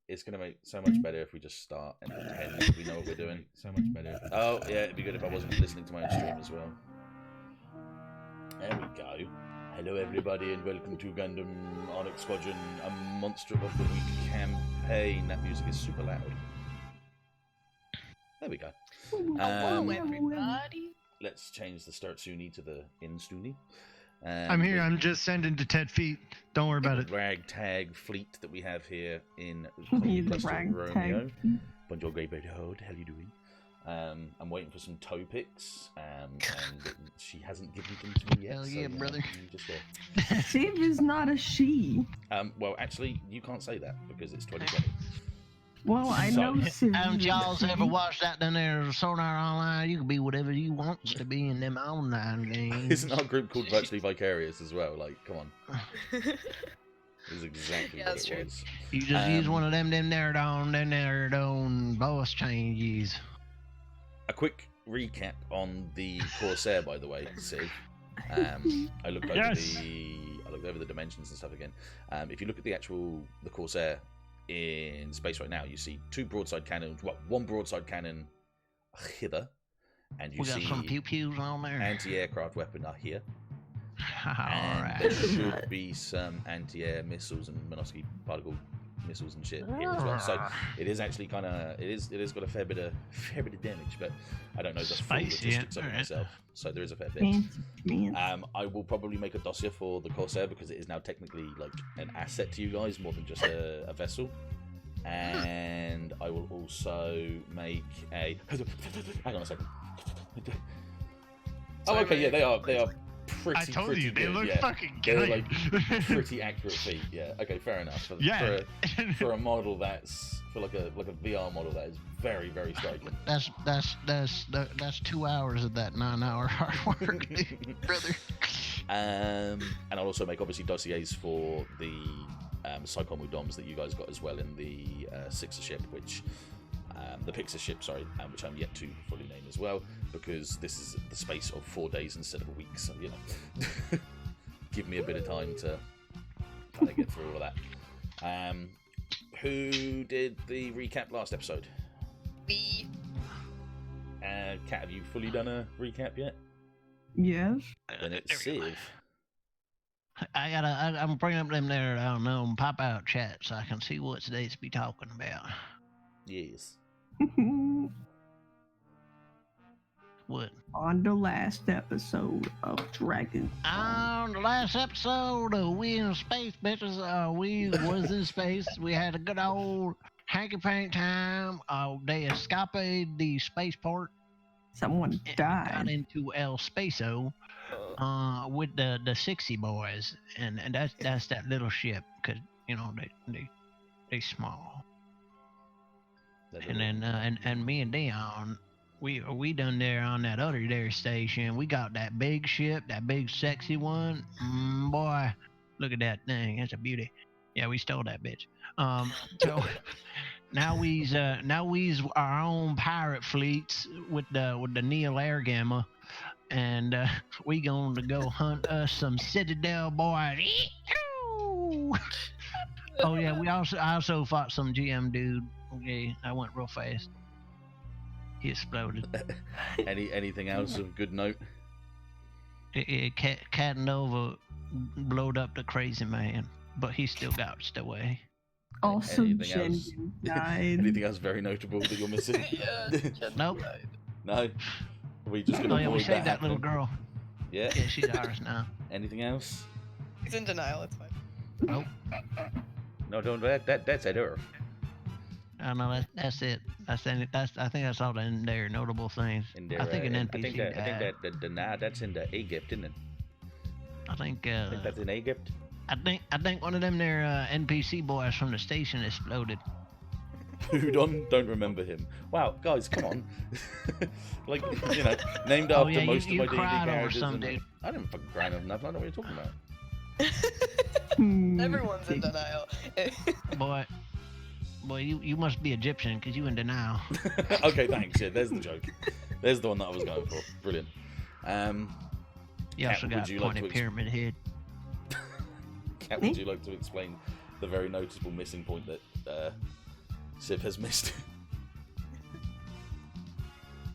it's going to make so much better if we just start and pretend we know what we're doing. So much better. Oh, yeah, it'd be good if I wasn't listening to my own stream as well. There we go. Hello, everybody, and welcome to Gundam Onyx Squadron, a Monster of the Week campaign. That music is super loud. There we go. Hello, everybody. Let's change the start s1e to the in s1e. I'm here. I'm just sending Dettet feet. Don't worry about it. Ragtag fleet that we have here in the ragtag. Bonjour, great bird. How are you doing? I'm waiting for some toe picks, and she hasn't given them to me yet. Hell yeah, brother. Civ is not a she. Well, actually, you can't say that because it's 2020. Well, I know Civ. Haven't y'all ever watched that down there, Sonar Online? You can be whatever you want to be in them online games. Isn't our group called Virtually Vicarious as well? Like, come on. Is exactly what it was. You just use one of them there voice changes. A quick recap on the Corsair, by the way, Civ. I looked over the dimensions and stuff again. If you look at the Corsair in space right now, you see two broadside cannons. Well, one broadside cannon hither, and you see some pew pews on there. Anti-aircraft weapon are here. Alright. There should be some anti-air missiles and Minosky particle missiles and shit here as well. So it is actually kind of it is got a fair bit of damage, but I don't know the full logistics of it myself. So there is a fair bit. I will probably make a dossier for the Corsair because it is now technically like an asset to you guys more than just a vessel. And I will also make a. Hang on a second. Oh, okay, yeah, they are pretty. I told you they good, look fucking they're great. like pretty accurate feet. Yeah. Okay, fair enough. For a model that's like a VR model that is very striking. That's 2 hours of that 9-hour hard work, brother. And I'll also make obviously dossiers for the Psychomu DOMs that you guys got as well in the Sixer ship, which. The Pixar ship, sorry, which I'm yet to fully name as well, because this is the space of 4 days instead of a week, so, you know, give me a bit of time to kind of get through all of that. Who did the recap last episode? Me. Kat, have you fully done a recap yet? Yes. Then it's Civ. I'm bringing up them there, I don't know, pop out chat so I can see what today's be talking about. Yes. What? On the last episode of Dragon. On the last episode of We in Space, bitches, we was in space. We had a good old hanky-panky time. They escaped the spaceport. Someone died. Got into El Spacio with the 60 boys, and that's that little ship, because you know they small. And then and me and Dion, we done there on that other there station. We got that big ship, that big sexy one. Boy, look at that thing. That's a beauty. Yeah, we stole that bitch. So now we's our own pirate fleets with the Neil Air Gamma, and we going to go hunt us some Citadel boys. Oh yeah, I also fought some GM dude. Okay, I went real fast. He exploded. Anything else of good note? Cat and Nova blowed up the crazy man, but he still got us away. Also, anything else? Jen died. Anything else very notable that you're missing? Nope. No. Are we just gonna avoid we saved that little girl. Yeah. Yeah, she's ours now. Anything else? He's in denial. It's fine. Nope. No, don't. That's at her. I know that's it. I think that's all in there notable things. I think an NPC died. I think that's in the Egypt, isn't it? I think that's in Egypt. I think one of them there NPC boys from the station exploded. Don't remember him. Wow, guys, come on. Like, you know, named after most of my D&D characters. I didn't fucking cry over nothing. I don't know what you're talking about. Everyone's in denial. Boy, you must be Egyptian because you in denial. Okay, thanks. Yeah, there's the joke. There's the one that I was going for. Brilliant. You also got a pointed pyramid head. Kat, would you like to explain the very noticeable missing point that Civ has missed.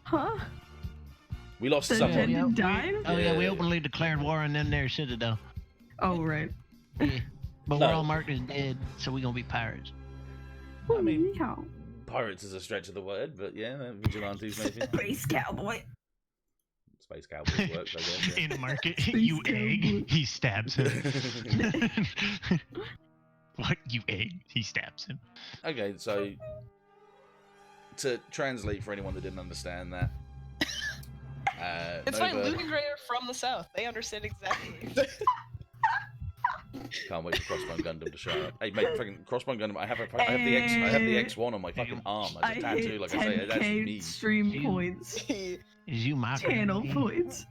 Huh? We lost The someone. Dettet died? Oh yeah, we Yeah. openly declared war on them there Citadel. Oh, right. Yeah. But No. we're all marked as dead, so we gonna be pirates. I mean- yeah. Pirates is a stretch of the word, but yeah, vigilantes maybe. Space cowboy. Space Cowboys works, I guess. Yeah. In a market, Space you cowboy. egg, he stabs him. What? You egg, he stabs him. Okay, so to translate for anyone that didn't understand that, It's Nova, fine. Luke and Gray are from the south. They understand exactly. can't wait for Crossbone Gundam to show up. Hey, mate, fucking Crossbone Gundam. I have the X1 on my fucking arm as a tattoo. hit Like I say, that's 10K me. stream You- points. Is you mocking Channel me? points.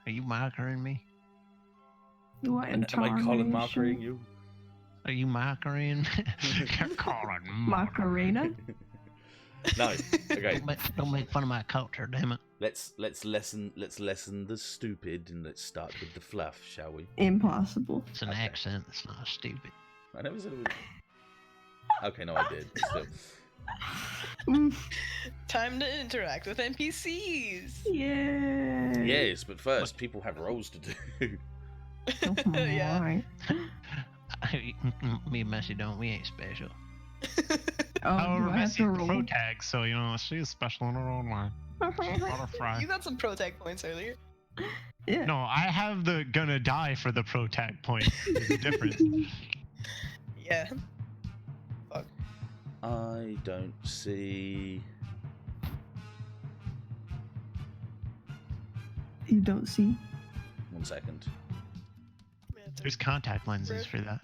Are you mocking me? What Am I Colin mocking you? Are you mocking? You're calling Macarena? No. Okay. Don't make fun of my culture, damn it. Let's lessen the stupid and let's start with the fluff, shall we? Impossible. It's an Okay. accent. It's not stupid. I never said it was. Okay, no, I did. Still. Oof. Time to interact with NPCs. Yeah. Yes, but first, people have roles to do. Oh Yeah. my. Me and Messi don't. We ain't special. Oh, However, do I have Messi to is pro roll? tag, so you know she is special in her own way. Not a fry. You got some pro tag points earlier. Yeah. No, I have the gonna die for the pro tag point. There's a difference. Yeah. I don't see. You don't see? 1 second. There's contact lenses for that.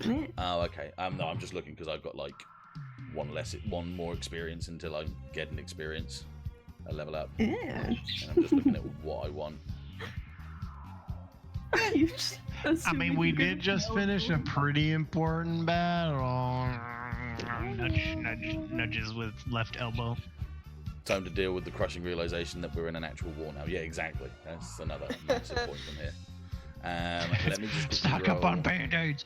Yeah. Oh, okay. No, I'm just looking because I've got like one more experience until I get an experience, a level up, Yeah. and I'm just looking at what I want. You just I mean, we did just finish a pretty important battle. Nudges with left elbow. Time to deal with the crushing realization that we're in an actual war now. Yeah, exactly. That's another massive point from here. Let me just Stock up on band-aids.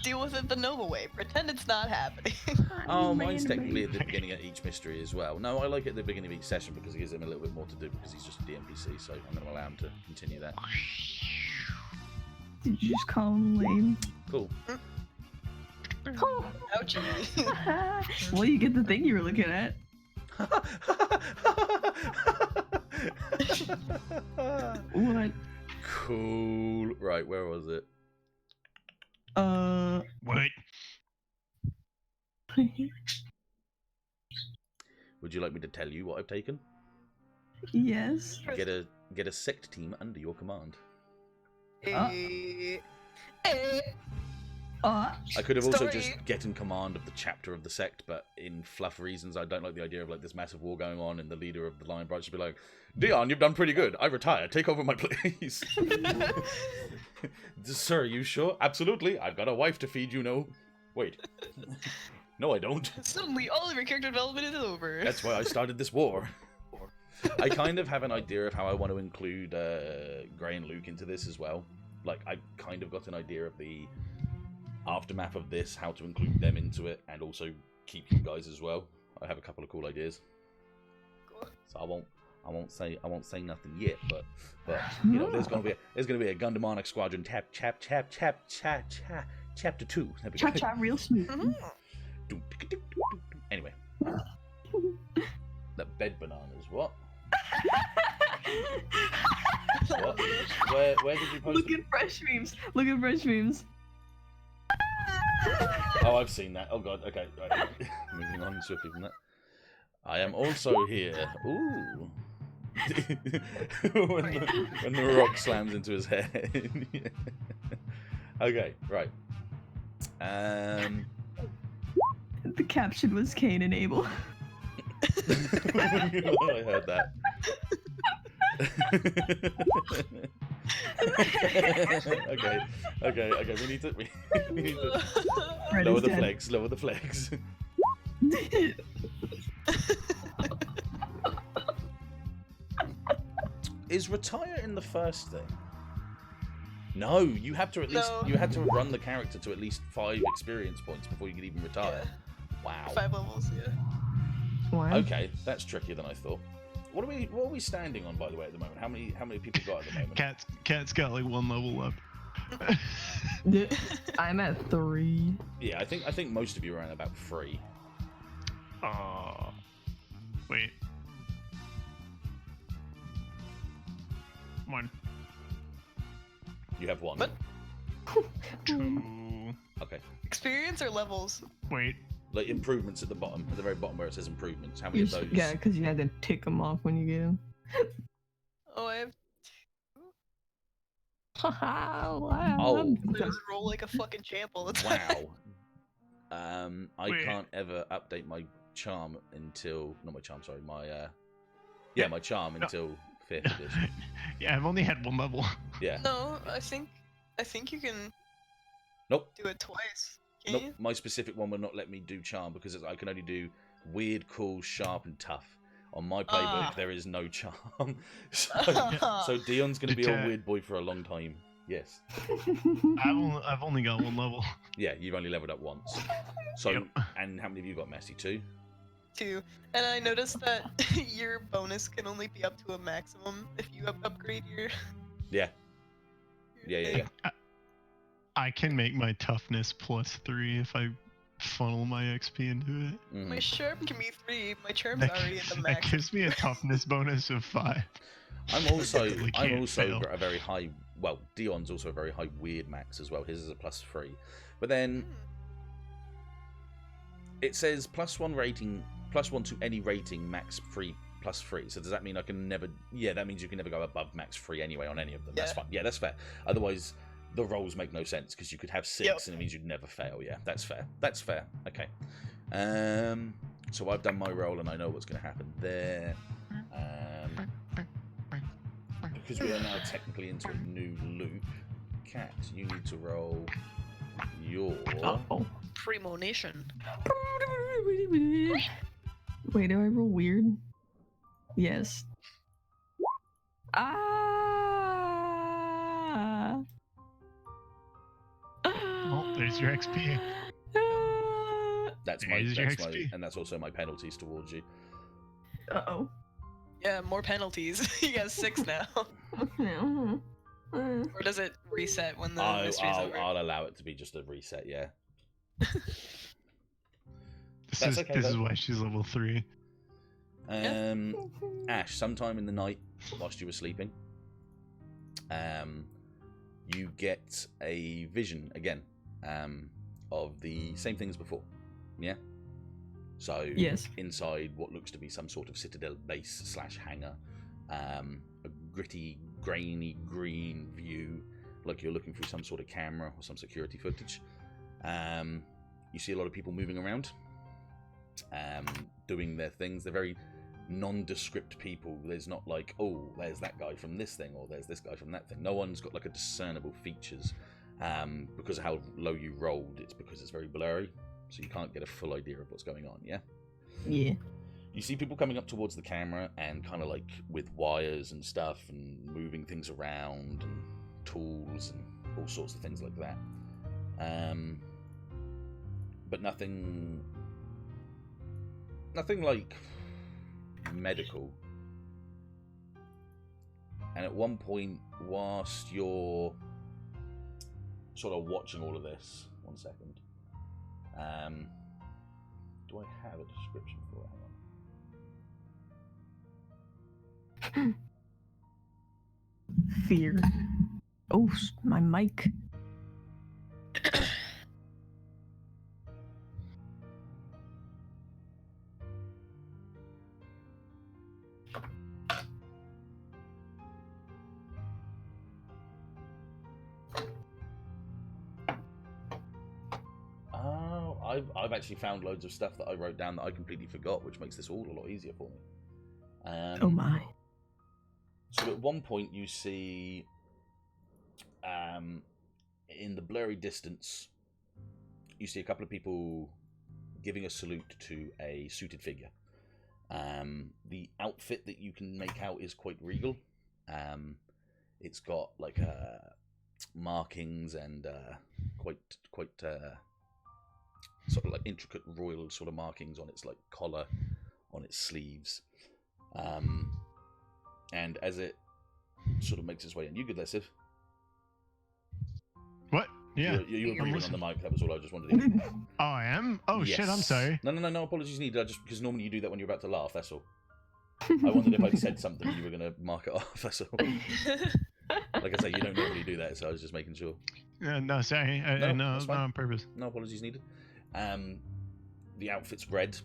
Deal with it the Nova way. Pretend it's not happening. Oh, mine's technically at the beginning of each mystery as well. No, I like it at the beginning of each session because it gives him a little bit more to do because he's just a DMPC, so I'm going to allow him to continue that. Did you just call him lame? Cool. Oh. Ouchie. Well, you get the thing you were looking at. What? Cool. Right, where was it? What? Would you like me to tell you what I've taken? Yes. Get a sect team under your command. Eh. Uh, I could have also Story. just get in command of the chapter of the sect, but in fluff reasons, I don't like the idea of like this massive war going on, and the leader of the Lion Branch should be like, "Dion, you've done pretty good. I retire. Take over my place." Sir, are you sure? Absolutely. I've got a wife to feed. You know. Wait. No, I don't. Suddenly, all of your character development is over. That's why I started this war. I kind of have an idea of how I want to include Gray and Luke into this as well. Like, I kind of got an idea of the aftermath of this, how to include them into it, and also keep you guys as well. I have a couple of cool ideas. Cool. So I won't say nothing yet, but you know, there's gonna be a Gundam Onyx Squadron chapter 2. There we go. cha-cha real smooth. Mhm. Anyway, the bed bananas. What? What? Where did you post Look it? at fresh memes. Look at fresh memes. Oh, I've seen that. Oh god. Okay. Right. Moving on swiftly from that. I am also here. Ooh. when the rock slams into his head. Okay. Right. The caption was Cain and Abel. I heard that. Okay. We need to Red lower is the dead. flags. Lower the flags. Is retire in the first thing? No, you have to at least No. you had to run the character to at least 5 experience points before you could even retire. Wow. 5 levels, yeah. Wow. Okay, that's trickier than I thought. What are we standing on, by the way, at the moment? How many people got at the moment? Cat's got like 1 level left. I'm at 3. Yeah, I think most of you are around about 3. Wait. 1. You have 1. What? 2. Okay. Experience or levels? Wait. Like improvements at the bottom, at the very bottom where it says improvements. How many of those? Yeah, because you had to tick them off when you get them. Oh, I have Wow. Oh. I just roll like a fucking champ all the time. Wow. I Wait. can't ever update my charm until my charm No. until 5th edition. Yeah, I've only had 1 level. Yeah. No, I think you can Nope. do it twice. Can Nope. you? My specific one will not let me do charm because I can only do weird, cool, sharp, and tough. On my playbook, there is no charm. So Dion's going to be a Dettet. weird boy for a long time. Yes. I've only got 1 level. Yeah, you've only leveled up once. So, Yep. and how many of you got Messi? 2? 2. And I noticed that your bonus can only be up to a maximum if you upgrade your. Yeah. Yeah. I can make my toughness +3 if I funnel my XP into it. Mhm. My charm can be 3. My charm's That, already at the that max. gives me a toughness bonus of 5. I'm also Definitely can't fail. a very high. Well, Dion's also a very high weird max as well. His is a +3, but then it says +1 rating, +1 to any rating, max 3 +3. So does that mean I can never? Yeah, that means you can never go above max 3 anyway on any of them. That's Yeah. fine. Yeah, that's fair. Otherwise, the rolls make no sense because you could have 6 Yep. and it means you'd never fail. Yeah, that's fair. That's fair. Okay. So I've done my roll and I know what's going to happen there. Because we are now technically into a new loop. Cat, you need to roll your. Oh. Premonition. Wait, do I roll weird? Yes. Oh, there's your XP. That's There's your my, XP. and that's also my penalties towards you. Uh-oh. Yeah, more penalties. You got 6 now. Or does it reset when the mystery's over? I'll allow it to be just a reset. Yeah. This is why she's level 3. Ashe, sometime in the night, whilst you were sleeping, you get a vision again of the same thing as before. Yeah. So Yes. inside what looks to be some sort of citadel base / hangar, a gritty, grainy green view, like you're looking through some sort of camera or some security footage. You see a lot of people moving around, doing their things. They're very nondescript people. There's not like, oh, there's that guy from this thing, or there's this guy from that thing. No one's got like a discernible features. Because of how low you rolled, it's because it's very blurry, so you can't get a full idea of what's going on. Yeah. Yeah. You see people coming up towards the camera and kind of like with wires and stuff and moving things around and tools and all sorts of things like that. But nothing like medical. And at one point, whilst you're sort of watching all of this, 1 second. Do I have a description for it? Hang on. Fear. Oh, my mic. Oh, I've actually found loads of stuff that I wrote down that I completely forgot, which makes this all a lot easier for me. Oh my. So at one point you see, in the blurry distance, you see a couple of people giving a salute to a suited figure. The outfit that you can make out is quite regal. It's got like markings and quite sort of like intricate royal sort of markings on its like collar, on its sleeves, and as it sort of makes its way in, you good, Lessive? What? Yeah. You were I'm breathing on listening. the mic. That was all I just wanted to do. Oh, I am? Oh, shit, I'm Yes. sorry. No apologies needed. Just because normally you do that when you're about to laugh. That's all. I wondered if I'd said something you were going to mark it off. That's all. Like I say, you don't normally do that, so I was just making sure. No, sorry. No, No, that's not fine. on purpose. No apologies needed. The outfit's red,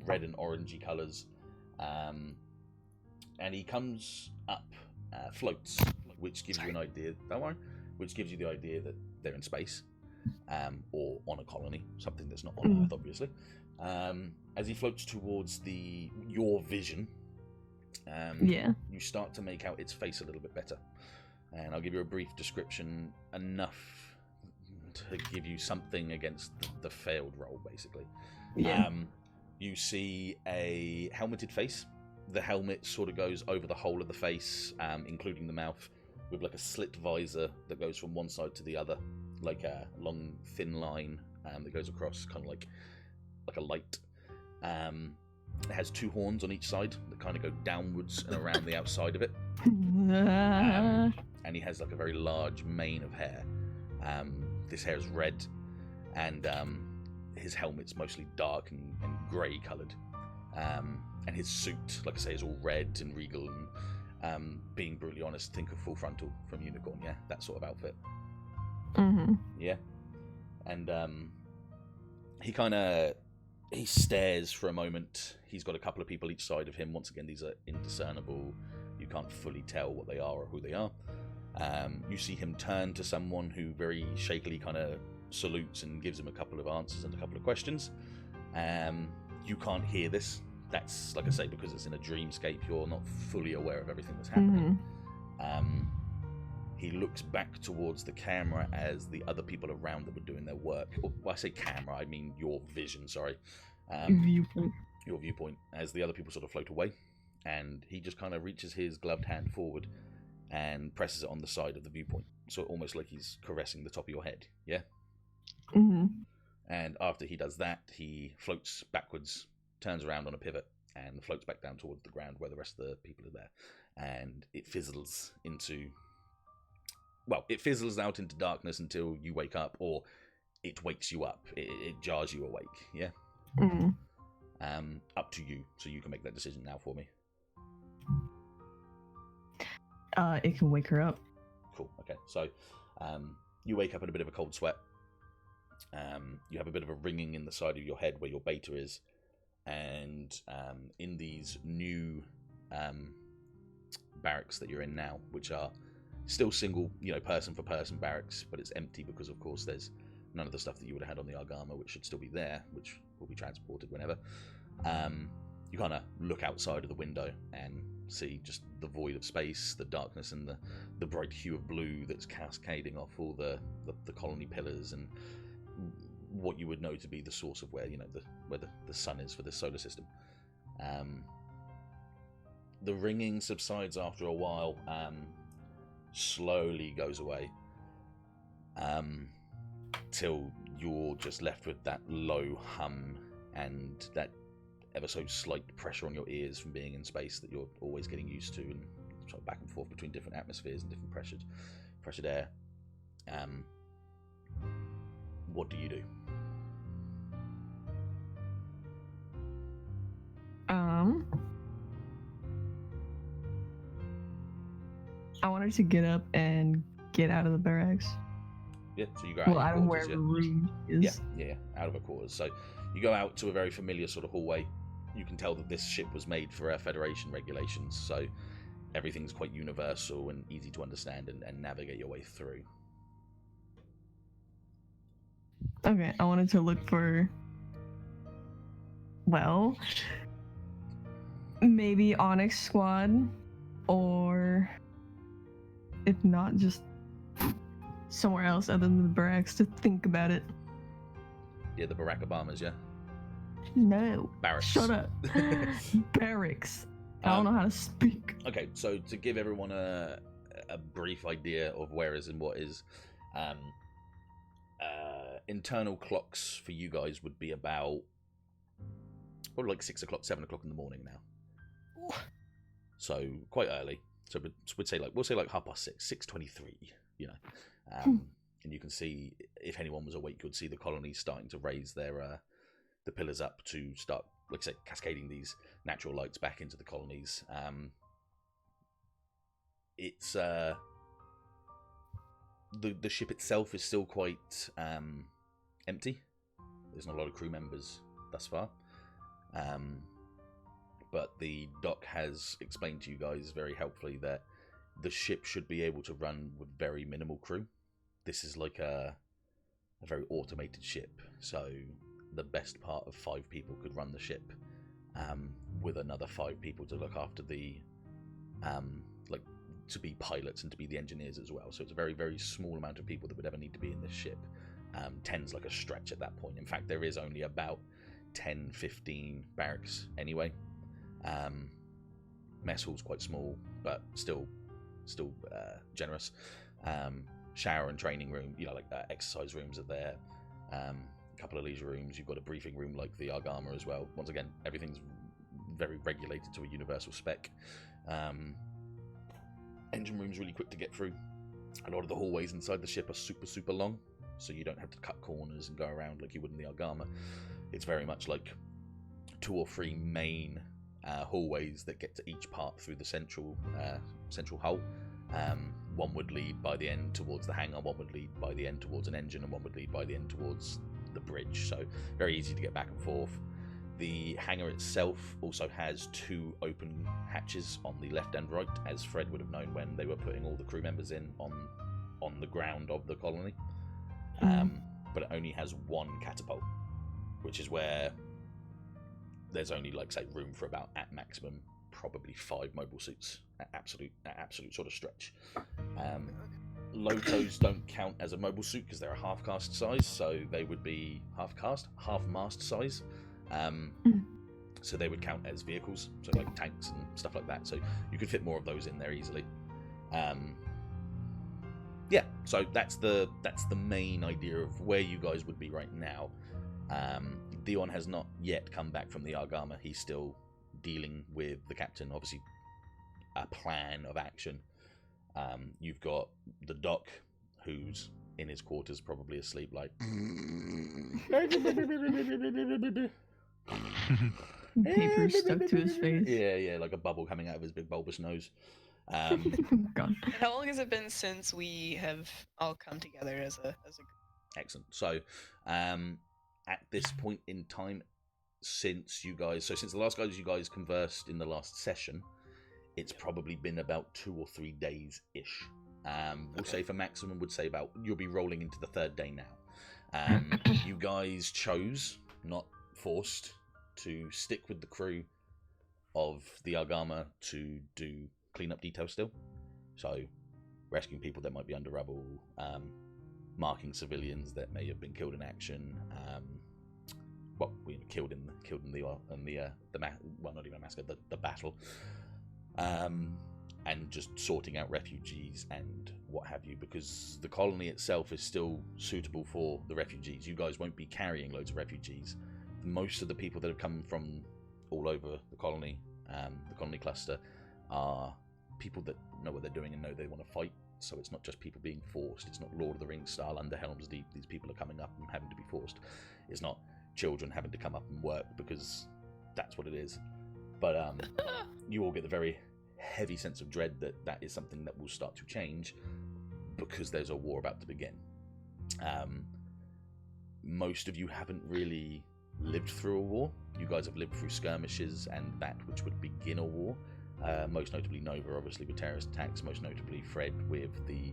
red and orangey colours, and he comes up, floats, which gives you an idea. Don't worry, which gives you the idea that they're in space, or on a colony, something that's not on Earth, obviously. As he floats towards your vision, you start to make out its face a little bit better, and I'll give you a brief description, enough to give you something against the failed roll, basically. You see a helmeted face. The helmet sort of goes over the whole of the face, including the mouth, with like a slit visor that goes from one side to the other, like a long thin line that goes across, kind of like a light. It has two horns on each side that kind of go downwards and around the outside of it. And he has like a very large mane of hair. This hair is red, and his helmet's mostly dark and grey coloured. And his suit, like I say, is all red and regal. And being brutally honest, think of Full Frontal from Unicorn, yeah? That sort of outfit. Mm-hmm. Yeah. And he stares for a moment. He's got a couple of people each side of him. Once again, these are indiscernible. You can't fully tell what they are or who they are. You see him turn to someone who very shakily kind of salutes and gives him a couple of answers and a couple of questions. You can't hear this. That's, like I say, because it's in a dreamscape, you're not fully aware of everything that's happening. He looks back towards the camera as the other people around them are doing their work. Or when I say camera, I mean your vision, sorry. Viewpoint. Your viewpoint, as the other people sort of float away. And he just kind of reaches his gloved hand forward and presses it on the side of the viewpoint. So almost like he's caressing the top of your head, yeah? Mm-hmm. And after he does that, he floats backwards, turns around on a pivot, and floats back down towards the ground where the rest of the people are there. And it fizzles into... Well, it fizzles out into darkness until you wake up, or it wakes you up. It jars you awake, yeah? Mm-hmm. Up to you, so you can make that decision now for me. It can wake her up. Cool, okay. So, you wake up in a bit of a cold sweat. You have a bit of a ringing in the side of your head where your beta is. And in these new barracks that you're in now, which are still single, person for person barracks, but it's empty because, of course, there's none of the stuff that you would have had on the Argama, which should still be there, which will be transported whenever. You kind of look outside of the window and see just the void of space, the darkness, and the bright hue of blue that's cascading off all the colony pillars and what you would know to be the source of where the sun is for this solar system. The ringing subsides after a while, slowly goes away, till you're just left with that low hum and that ever so slight pressure on your ears from being in space that you're always getting used to, and sort of back and forth between different atmospheres and different pressured air. What do you do? I wanted to get up and get out of the barracks. Yeah, so you go out. Out of where quarters, the room is. Yeah, out of her quarters. So you go out to a very familiar sort of hallway. You can tell that this ship was made for Federation regulations, so everything's quite universal and easy to understand and navigate your way through. Okay, I wanted to look for, well, maybe Onyx Squad, or if not, just somewhere else other than the barracks to think about it. Yeah, the Barack Obamas, yeah? No. Barracks. Shut up. Barracks. I don't know how to speak. Okay, so to give everyone a a brief idea of where is and what is. Internal clocks for you guys would be about probably like 6 o'clock, 7 o'clock in the morning now. Ooh. So quite early. So we'd say like 6:30, 6:23. You know, and you can see if anyone was awake, you'd see the colonies starting to raise their the pillars up to start, like I say, cascading these natural lights back into the colonies. It's the ship itself is still quite empty. There's not a lot of crew members thus far, but the doc has explained to you guys very helpfully that the ship should be able to run with very minimal crew. This is like a very automated ship, so the best part of 5 people could run the ship, with another 5 people to look after the like to be pilots and to be the engineers as well. So it's a very, very small amount of people that would ever need to be in this ship. 10's like a stretch at that point. In fact, there is only about 10, 15 barracks anyway. Mess hall's quite small, but still generous. Shower and training room, like exercise rooms are there. A couple of leisure rooms. You've got a briefing room like the Argama as well. Once again, everything's very regulated to a universal spec. Engine room's really quick to get through. A lot of the hallways inside the ship are super, super long, so you don't have to cut corners and go around like you would in the Argama. It's very much like 2 or 3 main hallways that get to each part through the central hull. One would lead by the end towards the hangar, one would lead by the end towards an engine, and one would lead by the end towards the bridge. So very easy to get back and forth. The hangar itself also has 2 open hatches on the left and right, as Fred would have known when they were putting all the crew members in on the ground of the colony. But it only has 1 catapult, which is where there's only, like, say, room for about, at maximum, probably 5 mobile suits at absolute sort of stretch. Lotos don't count as a mobile suit because they're a half-cast size, so they would be half-mast size. So they would count as vehicles, so like tanks and stuff like that. So you could fit more of those in there easily. Yeah, so that's the main idea of where you guys would be right now. Dion has not yet come back from the Argama. He's still dealing with the captain. Obviously, a plan of action. You've got the doc, who's in his quarters, probably asleep, like. Paper stuck to his face. Yeah, like a bubble coming out of his big bulbous nose. God. How long has it been since we have all come together as a group? Excellent. So, at this point in time, since the last guys you guys conversed in the last session, it's probably been about 2 or 3 days ish. We'll say for maximum, would say about, you'll be rolling into the 3rd day now. You guys chose, not forced, to stick with the crew of the Argama to do cleanup details still. So rescuing people that might be under rubble, marking civilians that may have been killed in action, killed in the well, not even a massacre, the battle, and just sorting out refugees and what have you, because the colony itself is still suitable for the refugees. You guys won't be carrying loads of refugees. Most of the people that have come from all over the colony cluster, are people that know what they're doing and know they want to fight. So it's not just people being forced. It's not Lord of the Rings style under Helm's Deep. These people are coming up and having to be forced. It's not children having to come up and work because that's what it is. But you all get the very heavy sense of dread that is something that will start to change because there's a war about to begin. Most of you haven't really lived through a war. You guys have lived through skirmishes and that which would begin a war. Most notably Nova, obviously, with terrorist attacks. Most notably Fred with the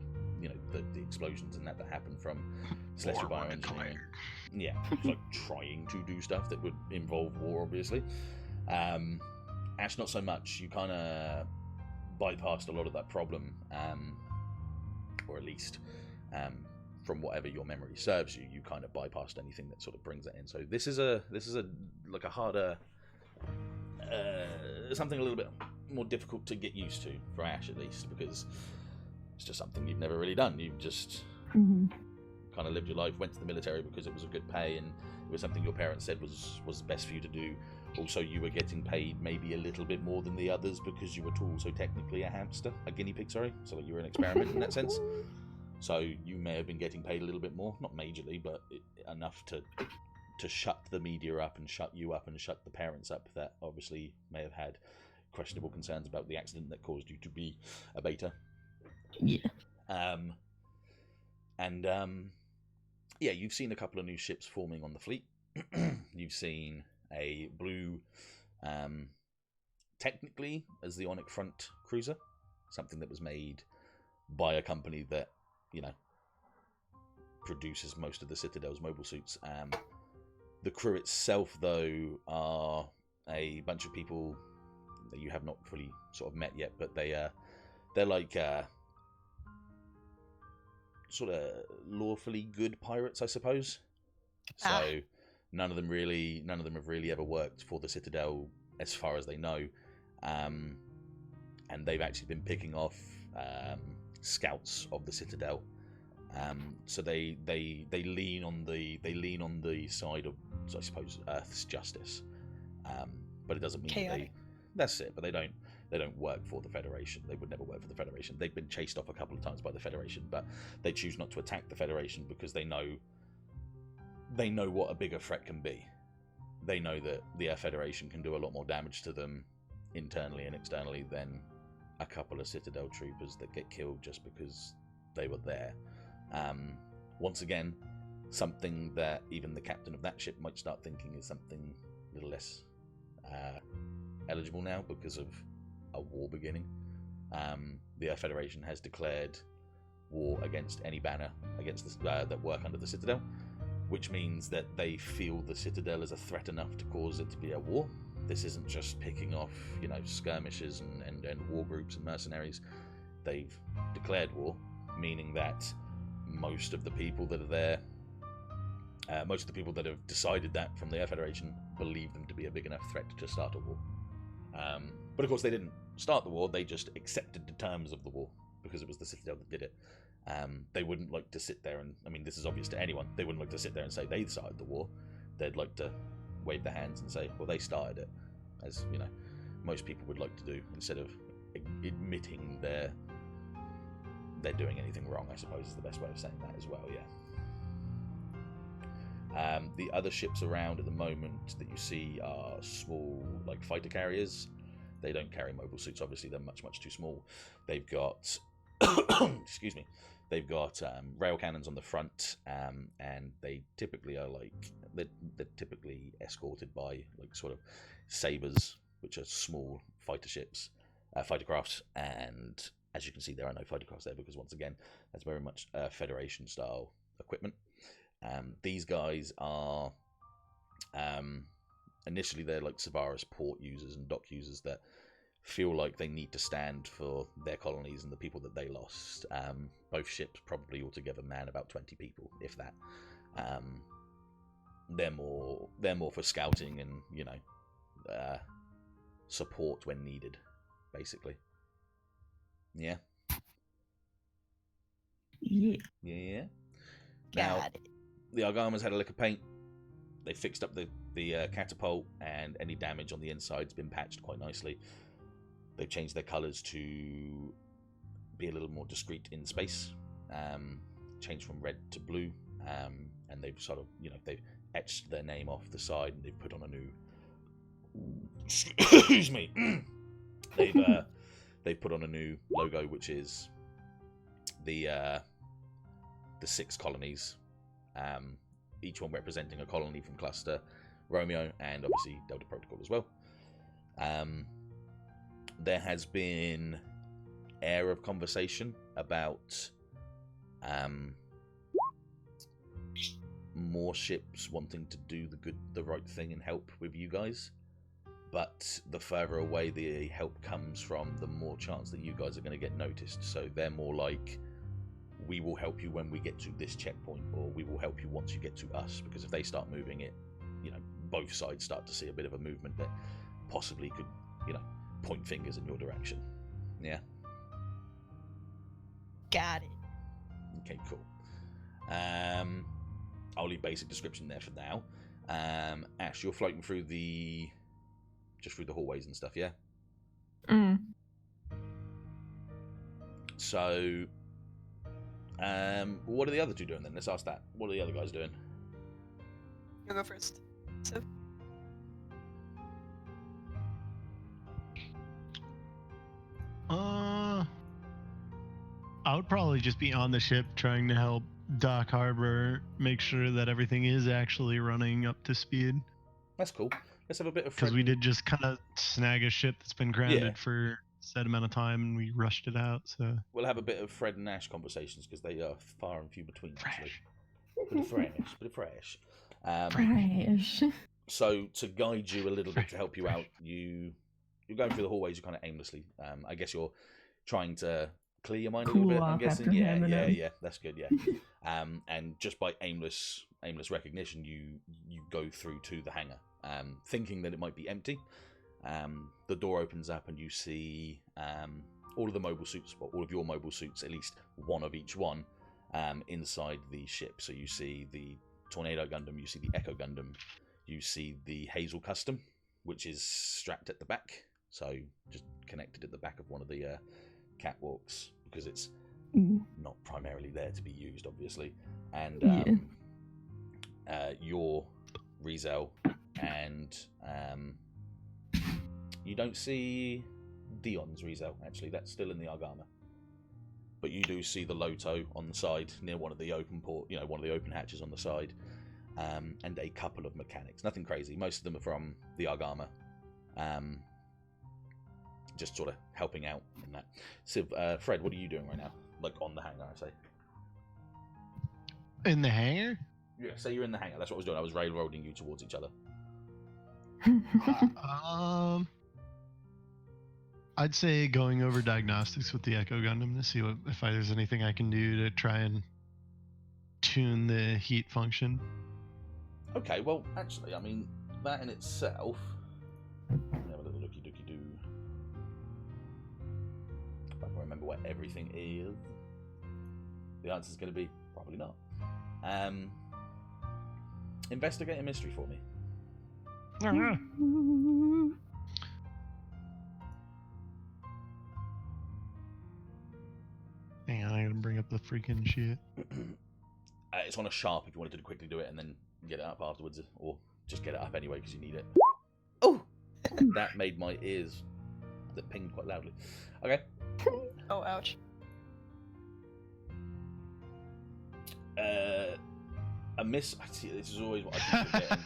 explosions and that happened from celestial bioengineering. Yeah, like trying to do stuff that would involve war, obviously. Ashe, not so much. You kind of bypassed a lot of that problem, or at least from whatever your memory serves you, you kind of bypassed anything that sort of brings that in. So this is a like a harder, something a little bit more difficult to get used to for Ashe, at least, because It's just something you've never really done. You've just Mhm. kind of lived your life, went to the military because it was a good pay and it was something your parents said was best for you to do. Also, you were getting paid maybe a little bit more than the others because you were also technically a hamster, a guinea pig, sorry. So like you were an experiment in that sense. So you may have been getting paid a little bit more, not majorly, but enough to shut the media up and shut you up and shut the parents up that obviously may have had questionable concerns about the accident that caused you to be a beta. Yeah. Yeah, you've seen a couple of new ships forming on the fleet. You've seen a blue, technically as the Onyx Front cruiser, something that was made by a company that, you know, produces most of the Citadel's mobile suits. The crew itself, though, are a bunch of people that you have not fully sort of met yet, but they're like sort of lawfully good pirates, I suppose. So none of them have really ever worked for the Citadel as far as they know, and they've actually been picking off scouts of the Citadel. So they lean on the side of, I suppose, Earth's justice, but it doesn't mean that that's it. But they don't work for the Federation. They would never work for the Federation. They've been chased off a couple of times by the Federation, but they choose not to attack the Federation because they know what a bigger threat can be. They know that the Federation can do a lot more damage to them internally and externally than a couple of Citadel troopers that get killed just because they were there. Once again, something that even the captain of that ship might start thinking is something a little less eligible now because of a war beginning. The Federation has declared war against any banner against that work under the Citadel, which means that they feel the Citadel is a threat enough to cause it to be a war. This isn't just picking off, you know, skirmishes and war groups and mercenaries. They've declared war, meaning that most of the people that are there, most of the people that have decided that from the Air Federation believe them to be a big enough threat to start a war. But of course they didn't start the war, they just accepted the terms of the war because it was the Citadel that did it. They wouldn't like to sit there and, I mean, this is obvious to anyone, they wouldn't like to sit there and say they started the war. They'd like to wave their hands and say, well, they started it, as, you know, most people would like to do, instead of admitting they're doing anything wrong, I suppose is the best way of saying that as well, yeah. The other ships around at the moment that you see are small, like, fighter carriers. They don't carry mobile suits, obviously, they're much, much too small. They've got, excuse me, they've got rail cannons on the front, and they typically are like, they're typically escorted by, like, sort of sabers, which are small fighter ships, fighter crafts, and as you can see, there are no fighter crafts there because, once again, that's very much Federation style equipment. These guys are initially they're like Savaris port users and dock users that feel like they need to stand for their colonies and the people that they lost. Both ships probably altogether man about 20 people, if that. They're more for scouting and, you know, support when needed, basically. Yeah. Yeah. Yeah. Now, the Argamas had a lick of paint. They fixed up the catapult, and any damage on the inside's been patched quite nicely. They've changed their colours to be a little more discreet in space. Changed from red to blue, and they've sort of, you know, they've etched their name off the side, and they've put on a new. Excuse me. They've put on a new logo, which is the 6 colonies, each one representing a colony from Cluster, Romeo, and obviously Delta Protocol as well. There has been air of conversation about more ships wanting to do the right thing and help with you guys. But the further away the help comes from, the more chance that you guys are going to get noticed. So they're more like, we will help you when we get to this checkpoint, or we will help you once you get to us. Because if they start moving it, you know, both sides start to see a bit of a movement that possibly could, you know, point fingers in your direction. Yeah. Got it. Okay, cool. I'll leave basic description there for now. Ash, you're floating through the hallways and stuff, yeah? Mm. So, what are the other two doing then? Let's ask that. What are the other guys doing? You'll go first. So, I would probably just be on the ship trying to help Dock Harbor make sure that everything is actually running up to speed. That's cool. Let's have a bit of Because we did just kind of snag a ship that's been grounded Yeah. for a set amount of time, and we rushed it out. So We'll have a bit of Fred and Ash conversations because they are far and few between. Actually, fresh. bit of fresh. Fresh. So to guide you a little bit to help you out, you're going through the hallways. You kind of aimlessly. I guess you're trying to clear your mind a little Cool bit. I'm off guessing. after Yeah, having them. yeah. That's good. Yeah. And just by aimless recognition, you go through to the hangar, thinking that it might be empty. The door opens up and you see all of the mobile suits, or all of your mobile suits, at least one of each one, inside the ship. So you see the Tornado Gundam, you see the Echo Gundam, you see the Hazel Custom, which is strapped at the back, so just connected at the back of one of the catwalks, because it's not primarily there to be used, obviously. And your Rizel, and you don't see Dion's Rizel, actually. That's still in the Argama. But you do see the Loto on the side, near one of the open one of the open hatches on the side, and a couple of mechanics. Nothing crazy. Most of them are from the Argama. Just sort of helping out in that. Civ, Fred, what are you doing right now? Like on the hangar, I say. in the hangar. Yeah, say you're in the hangar. That's what I was doing. I was railroading you towards each other. I'd say going over diagnostics with the Echo Gundam to see if there's anything I can do to try and tune the heat function. Okay, well, actually, I mean, that in itself... Let me have a little looky-dooky-doo. If I can remember where everything is. The answer's going to be probably not. Investigate a mystery for me. Hang on, I gotta bring up the freaking shit. It's on a sharp if you wanted to quickly do it and then get it up afterwards, or just get it up anyway because you need it. Oh! That made my ears that pinged quite loudly. Okay. Oh, ouch. A miss. I see. This is always what I keep forgetting.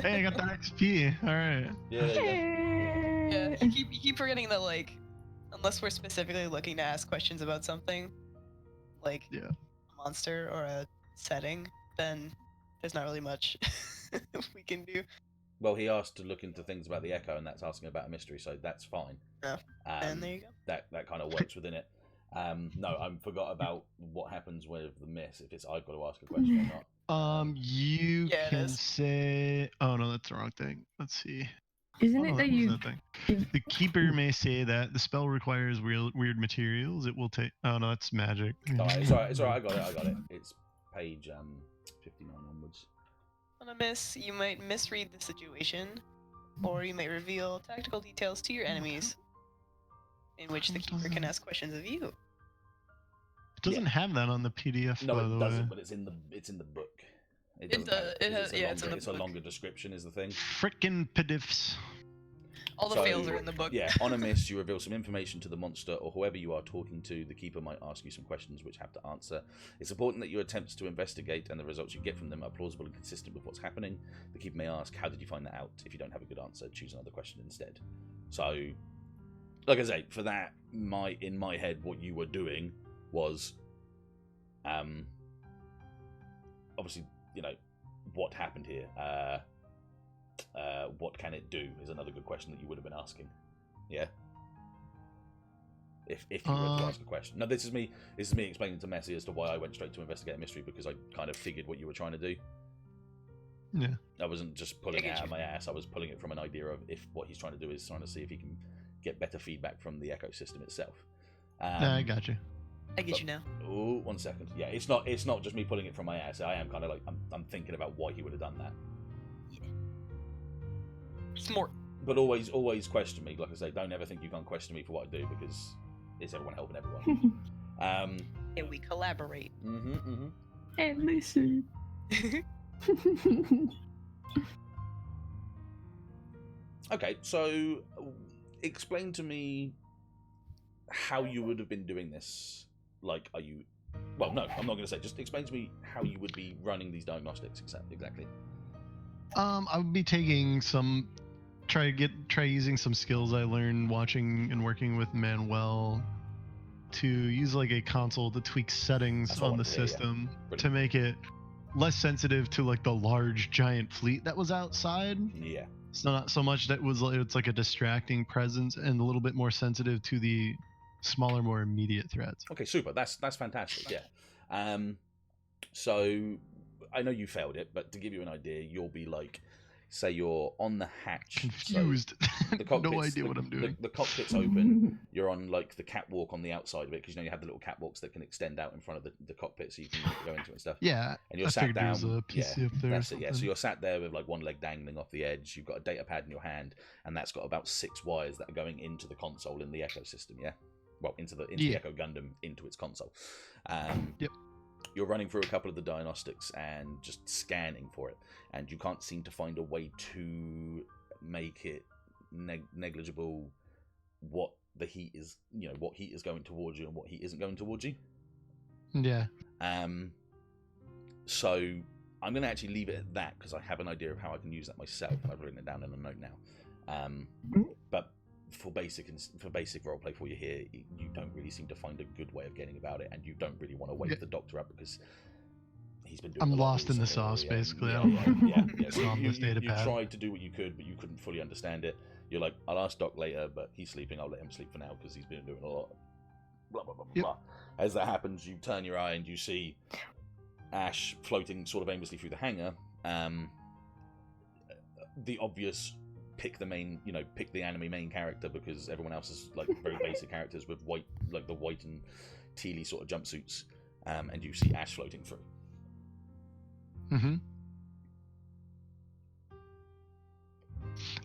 Hey, I got the XP. All right. Yeah, there you Yeah, you keep forgetting that, like, unless we're specifically looking to ask questions about something, like Yeah. a monster or a setting, then there's not really much we can do. Well, he asked to look into things about the Echo, and that's asking about a mystery, so that's fine. Yeah. And there you go. That kind of works within it. No, I forgot about what happens with the miss, if it's I've got to ask a question or not. You Yeah, it can is. say. Oh no, that's the wrong thing. Let's see. Isn't Oh, it no, that was you? that thing. The keeper may say that the spell requires weird materials. It will take. Oh no, that's magic. It's alright. I got it. It's page 59 onwards. On a miss, you might misread the situation, or you may reveal tactical details to your enemies, in which the keeper can ask questions of you. It doesn't have that on the PDF. No, by it the doesn't, way. but it's in the book. It doesn't have does- it has- yeah, it's in the it's a book. longer description is the thing. Frickin' PDIFs. All the So, fails are in the book. Yeah, on a miss, you reveal some information to the monster or whoever you are talking to. The keeper might ask you some questions which have to answer. It's important that your attempts to investigate and the results you get from them are plausible and consistent with what's happening. The keeper may ask, how did you find that out? If you don't have a good answer, choose another question instead. So, like I say, for that, in my head, what you were doing was, obviously, what happened here? What can it do is another good question that you would have been asking. Yeah. If you were to ask a question. No, this is me explaining to Messi as to why I went straight to investigate a mystery, because I kind of figured what you were trying to do. Yeah. I wasn't just pulling it out of my ass. I was pulling it from an idea of if what he's trying to do is trying to see if he can get better feedback from the ecosystem itself. I got you. I get you now. Oh, 1 second. Yeah, it's not just me pulling it from my ass. I am kind of like I'm thinking about why he would have done that. Yeah. Smart. But always question me. Like I say, don't ever think you can't question me for what I do, because it's everyone helping everyone. And we collaborate. And listen. Okay, so explain to me how you would have been doing this. Like, are you... Well, no, I'm not going to say. Just explain to me how you would be running these diagnostics exactly. I would be taking some... Try using some skills I learned watching and working with Manuel to use like a console to tweak settings on the system to make it less sensitive to like the large giant fleet that was outside. Yeah. So not so much that it's like a distracting presence, and a little bit more sensitive to the smaller, more immediate threats. Okay, super. That's fantastic. Yeah. So I know you failed it, but to give you an idea, you'll be like, say you're on the hatch. Confused. So the cockpit's, no idea what I'm doing. The cockpit's open. You're on like the catwalk on the outside of it, because you know you have the little catwalks that can extend out in front of the cockpit, so you can go into it and stuff. Yeah. And you're sat down. There was a PC up there. That's it. Yeah. So you're sat there with like one leg dangling off the edge. You've got a data pad in your hand, and that's got about 6 wires that are going into the console in the Echo system. Yeah. Well, into the Echo Gundam, into its console. Yep. You're running through a couple of the diagnostics and just scanning for it, and you can't seem to find a way to make it negligible what the heat is, what heat is going towards you and what heat isn't going towards you. Yeah. So I'm going to actually leave it at that, because I have an idea of how I can use that myself. I've written it down in a note now. But for basic roleplay for you here, you don't really seem to find a good way of getting about it, and you don't really want to wake the doctor up, because he's been doing I'm lost in the sauce, basically. So you tried to do what you could, but you couldn't fully understand it. You're like, I'll ask Doc later, but he's sleeping. I'll let him sleep for now, because he's been doing a lot. Blah blah blah blah. As that happens, you turn your eye and you see Ashe floating sort of aimlessly through the hangar. The obvious pick the anime main character, because everyone else is like very basic characters with white, like the white and tealy sort of jumpsuits, and you see Ashe floating through.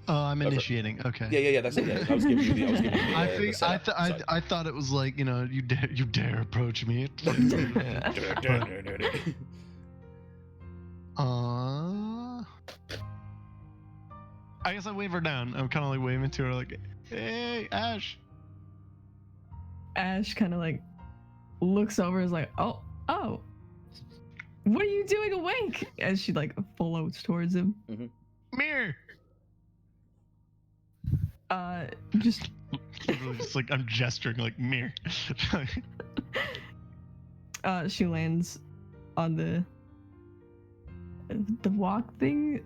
I'm initiating. Okay. Yeah. That's it. Yeah. I was giving you the I thought it was like, you dare approach me. I guess I wave her down. I'm kind of like waving to her like, hey, Ashe. Ashe kind of like looks over and is like, oh, what are you doing awake? As she like floats towards him. Mirror. Just like I'm gesturing like mirror. She lands on the walk thing,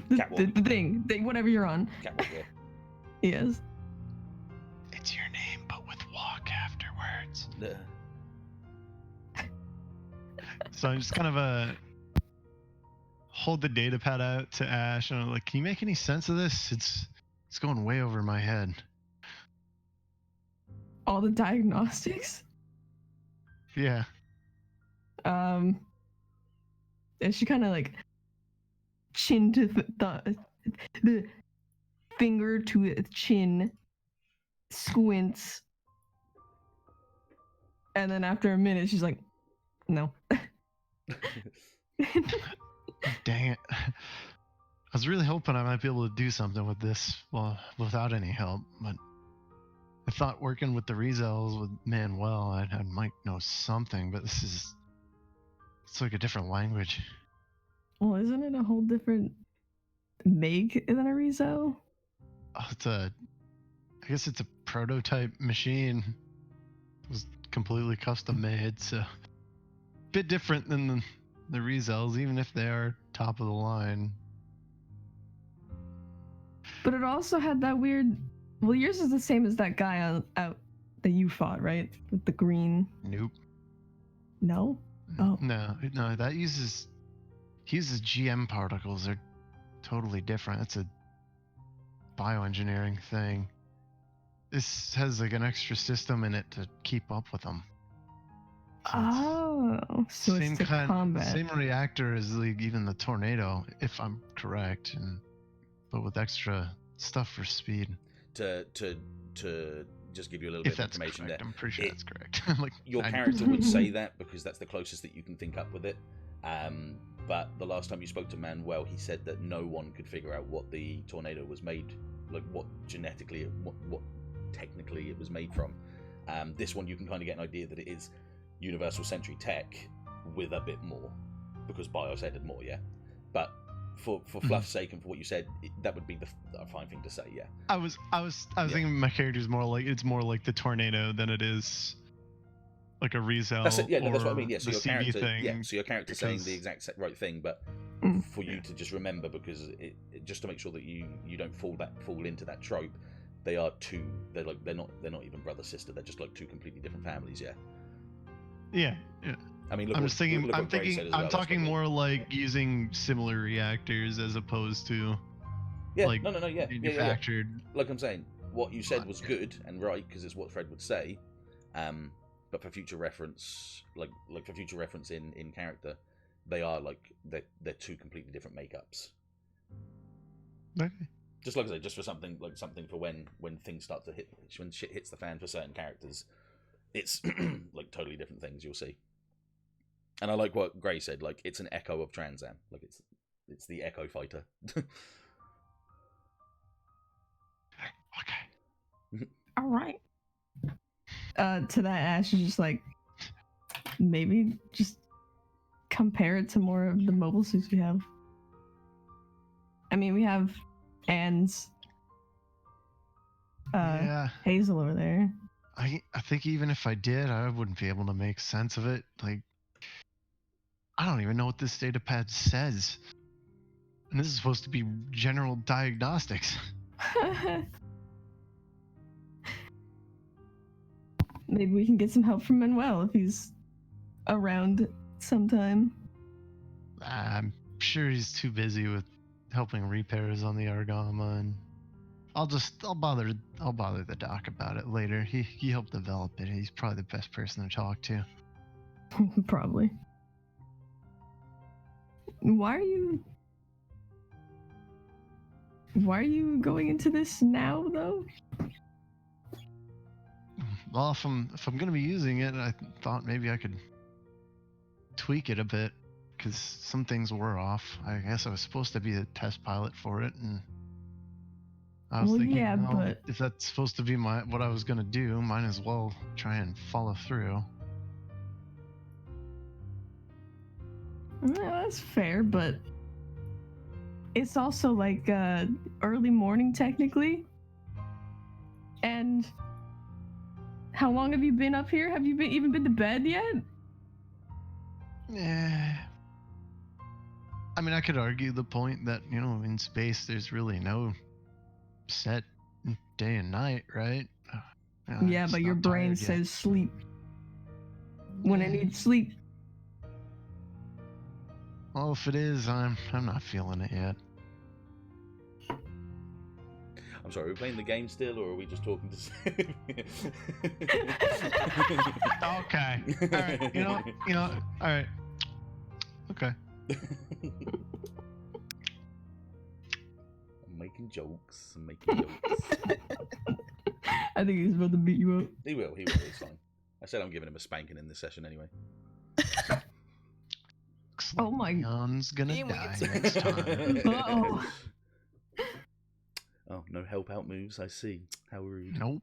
the thing, whatever you're on. Catwalk, yeah. Yes. It's your name, but with walk afterwards. So I'm just kind of hold the data pad out to Ashe, and I'm like, can you make any sense of this? It's going way over my head. All the diagnostics? Yeah. And she kind of like chin to the finger to its chin, squints, and then after a minute she's like, no. Dang it. I was really hoping I might be able to do something with this, well, without any help, but I thought working with the Rezels with Manuel, I might know something, but it's like a different language. Well, isn't it a whole different make than a Rezo? I guess it's a prototype machine. It was completely custom made, so a bit different than the Rezels, even if they are top of the line. But it also had that weird. Well, yours is the same as that guy out that you fought, right? With the green. Nope. No. Oh. No. That he uses GM particles. They're totally different. It's a bioengineering thing. This has like an extra system in it to keep up with them. Oh, so Same it's to kind, combat. same reactor as like even the tornado, if I'm correct, but with extra stuff for speed. To just give you a little If bit of that's information correct, there. I'm pretty sure that's correct. Like Your 90%. character would say that because that's the closest that you can think up with it. But the last time you spoke to Manuel, he said that no one could figure out what the tornado was made, like what genetically, what technically it was made from. This one you can kind of get an idea that it is Universal Century tech with a bit more, because BIOS added more, yeah. But for fluff's sake and for what you said, that would be a fine thing to say, yeah. I was thinking my character's more like the tornado than it is like a resell. That's it. Yeah, no, or that's what I mean. Yeah, so the your CB character, thing. yeah, so your character's saying the because- exact right thing, but for you to just remember, because just to make sure that you don't fall into that trope. They are two. They're not even brother sister. They're just like two completely different families. Yeah. Yeah. I mean, I'm talking more like using similar reactors as opposed to like manufactured. Yeah. Like I'm saying, what you said was good and right because it's what Fred would say. But for future reference, like for future reference in character, they are they're two completely different makeups. Okay. Just like I say, just for something for when things start to hit, when shit hits the fan for certain characters, it's like totally different things you'll see. And I like what Gray said, like it's an echo of Trans Am, like it's the Echo Fighter. Okay. All right. To that, Ash is just like maybe just compare it to more of the mobile suits we have. I mean, we have Anne's Hazel over there. I think even if I did, I wouldn't be able to make sense of it. Like, I don't even know what this data pad says. And this is supposed to be general diagnostics. Maybe we can get some help from Manuel if he's around sometime. I'm sure he's too busy with helping repairs on the Argama, and I'll bother the doc about it later. He helped develop it. He's probably the best person to talk to. Probably. Why are you going into this now, though? Well, if I'm gonna be using it, I thought maybe I could tweak it a bit, because some things were off. I guess I was supposed to be a test pilot for it, and I was thinking, yeah, but if that's supposed to be what I was gonna do, might as well try and follow through. Yeah, that's fair, but it's also like early morning technically. And how long have you been up here? Have you even been to bed yet? Yeah. I mean, I could argue the point that, in space there's really no set day and night, right? Yeah, but your brain says sleep. When I need sleep. Well, if it is, I'm not feeling it yet. I'm sorry, are we playing the game still, or are we just talking to? Okay. All right. You know. All right. Okay. I'm making jokes. I think he's about to beat you up. He will. It's fine. I said I'm giving him a spanking in this session anyway. Oh my! Leon's gonna die next time. Uh-oh. Oh, no help out moves. I see. How rude. Nope.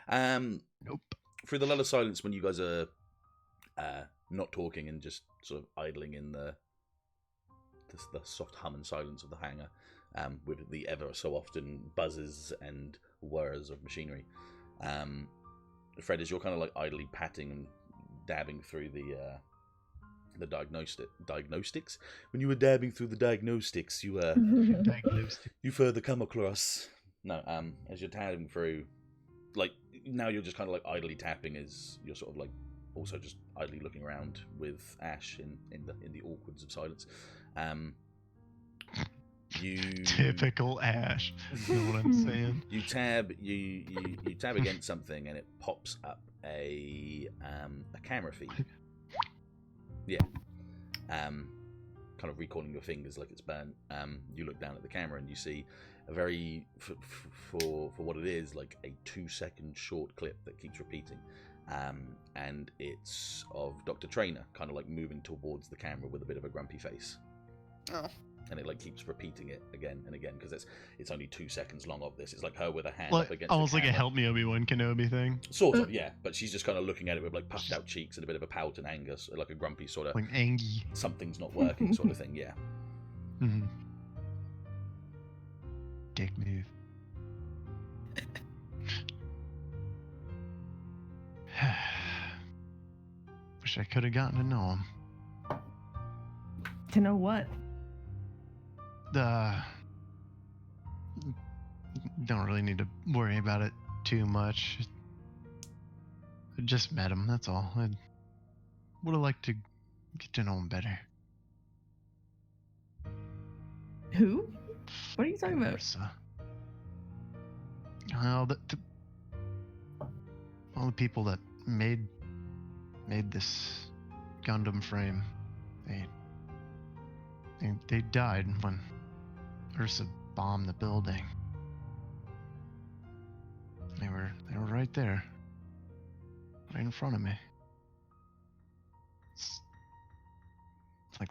Nope. Through the lull of silence, when you guys are not talking and just sort of idling in the soft hum and silence of the hangar, with the ever so often buzzes and whirs of machinery, Fred, as you're kind of like idly patting and dabbing through the diagnostics. When you were dabbing through the diagnostics, you further come across. No, as you're dabbing through, like now you're just kind of like idly tapping as you're sort of like also just idly looking around with Ashe in the awkwards of silence. You Typical Ashe. You know what I'm saying? You tab against something and it pops up a camera feed. Yeah. Kind of recalling your fingers like it's burnt. You look down at the camera and you see a very for what it is, like a 2-second short clip that keeps repeating. And it's of Dr. Trainer kind of like moving towards the camera with a bit of a grumpy face. Oh. And it like keeps repeating it again and again because it's only 2 seconds long of this. It's like her with her hand Like, up against almost the like a camera. help me Obi-Wan Kenobi thing. Sort of, yeah. But she's just kind of looking at it with like puffed out cheeks and a bit of a pout and anger, so like a grumpy sort of Like Angie. something's not working sort of thing. Yeah. Mm-hmm. Dick move. Wish I could have gotten to know him. To know what? Don't really need to worry about it too much. I just met him, that's all. I would have liked to get to know him better. Who? What are you talking about? Ursa. Well, all the people that made this Gundam frame, they died when Ursa bombed the building. They were right there, right in front of me. It's like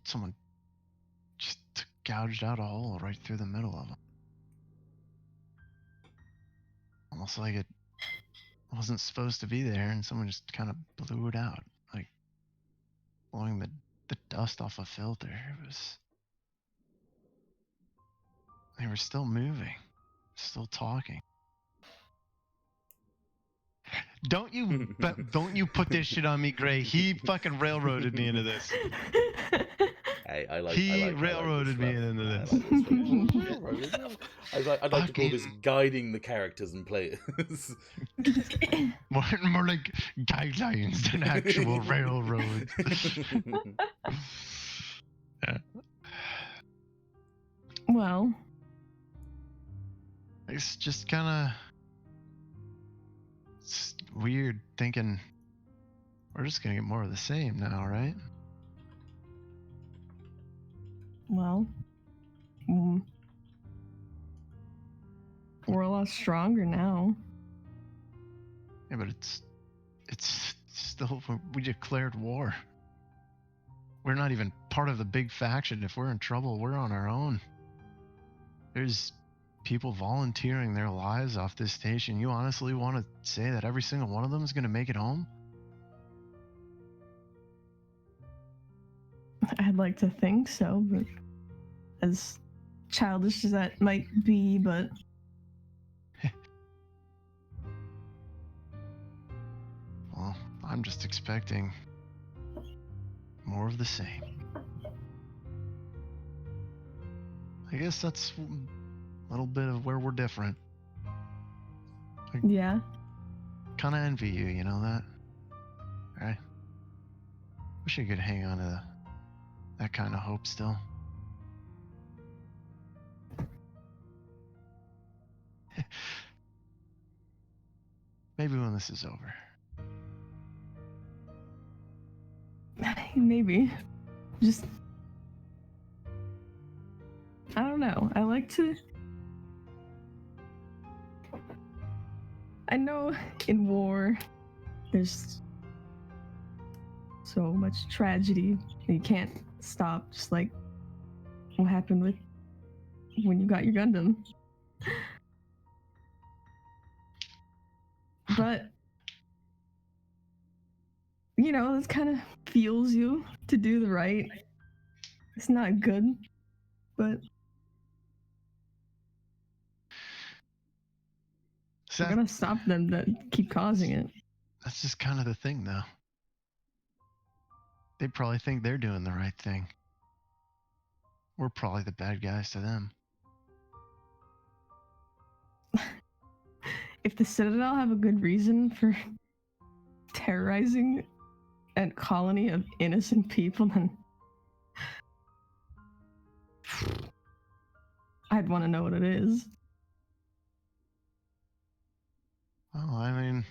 someone just gouged out a hole right through the middle of them. Almost like it wasn't supposed to be there, and someone just kind of blew it out, like blowing the dust off a filter. They were still moving, still talking. Don't you put this shit on me, Gray. He fucking railroaded me into this. Hey, I like. He I like railroaded me into this. I'd like to call this guiding the characters and players. More like guidelines than actual railroads. Yeah. Well, It's just kind of weird thinking we're just gonna get more of the same now, right? well, we're a lot stronger now. Yeah, but it's still, we declared war. We're not even part of the big faction. If we're in trouble, we're on our own. There's people volunteering their lives off this station. You honestly want to say that every single one of them is going to make it home? I'd like to think so, but as childish as that might be, but Well, I'm just expecting more of the same. I guess that's a little bit of where we're different. yeah. Kind of envy you, you know that? Right? Wish I could hang on to that kind of hope still. Maybe when this is over. Maybe. Just, I don't know. I know in war, there's so much tragedy that you can't stop, just like what happened with when you got your Gundam. But, you know, this kind of fuels you to do the right. It's not good, but we're gonna stop them that keep causing it. That's just kind of the thing, though. They probably think they're doing the right thing. We're probably the bad guys to them. If the Citadel have a good reason for terrorizing a colony of innocent people, then I'd want to know what it is. Oh, I mean,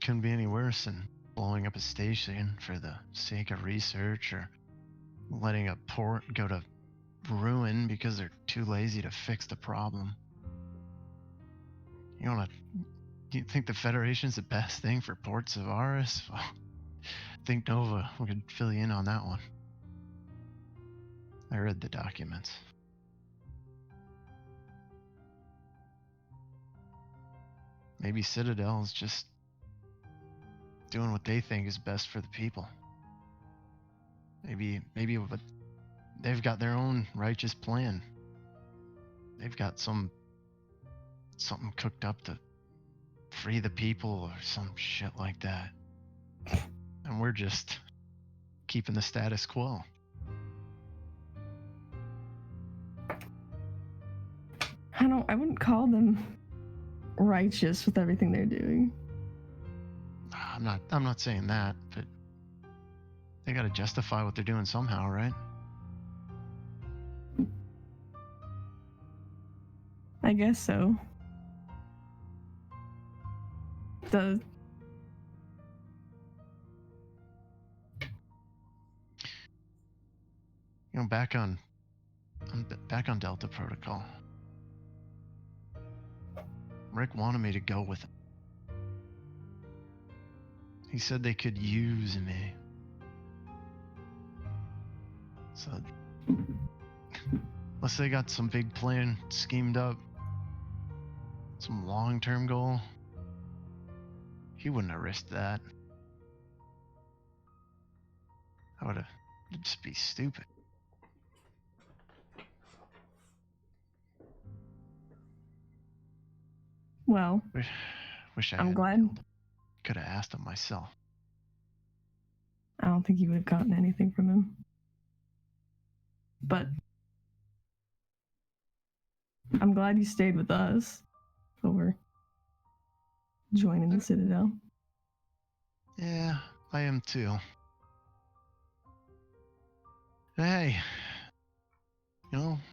couldn't be any worse than blowing up a station for the sake of research or letting a port go to ruin because they're too lazy to fix the problem. You think the Federation's the best thing for ports of ours? Well, I think Nova could fill you in on that one. I read the documents. Maybe Citadel's just doing what they think is best for the people. Maybe but they've got their own righteous plan. They've got something cooked up to free the people or some shit like that. And we're just keeping the status quo. I wouldn't call them righteous with everything they're doing. I'm not saying that, but they gotta justify what they're doing somehow, right? I guess so. Back on Delta Protocol. Rick wanted me to go with him. He said they could use me. So, unless they got some big plan schemed up, some long-term goal, he wouldn't have risked that. It'd just be stupid. Well, wish I I'm had glad. Could have asked him myself. I don't think you would have gotten anything from him. But I'm glad you stayed with us over joining the Citadel. Yeah, I am too. Hey,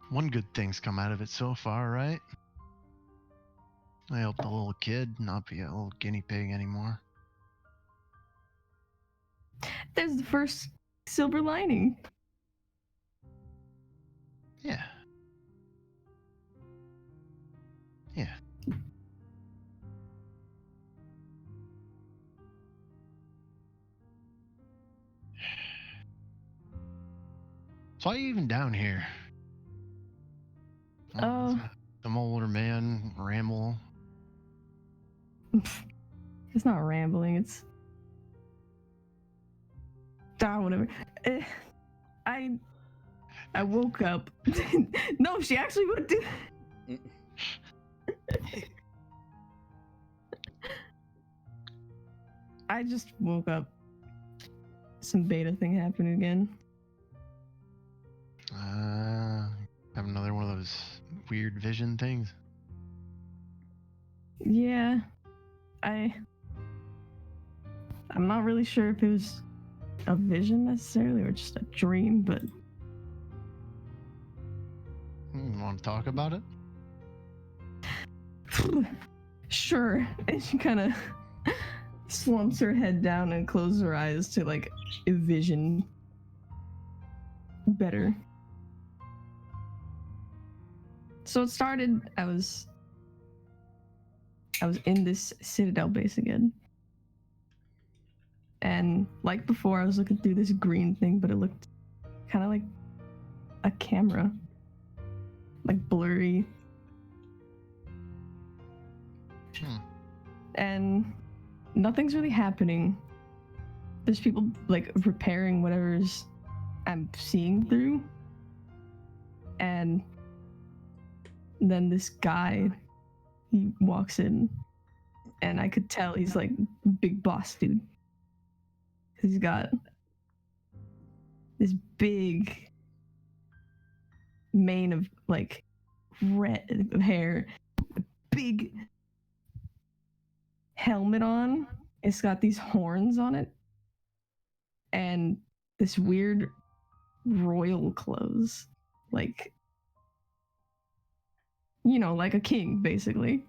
one good thing's come out of it so far, right? I helped the little kid not be a little guinea pig anymore. There's the first silver lining. Yeah. Yeah. So why are you even down here? Oh. Some older man ramble. It's not rambling, it's... whatever. I woke up. No, she actually would do... I just woke up. Some beta thing happened again. Have another one of those weird vision things. Yeah. I'm not really sure if it was a vision necessarily or just a dream, but... Want to talk about it? Sure. And she kind of slumps her head down and closes her eyes to like envision better. So it started, I was in this Citadel base again. And like before, I was looking through this green thing, but it looked kind of like a camera. Like blurry. And nothing's really happening. There's people like repairing whatever's I'm seeing through. And then this guy, he walks in and I could tell he's like big boss dude. He's got this big mane of like red hair, big helmet on. It's got these horns on it and this weird royal clothes. like, you know, like a king, basically.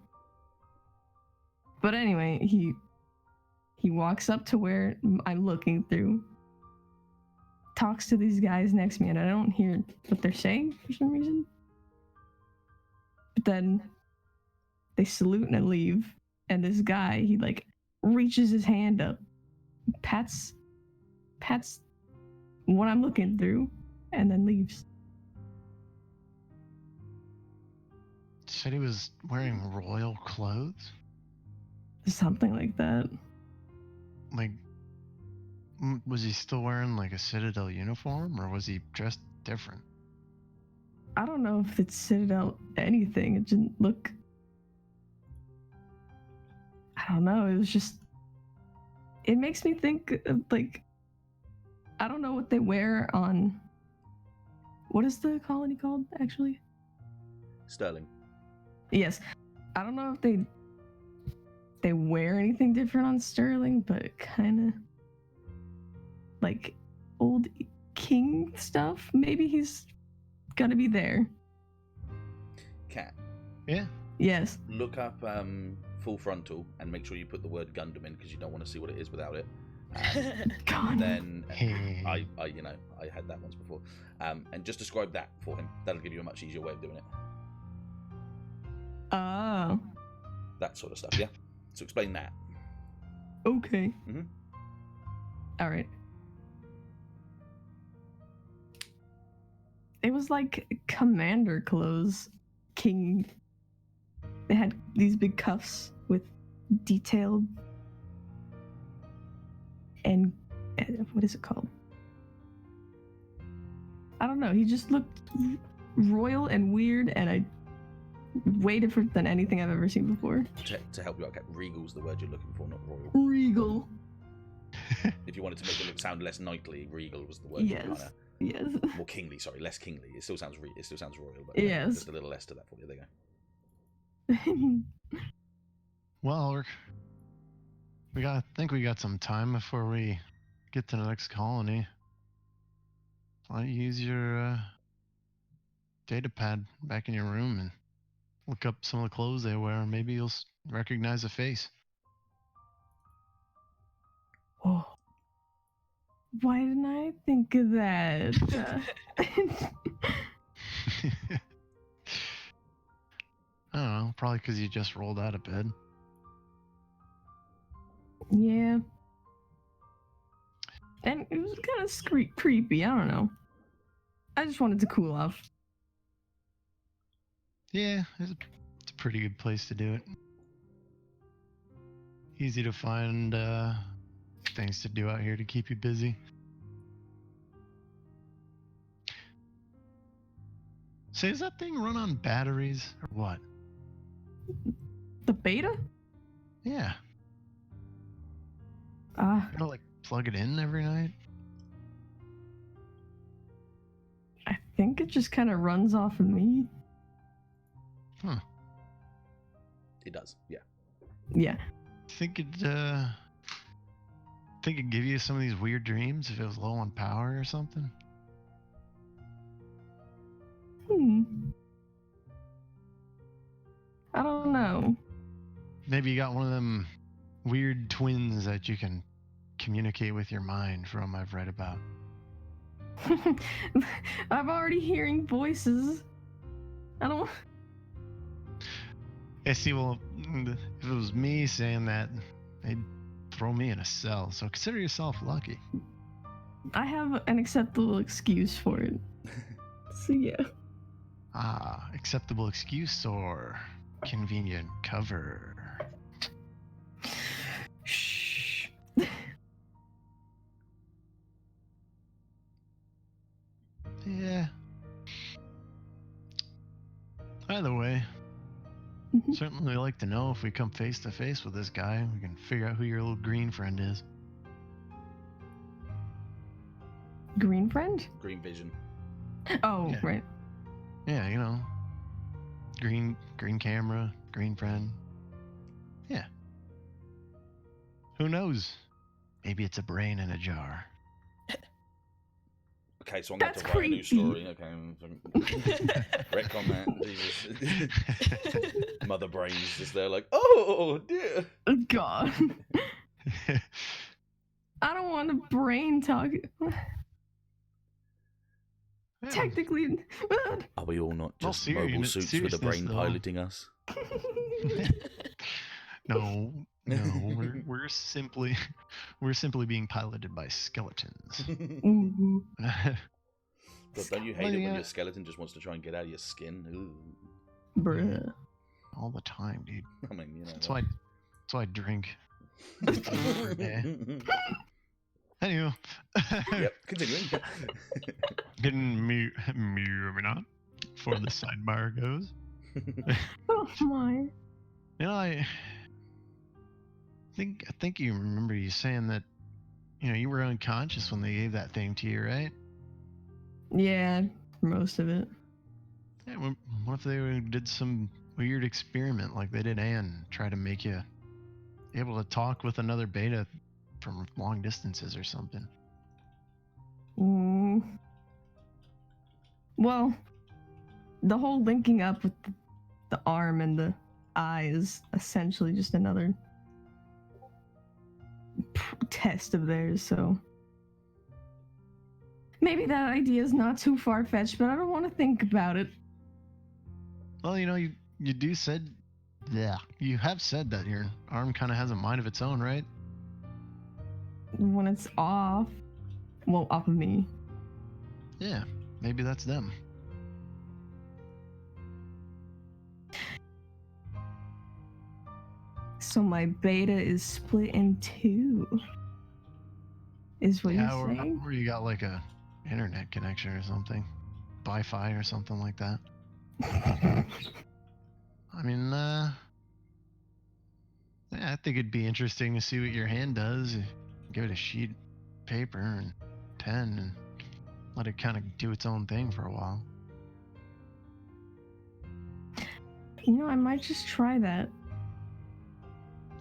But anyway, he walks up to where I'm looking through, talks to these guys next to me, and I don't hear what they're saying for some reason. But then they salute and leave, and this guy, he like reaches his hand up, pats what I'm looking through, and then leaves. Said he was wearing royal clothes? Something like that. Like, was he still wearing like a Citadel uniform, or was he dressed different? I don't know if it's Citadel anything. It didn't look. I don't know. It was just. It makes me think of, like. I don't know what they wear on. What is the colony called, actually? Sterling. Yes. I don't know if they wear anything different on Sterling, but kind of like old king stuff. Maybe he's gonna be there. Cat. Yeah. Yes. Look up full frontal and make sure you put the word Gundam in because you don't want to see what it is without it. God. Then I had that once before. And just describe that for him. That'll give you a much easier way of doing it. Oh. That sort of stuff, yeah. So explain that. Okay. Mm-hmm. All right. It was like commander clothes, king. They had these big cuffs with detailed and what is it called? I don't know. He just looked royal and weird, and way different than anything I've ever seen before. To help you out, Cat, regal's the word you're looking for, not royal. Regal. If you wanted to make it sound less knightly, regal was the word. Yes. Yes. More kingly, sorry, less kingly. It still sounds royal, but yes. Just a little less to that for you. There you go. Well, I think we got some time before we get to the next colony. Why don't you use your data pad back in your room and look up some of the clothes they wear. Maybe you'll recognize a face. Oh. Why didn't I think of that? I don't know. Probably because you just rolled out of bed. Yeah. And it was kind of creepy. I don't know. I just wanted to cool off. Yeah, it's a pretty good place to do it. Easy to find things to do out here to keep you busy. Say, does that thing run on batteries or what? The beta? Yeah. You gotta like plug it in every night? I think it just kind of runs off of me. Huh. It does, yeah. Yeah. Think it'd give you some of these weird dreams if it was low on power or something? I don't know. Maybe you got one of them weird twins that you can communicate with your mind from I've read about. I'm already hearing voices. I don't... Yeah, see, well, if it was me saying that, they'd throw me in a cell, so consider yourself lucky. I have an acceptable excuse for it. So yeah. Acceptable excuse or convenient cover? Shh. Yeah. Either way, certainly like to know if we come face to face with this guy, we can figure out who your little green friend is. Green friend? Green vision. Oh, Yeah. right. Yeah, you know. Green camera, green friend. Yeah. Who knows? Maybe it's a brain in a jar. Okay, so I'm going to write a new story. Okay, retcon that. Jesus. Mother brain's just there, like, oh dear. God. I don't want to brain talk. Technically. Are we all not just Well, mobile suits with a brain though. piloting us? No, we're simply being piloted by skeletons. Ooh. God, don't you hate it when your skeleton just wants to try and get out of your skin? Ooh. Bruh. All the time, dude. I mean, you know. That's why I drink. Anyway. Yep, continuing. Getting me not before the sidebar goes. Oh my. You know, I think you remember you saying that, you know, you were unconscious when they gave that thing to you, right? Yeah, most of it. Yeah, what if they did some weird experiment like they did Anne, try to make you able to talk with another beta from long distances or something? Well, the whole linking up with the arm and the eye is essentially just another test of theirs, so maybe that idea is not too far-fetched, but I don't want to think about it. Well, you know, you have said that your arm kind of has a mind of its own, right? When it's off, well, off of me. Yeah, maybe that's them. So my beta is split in two, is what you're saying? Or you got like a internet connection or something, Wi-Fi or something like that. I mean, yeah, I think it'd be interesting to see what your hand does. Give it a sheet of paper and pen and let it kind of do its own thing for a while. You know, I might just try that.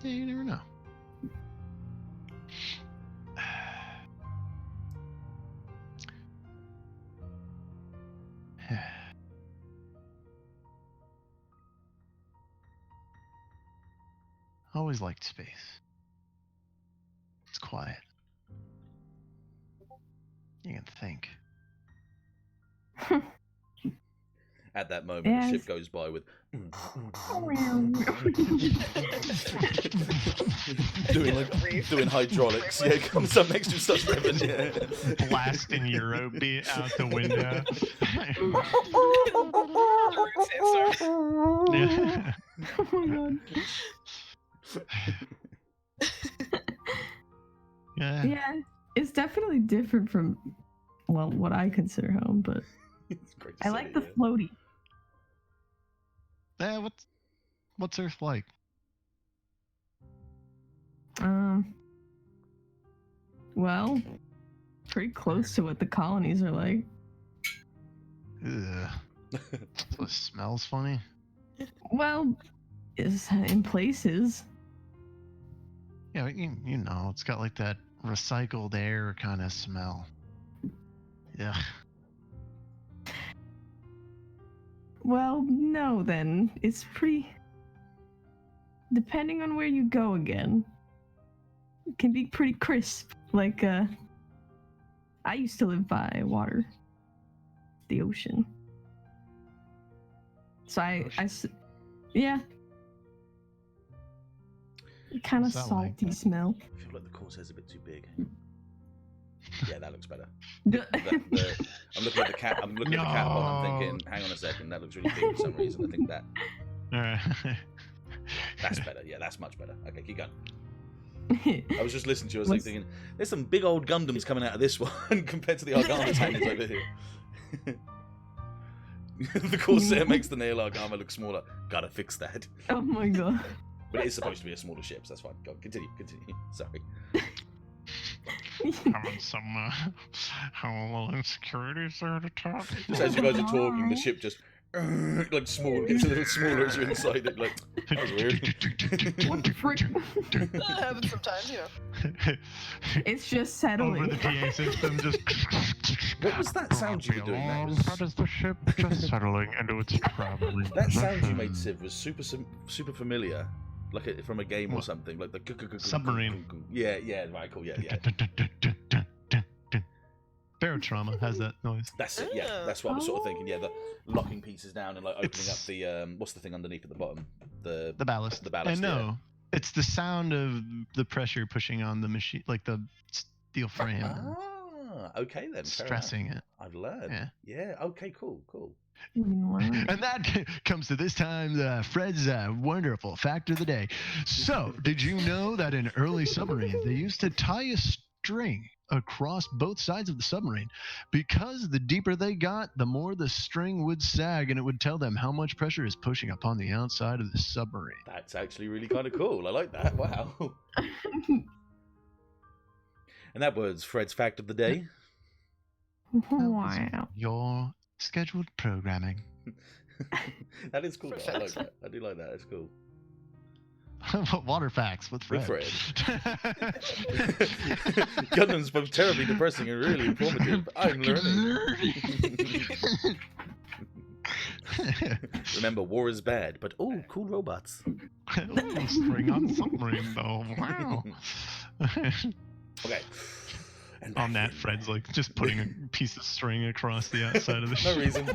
Yeah, you never know. I always liked space. It's quiet. You can think. At that moment, Yes. the ship goes by with doing hydraulics. Yeah, comes up next to him, starts revving. Yeah. Blasting Eurobeat out the window. Yeah. Oh my god. Yeah, it's definitely different from, well, what I consider home, but It's great to I see, like the yeah. floaty. Yeah, what's Earth like? Well, pretty close to what the colonies are like. Ugh. So it smells funny. Well, is in places. Yeah, you know, it's got like that recycled air kind of smell. Yeah. Well, no, then. It's pretty... Depending on where you go again, it can be pretty crisp. Like, I used to live by water. The ocean. So yeah. Kind of What's that salty like? smell. I feel like the Corsair's a bit too big. Yeah, that looks better. D- I'm looking at the cat. I'm looking at the cat bot. I'm thinking, hang on a second, that looks really big for some reason. I think that's better. Yeah, that's much better. Okay, keep going. I was just listening to you. I was like thinking, there's some big old Gundams coming out of this one compared to the Argama's hangers over here. The Corsair makes the Nail Argama look smaller. Gotta fix that. Oh my god. But it is supposed to be a smaller ship, so that's fine. Go, continue. Sorry. Having some insecurities there at the top. Just as you guys are talking, the ship just like small, gets a little smaller as you're inside it. Like that was weird. What the frick? That happens sometimes, you know. It's just settling. Over the PA system, just. What was that sound you were doing? How does the ship just settling into its traveling? That sound you made, Civ, was super familiar, like from a game or What? something, like the Submarine. Yeah, right, cool, yeah. Barotrauma has that noise. That's it. Yeah, that's what I was sort of thinking. Yeah, the locking pieces down and like opening up the what's the thing underneath at the bottom? The ballast. The ballast. I know. It's the sound of the pressure pushing on the machine, like the steel frame. Okay then. Stressing it. I've learned. Yeah. Okay. Cool. And that comes to this time, Fred's wonderful fact of the day. So, did you know that in early submarines, they used to tie a string across both sides of the submarine? Because the deeper they got, the more the string would sag, and it would tell them how much pressure is pushing upon the outside of the submarine. That's actually really kind of cool. I like that. Wow. And that was Fred's fact of the day. Wow. Your scheduled programming. That is cool. I like that. I do like that. It's cool. Water facts with Fred. Gundam's both terribly depressing and really informative. I'm learning. Remember, war is bad, but cool robots. String on submarine though. Wow. Okay. And on that, Fred's like just putting a piece of string across the outside of the No reason.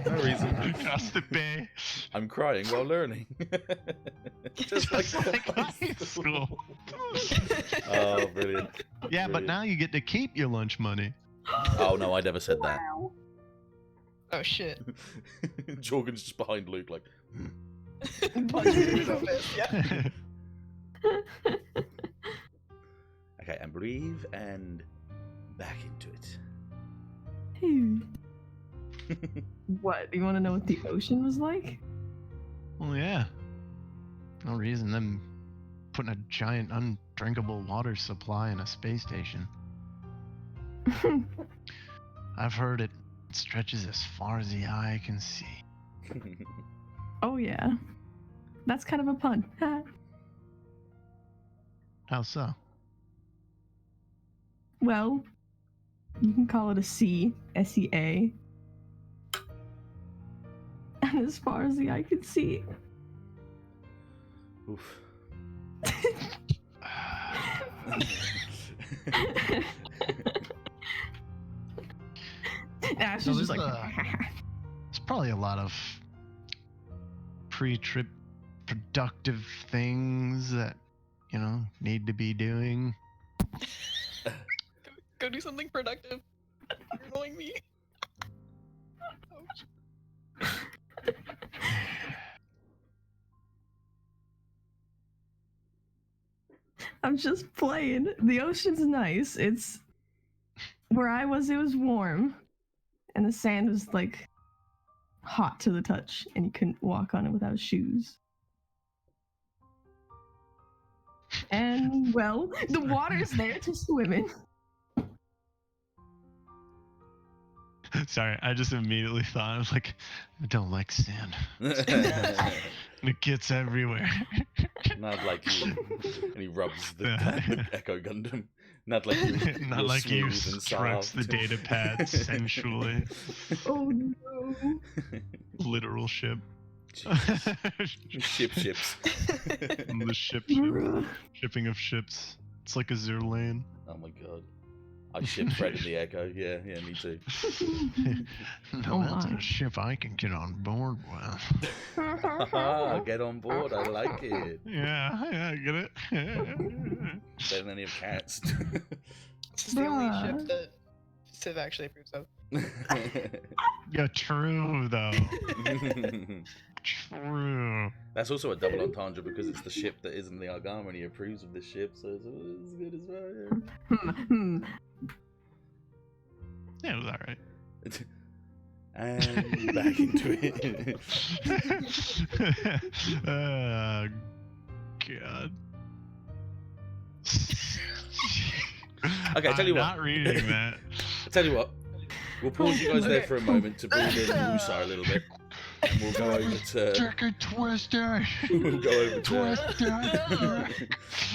Across the bay. I'm crying while learning. Just like high school. Oh, brilliant. Yeah, but now you get to keep your lunch money. Oh no, I never said that. Oh shit. Jorgen's just behind Luke, like. Yeah. Okay, and breathe and back into it. What? You want to know what the ocean was like? Well, yeah. No reason them putting a giant undrinkable water supply in a space station. I've heard it stretches as far as the eye can see. Oh yeah. That's kind of a pun. How so? Well, you can call it a sea, S-E-A. And as far as the eye can see. Oof. Ash is just like... There's probably a lot of pre-trip productive things that, you know, need to be doing. Go do something productive. You're annoying me. Ouch. I'm just playing. The ocean's nice. It's... Where I was, it was warm. And the sand was, like, hot to the touch. And you couldn't walk on it without shoes. And, well, the water's there to swim in. Sorry, I just immediately thought, I was like, I don't like sand. And it gets everywhere. Not like you. And he rubs the Echo Gundam. Not like you. Not like you strokes the data pad sensually. Oh no. Literal ship. Ships. The ship. Shipping of ships. It's like a zero lane. Oh my god. I ship Fred in the Echo. Yeah, me too. No, that's a ship I can get on board with. Get on board. I like it. Yeah, I get it. Better than any of Cats. This is the only ship that Civ actually approves of. Yeah, true though. True. That's also a double entendre because it's the ship that isn't the Argama and he approves of this ship, so it's good as well. Yeah, it was alright. And back into it. Oh, God. Okay, I tell you what. Not reading that. I tell you what. We'll pause you guys there for a moment to breathe in Musa a little bit. and we'll go over to. Chicken twister. We'll go over to. Twister.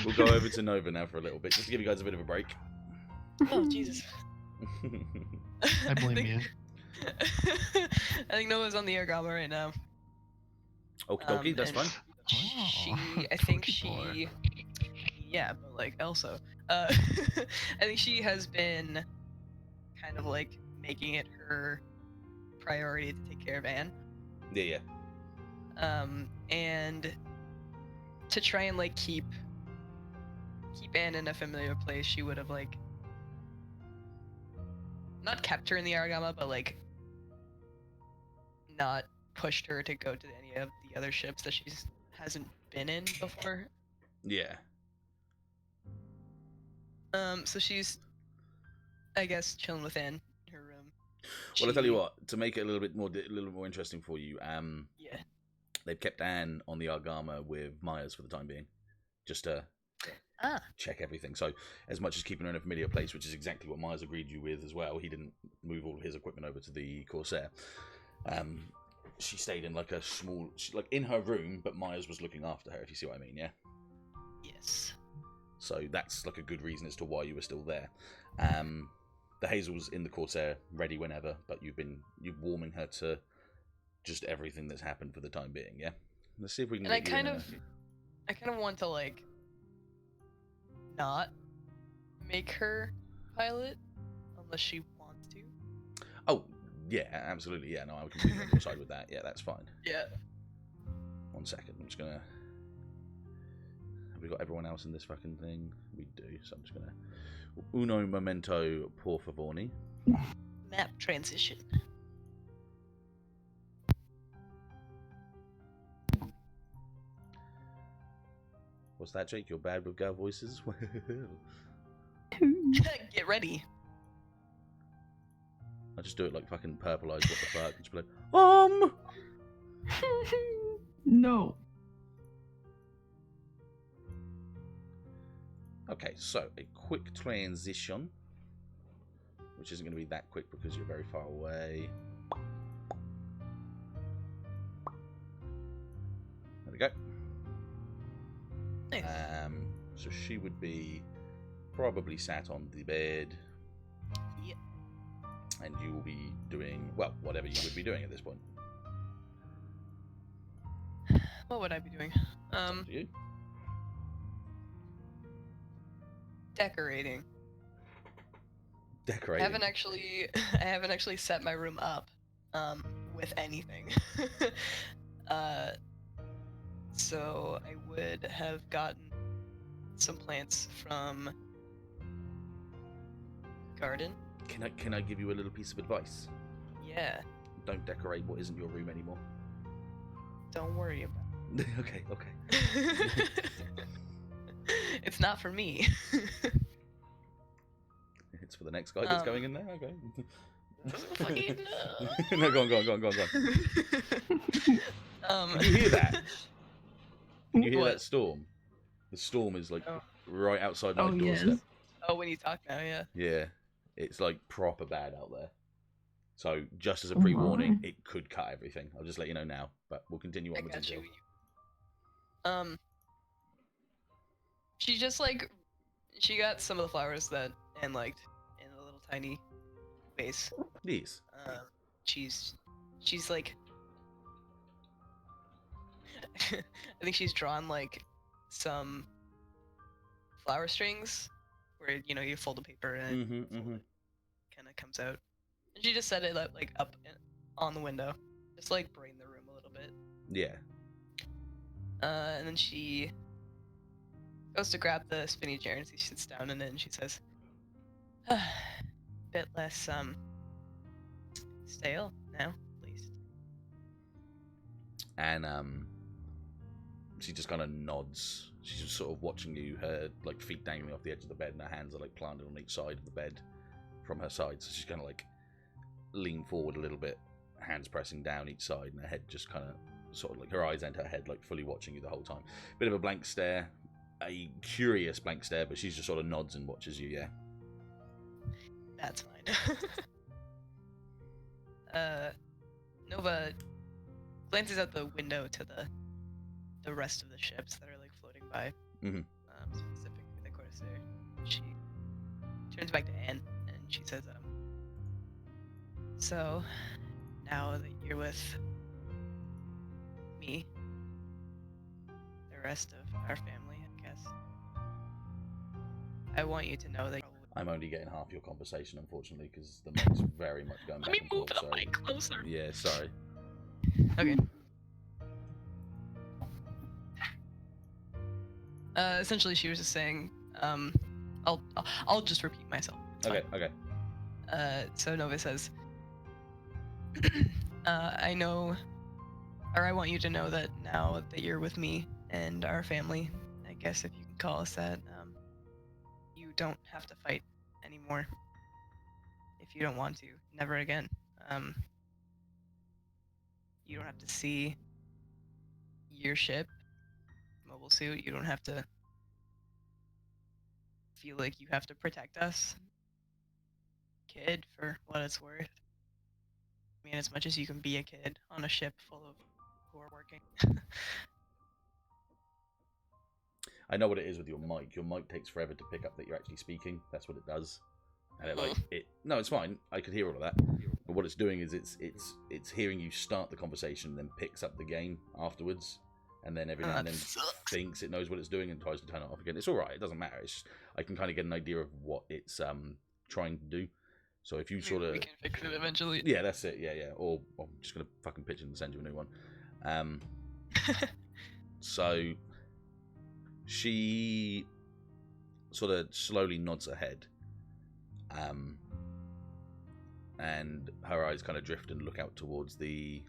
We'll go over to Nova now for a little bit, just to give you guys a bit of a break. Oh Jesus. I blame you. I think Nova's on the air gobble right now. Okie dokie, that's and fine. I think Twinkie boy. she, yeah, but like also, I think she has been kind of like making it her priority to take care of Anne. Yeah. And to try and like keep Anne in a familiar place, she would have like not kept her in the Aragama, but like not pushed her to go to any of the other ships that she hasn't been in before. Yeah. So she's, I guess, chilling with Anne in her room. Well, I'll tell you what. To make it a little bit more interesting for you, Yeah. they've kept Anne on the Argama with Myers for the time being, just to check everything. So, as much as keeping her in a familiar place, which is exactly what Myers agreed you with as well, he didn't move all of his equipment over to the Corsair. She stayed in like a small, like in her room, but Myers was looking after her. If you see what I mean, yeah. Yes. So that's like a good reason as to why you were still there. The Hazel's in the Corsair, ready whenever, but you're warming her to just everything that's happened for the time being. Yeah. Let's see if we can. And I kind of want to like not make her pilot unless she wants to. Oh yeah, absolutely. Yeah, no, I would completely on your side with that. Yeah, that's fine. Yeah. 1 second. I'm just gonna. Have we got everyone else in this fucking thing? We do. So I'm just gonna. Uno momento, por favorni. Map transition. What's that, Jake? You're bad with girl voices? Get ready. I just do it like fucking Purple Eyes, what the fuck? Just be like, No. Okay, so a quick transition, which isn't going to be that quick because you're very far away. There we go. Nice. So she would be probably sat on the bed. Yep. And you will be doing, well, whatever you would be doing at this point. What would I be doing? It's up to you. Decorating. Decorating. I haven't actually set my room up with anything. So I would have gotten some plants from garden. Can I give you a little piece of advice? Yeah. Don't decorate what isn't your room anymore. Don't worry about Okay. it. It's not for me. It's for the next guy that's going in there. Okay. Fucking No, go on. Can you hear that? Can you hear that storm? The storm is like right outside my doorstep. Yes. Oh, when you talk now, yeah. Yeah, it's like proper bad out there. So just as a pre-warning, it could cut everything. I'll just let you know now, but we'll continue I on with got the you. She just like, she got some of the flowers that Anne liked in a little tiny vase. Yes. She's like, I think she's drawn like some flower strings where you fold the paper and kind of comes out. And she just set it like up on the window, just like brighten the room a little bit. Yeah. And then she goes to grab the spinny chair and she sits down in it and she says, bit less stale now, at least. And she just kind of nods. She's just sort of watching you, her like feet dangling off the edge of the bed, and her hands are like planted on each side of the bed from her side. So she's kind of like lean forward a little bit, hands pressing down each side, and her head just kind of sort of like her eyes and her head like fully watching you the whole time. Bit of a blank stare, a curious blank stare, but she's just sort of nods and watches you. Yeah. That's fine. Nova glances out the window to the rest of the ships that are like floating by, specifically the Corsair. She turns back to Anne and she says, "So now that you're with me, the rest of our family, I guess, I want you to know that." I'm only getting half your conversation, unfortunately, because the mic's very much going back and forth. Let me move the mic closer. Yeah, sorry. Okay. Essentially, she was just saying, I'll just repeat myself. It's Okay, fine. okay. So Nova says, I know, or I want you to know that now that you're with me and our family, I guess if you can call us that, you don't have to fight anymore. If you don't want to, never again. You don't have to see your ship, mobile suit. You don't have to feel like you have to protect us, kid, for what it's worth. I mean, as much as you can be a kid on a ship full of who are working. I know what it is with your mic. Your mic takes forever to pick up that you're actually speaking. That's what it does. And no, it's fine. I could hear all of that. But what it's doing is it's hearing you start the conversation, then picks up the game afterwards, and then every now and then thinks it knows what it's doing and tries to turn it off again. It's all right. It doesn't matter. It's just, I can kind of get an idea of what it's trying to do. So if you sort of, we can fix it eventually. Yeah, that's it. Yeah. Or I'm just gonna fucking pitch it and send you a new one. So she sort of slowly nods her head, and her eyes kind of drift and look out towards the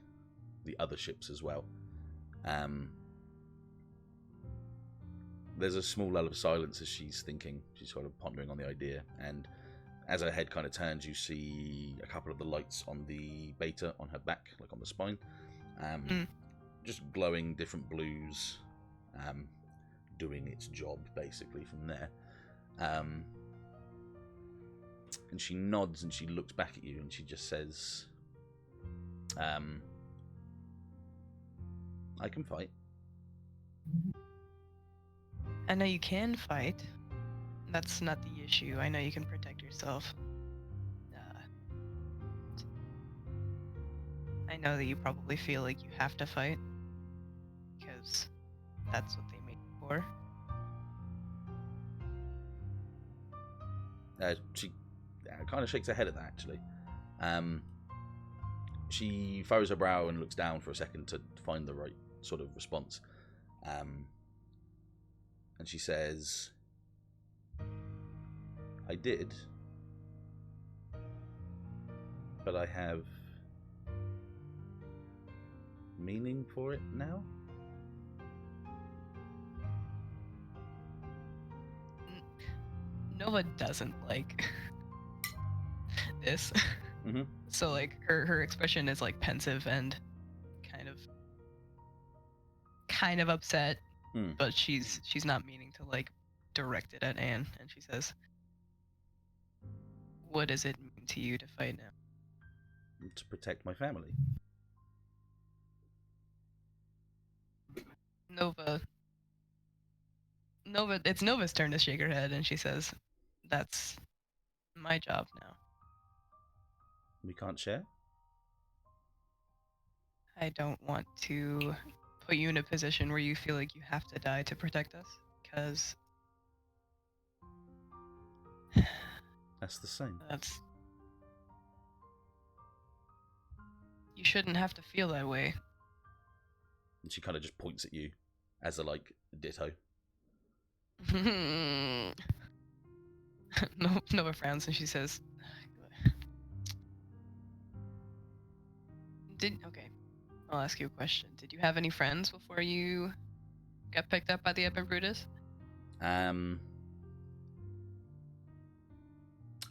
other ships as well. There's a small lull of silence as she's thinking. She's sort of pondering on the idea, and as her head kind of turns, you see a couple of the lights on the beta on her back, like on the spine, just glowing different blues, doing its job basically from there. And she nods and she looks back at you and she just says, I can fight. I know you can fight. That's not the issue. I know you can protect yourself. I know that you probably feel like you have to fight because that's what they made you for. She kind of shakes her head at that, actually. She furrows her brow and looks down for a second to find the right sort of response. And she says, I did, but I have meaning for it now? Nova doesn't like this. Mm-hmm. So like her expression is like pensive and kind of upset, but she's not meaning to like direct it at Anne, and she says, what does it mean to you to fight now? To protect my family. Nova, it's Nova's turn to shake her head, and she says, that's my job now. We can't share? I don't want to put you in a position where you feel like you have to die to protect us, because that's the same. You shouldn't have to feel that way. And she kind of just points at you as a, like, ditto. Nova frowns and she says, okay, I'll ask you a question. Did you have any friends before you got picked up by the Epic Brutus?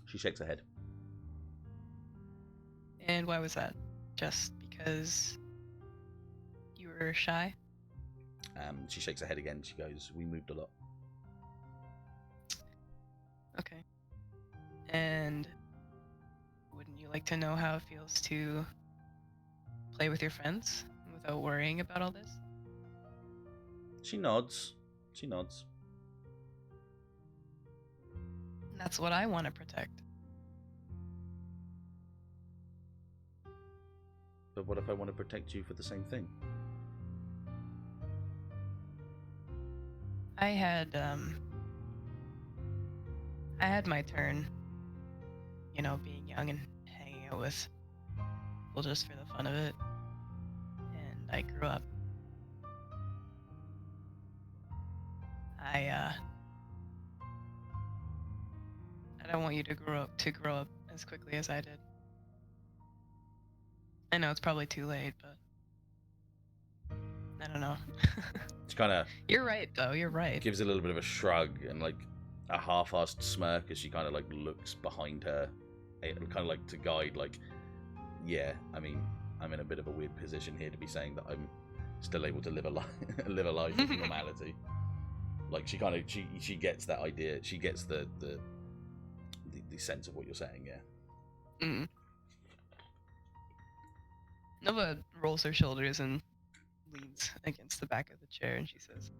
She shakes her head. And why was that? Just because you were shy? She shakes her head again. She goes, we moved a lot. Okay. And wouldn't you like to know how it feels to play with your friends? With without worrying about all this? She nods. She nods. That's what I want to protect. But what if I want to protect you for the same thing? I had my turn, you know, being young and hanging out with people just for the fun of it. And I grew up. I don't want you to grow up as quickly as I did. I know it's probably too late, but I don't know. She kind of... You're right, though. You're right. Gives a little bit of a shrug and like a half-assed smirk as she kind of like looks behind her, kind of like to guide, like, yeah, I mean, I'm in a bit of a weird position here to be saying that I'm still able to live a life of normality. Like she kind of she gets that idea. She gets the sense of what you're saying. Yeah. Mm. Nova rolls her shoulders and leans against the back of the chair, and she says,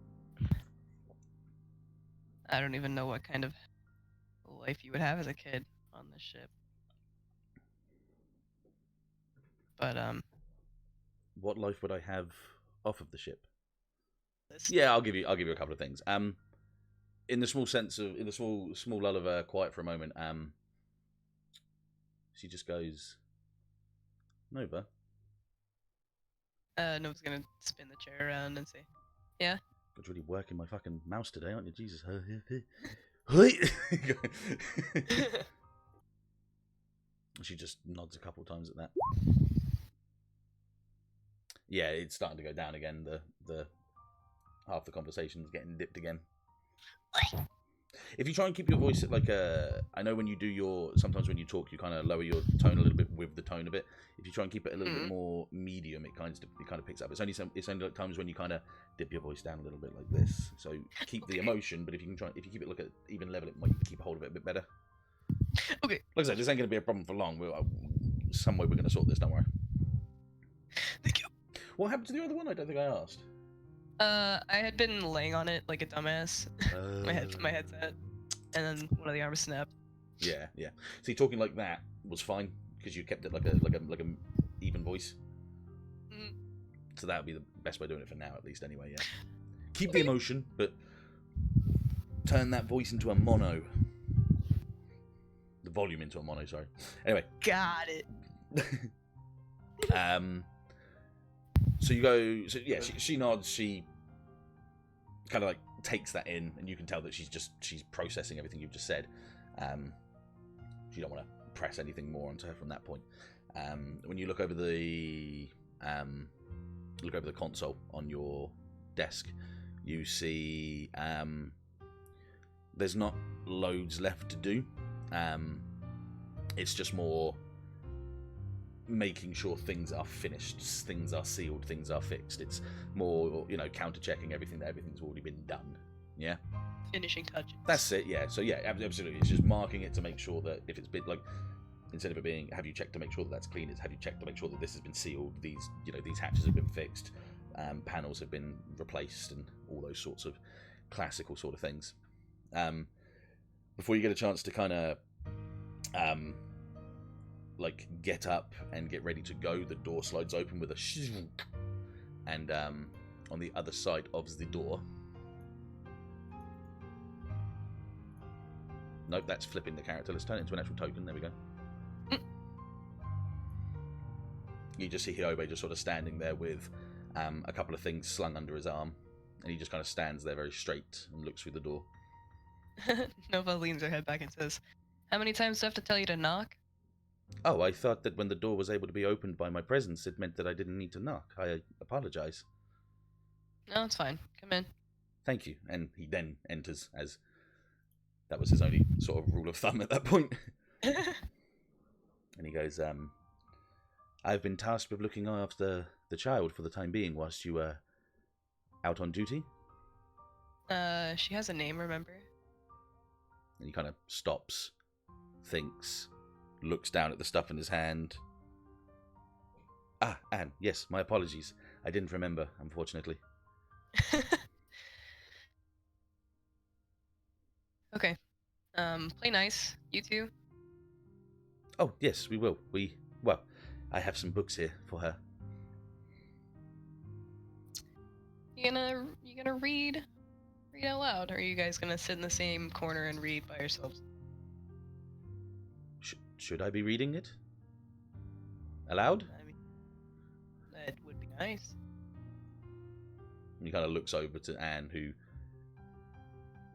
I don't even know what kind of life you would have as a kid on this ship. But, what life would I have off of the ship? this... Yeah, I'll give you a couple of things. In the small lull of quiet for a moment, she just goes, Nova. Nova's gonna spin the chair around and say, yeah? God's really working my fucking mouse today, aren't you? Jesus. She just nods a couple times at that. Yeah, it's starting to go down again. The half the conversation's getting dipped again. If you try and keep your voice at like I know when you do sometimes when you talk you kind of lower your tone a little bit with the tone a bit. If you try and keep it a little bit more medium, it kind of picks up. It's only like times when you kind of dip your voice down a little bit like this. So keep the emotion, but if you keep it like at even level, it might keep a hold of it a bit better. Okay. Like I said, this ain't going to be a problem for long. Some way we're going to sort this. Don't worry. Thank you. What happened to the other one? I don't think I asked. I had been laying on it like a dumbass. My headset, and then one of the arms snapped. Yeah. See, talking like that was fine because you kept it like a even voice. Mm. So that would be the best way of doing it for now, at least. Anyway, yeah. Keep the emotion, but turn that voice into a mono. The volume into a mono. Sorry. Anyway. Got it. So you go. So yeah, she nods. She kind of like takes that in, and you can tell that she's processing everything you've just said. You don't want to press anything more onto her from that point. When you look over the console on your desk, you see there's not loads left to do. It's just more making sure things are finished, things are sealed, things are fixed. It's more, counter-checking everything's already been done. Yeah? Finishing touches. That's it, yeah. So, yeah, absolutely. It's just marking it to make sure that if it's been, like, instead of it being, have you checked to make sure that that's clean, it's have you checked to make sure that this has been sealed, these hatches have been fixed, panels have been replaced, and all those sorts of classical sort of things. Before you get a chance to kind of get up and get ready to go, the door slides open with a shunk, and on the other side of the door, nope, that's flipping the character. Let's turn it into an actual token. There we go. You just see Hyobe just sort of standing there with a couple of things slung under his arm, and he just kind of stands there very straight and looks through the door. Nova leans her head back and says, how many times do I have to tell you to knock? Oh, I thought that when the door was able to be opened by my presence, it meant that I didn't need to knock. I apologize. No, it's fine. Come in. Thank you. And he then enters, as that was his only sort of rule of thumb at that point. And he goes, I've been tasked with looking after the child for the time being whilst you were out on duty. She has a name, remember? And he kind of stops, thinks, looks down at the stuff in his hand. Ah, Anne, yes, my apologies. I didn't remember, unfortunately. Okay. Play nice. You two. Oh, yes, we will. Well, I have some books here for her. You gonna read out loud, or are you guys gonna sit in the same corner and read by yourselves? Should I be reading it aloud? I mean, that would be nice. And he kind of looks over to Anne, who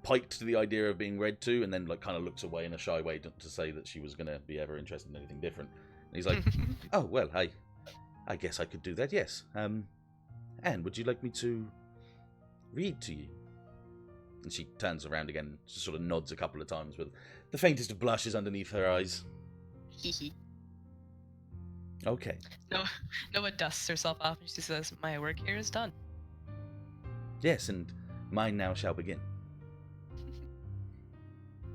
piked to the idea of being read to, and then like kind of looks away in a shy way to say that she was going to be ever interested in anything different. And he's like, "Oh well, I guess I could do that. Yes. Anne, would you like me to read to you?" And she turns around again, just sort of nods a couple of times with the faintest of blushes underneath her eyes. Okay. Nova dusts herself off and she says, "My work here is done." Yes, and mine now shall begin.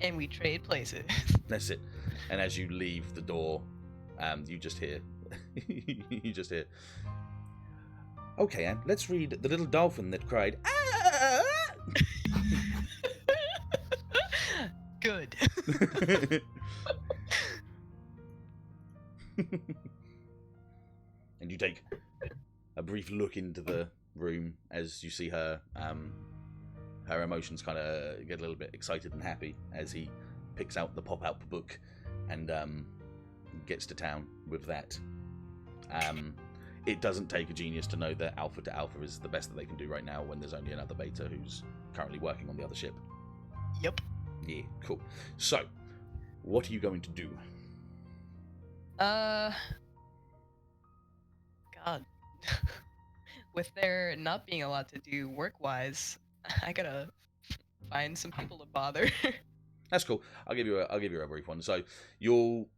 And we trade places. That's it. And as you leave the door, you just hear, "Okay, Anne, let's read The Little Dolphin That Cried, Ah!" Good. And you take a brief look into the room as you see her. Her emotions kind of get a little bit excited and happy as he picks out the pop-out book and gets to town with that. It doesn't take a genius to know that Alpha to Alpha is the best that they can do right now when there's only another Beta who's currently working on the other ship. Yep. Yeah, cool. So, what are you going to do? God. With there not being a lot to do work-wise, I gotta find some people to bother. That's cool. I'll give you a brief one. So you'll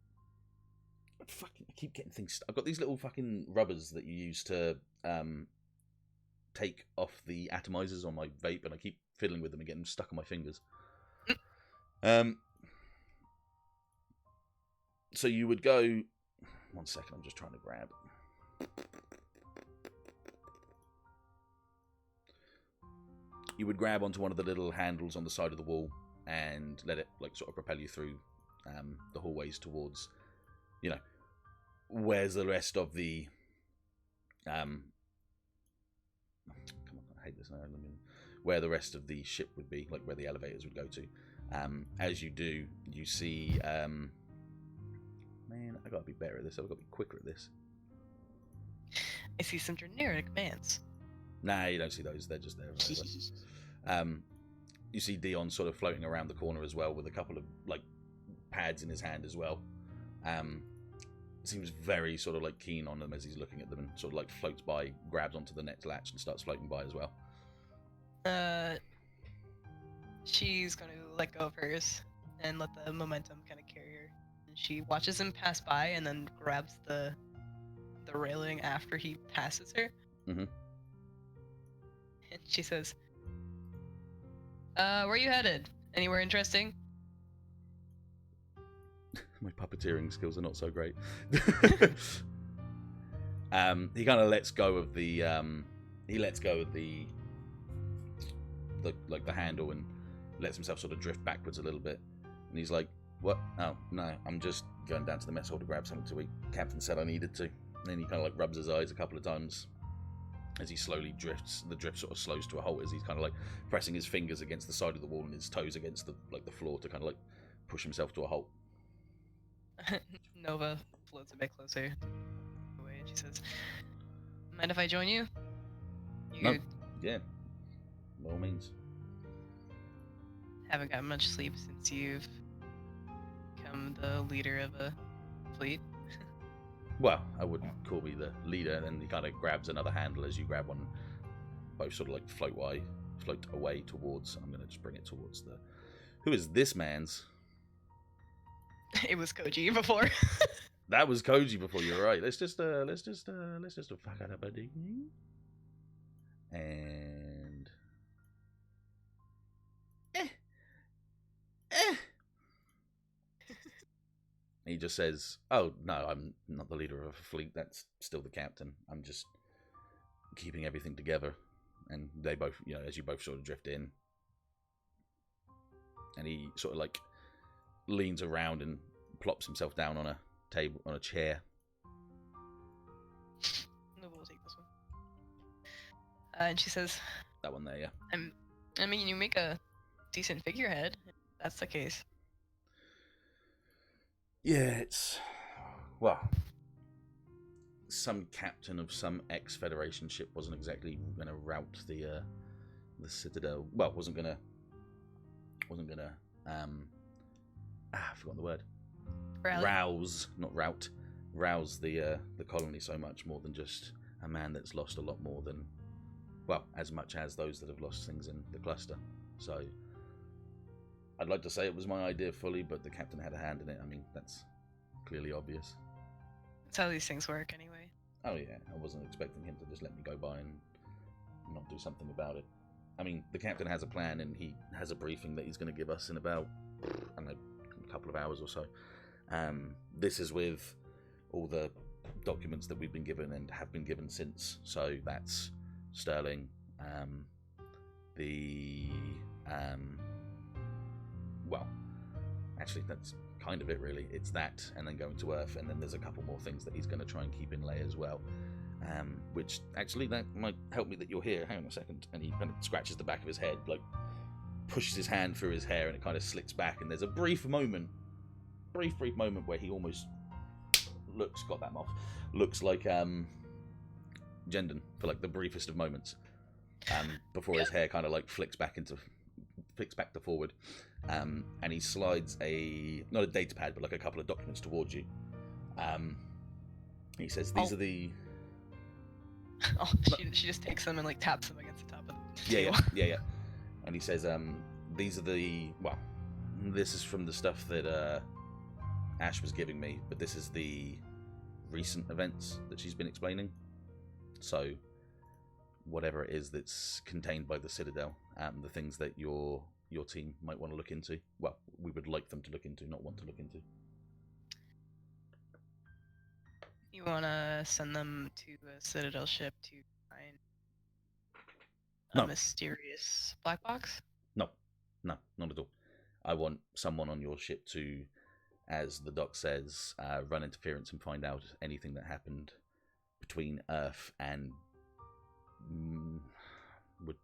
I keep getting things. I've got these little fucking rubbers that you use to take off the atomizers on my vape, and I keep fiddling with them and getting them stuck on my fingers. So you would go. 1 second. I'm just trying to grab. You would grab onto one of the little handles on the side of the wall and let it like sort of propel you through the hallways towards, where's the rest of the come on, I hate this now. Where the rest of the ship would be, like where the elevators would go to. As you do, you see man, I gotta be better at this. I've got to be quicker at this. I see some generic commands. Nah, you don't see those. They're just there. You see Dion sort of floating around the corner as well with a couple of like pads in his hand as well. Seems very sort of like keen on them as he's looking at them and sort of like floats by, grabs onto the next latch and starts floating by as well. She's going to let go of hers and let the momentum kind of carry her. And she watches him pass by and then grabs the railing after he passes her. Mm-hmm. And she says, where are you headed? Anywhere interesting? My puppeteering skills are not so great. He kind of lets go of the the handle and lets himself sort of drift backwards a little bit. And he's like, "What? Oh no, I'm just going down to the mess hall to grab something to eat. Captain said I needed to." And then he kind of like rubs his eyes a couple of times as he slowly drifts. The drift sort of slows to a halt as he's kind of like pressing his fingers against the side of the wall and his toes against the floor to kind of like push himself to a halt. Nova floats a bit closer away and she says, "Mind if I join you? No. Yeah. By all means. Haven't gotten much sleep since you've become the leader of a fleet." Well, I wouldn't call me the leader. And then he kind of grabs another handle as you grab one. Both sort of like float away towards. I'm going to just bring it towards the. Who is this man's? It was Koji before. That was Koji before. You're right. Let's just fuck out of a ding. And. He just says, "Oh no, I'm not the leader of a fleet. That's still the captain. I'm just keeping everything together. And they both, you know, as you both sort of drift in, and he sort of like leans around and plops himself down on a table, on a chair. Nova will take this one. And she says, That one there, yeah. I mean, you make a decent figurehead, if that's the case. Yeah, it's, well, some captain of some ex-Federation ship wasn't exactly going to rout the Citadel. Well, wasn't gonna I've forgotten the word. Rally. Rouse, not rout. Rouse the colony so much more than just a man that's lost a lot more than, well, as much as those that have lost things in the cluster. So I'd like to say it was my idea fully, but the captain had a hand in it. I mean, that's clearly obvious. That's how these things work anyway. Oh yeah, I wasn't expecting him to just let me go by and not do something about it. I mean, the captain has a plan, and he has a briefing that he's going to give us in about, I don't know, a couple of hours or so. This is with all the documents that we've been given and have been given since. So that's Sterling, well, actually that's kind of it really. It's that, and then going to Earth, and then there's a couple more things that he's going to try and keep in lay as well. Which actually that might help me that you're here. Hang on a second. And he kind of scratches the back of his head, like pushes his hand through his hair, and it kind of slicks back, and there's a brief moment where he almost looks like Jendon for like the briefest of moments, before his hair kind of like flicks back to forward, and he slides not a data pad but like a couple of documents towards you. He says these are the she just takes them and like taps them against the top of the table. Yeah. And he says, these are the, well, this is from the stuff that Ashe was giving me, but this is the recent events that she's been explaining. So whatever it is that's contained by the Citadel, the things that your team might want to look into. Well, we would like them to look into, not want to look into. You want to send them to a Citadel ship to find a mysterious black box? No, not at all. I want someone on your ship to, as the doc says, run interference and find out anything that happened between Earth and,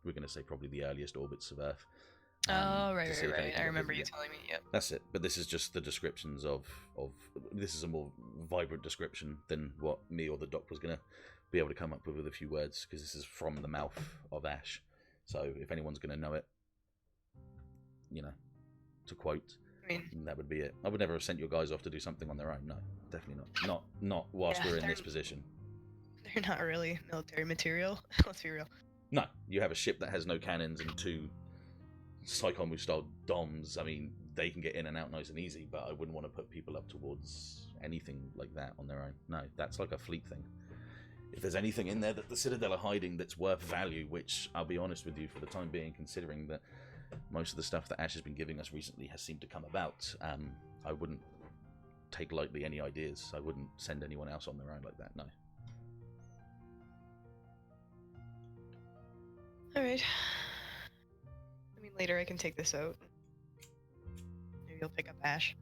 we're going to say probably the earliest orbits of Earth. Right. I remember you telling me, yep. That's it. But this is just the descriptions of this is a more vibrant description than what me or the doc was going to be able to come up with a few words, because this is from the mouth of Ashe. So if anyone's going to know it, you know, to quote, that would be it. I would never have sent your guys off to do something on their own. No, definitely not. Not whilst we're in this position. They're not really military material. Let's be real. No, you have a ship that has no cannons and 2 Psychomu-style DOMs. I mean, they can get in and out nice and easy, but I wouldn't want to put people up towards anything like that on their own. No, that's like a fleet thing. If there's anything in there that the Citadel are hiding that's worth value, which I'll be honest with you, for the time being, considering that most of the stuff that Ashe has been giving us recently has seemed to come about, I wouldn't take lightly any ideas. I wouldn't send anyone else on their own like that, no. Alright. I mean, later I can take this out. Maybe you'll pick up Ashe.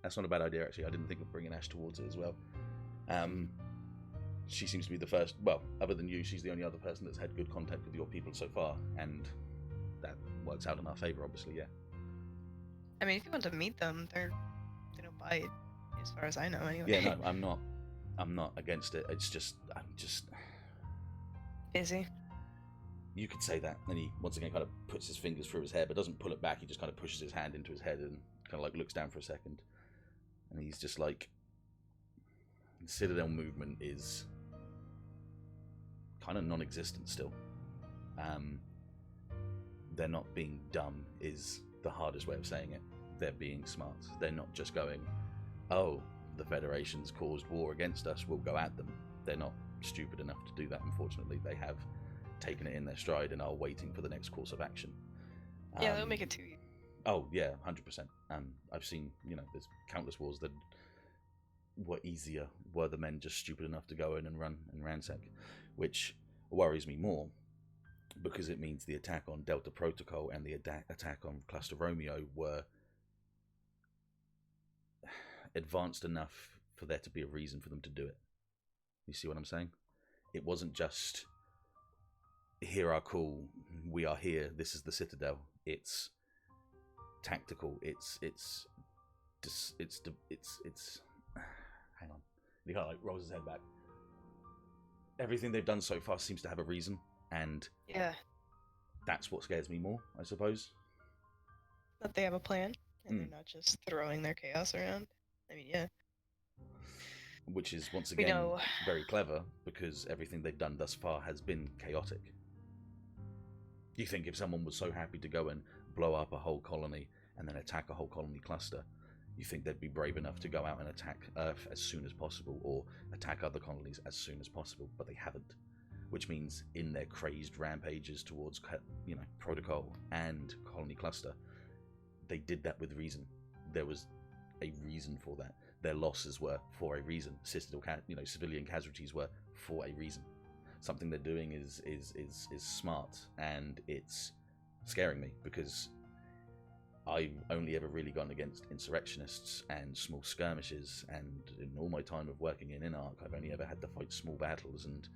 That's not a bad idea, actually. I didn't think of bringing Ashe towards it as well. She seems to be the first, well, other than you, she's the only other person that's had good contact with your people so far, and that works out in our favour, obviously, yeah. I mean, if you want to meet them, they don't bite, as far as I know, anyway. Yeah, no, I'm not against it. It's just, I'm just... Busy? You could say that. And he, once again, kind of puts his fingers through his hair, but doesn't pull it back. He just kind of pushes his hand into his head and kind of like looks down for a second. And he's just like, the Citadel movement is kind of non-existent still. They're not being dumb is the hardest way of saying it. They're being smart. They're not just going, oh, the Federation's caused war against us, we'll go at them. They're not stupid enough to do that, unfortunately. They have taken it in their stride and are waiting for the next course of action. Yeah, they'll make it too easy. Oh, yeah, 100%. I've seen, there's countless wars that were easier were the men just stupid enough to go in and run and ransack, which worries me more because it means the attack on Delta Protocol and the attack on Cluster Romeo were advanced enough for there to be a reason for them to do it. You see what I'm saying? It wasn't just, here are cool, we are here, this is the Citadel. It's tactical. It's hang on. He kind of like rolls his head back. Everything they've done so far seems to have a reason, and Yeah. that's what scares me more, I suppose. That they have a plan, and they're not just throwing their chaos around. I mean, yeah. Which is, once again, very clever, because everything they've done thus far has been chaotic. You think if someone was so happy to go and blow up a whole colony and then attack a whole colony cluster, you think they'd be brave enough to go out and attack Earth as soon as possible, or attack other colonies as soon as possible, but they haven't. Which means in their crazed rampages towards, Protocol and colony cluster, they did that with reason. There was a reason for that. Their losses were for a reason. Civilian casualties were for a reason. Something they're doing is smart, and it's scaring me because I've only ever really gone against insurrectionists and small skirmishes, and in all my time of working in Inarch, I've only ever had to fight small battles, and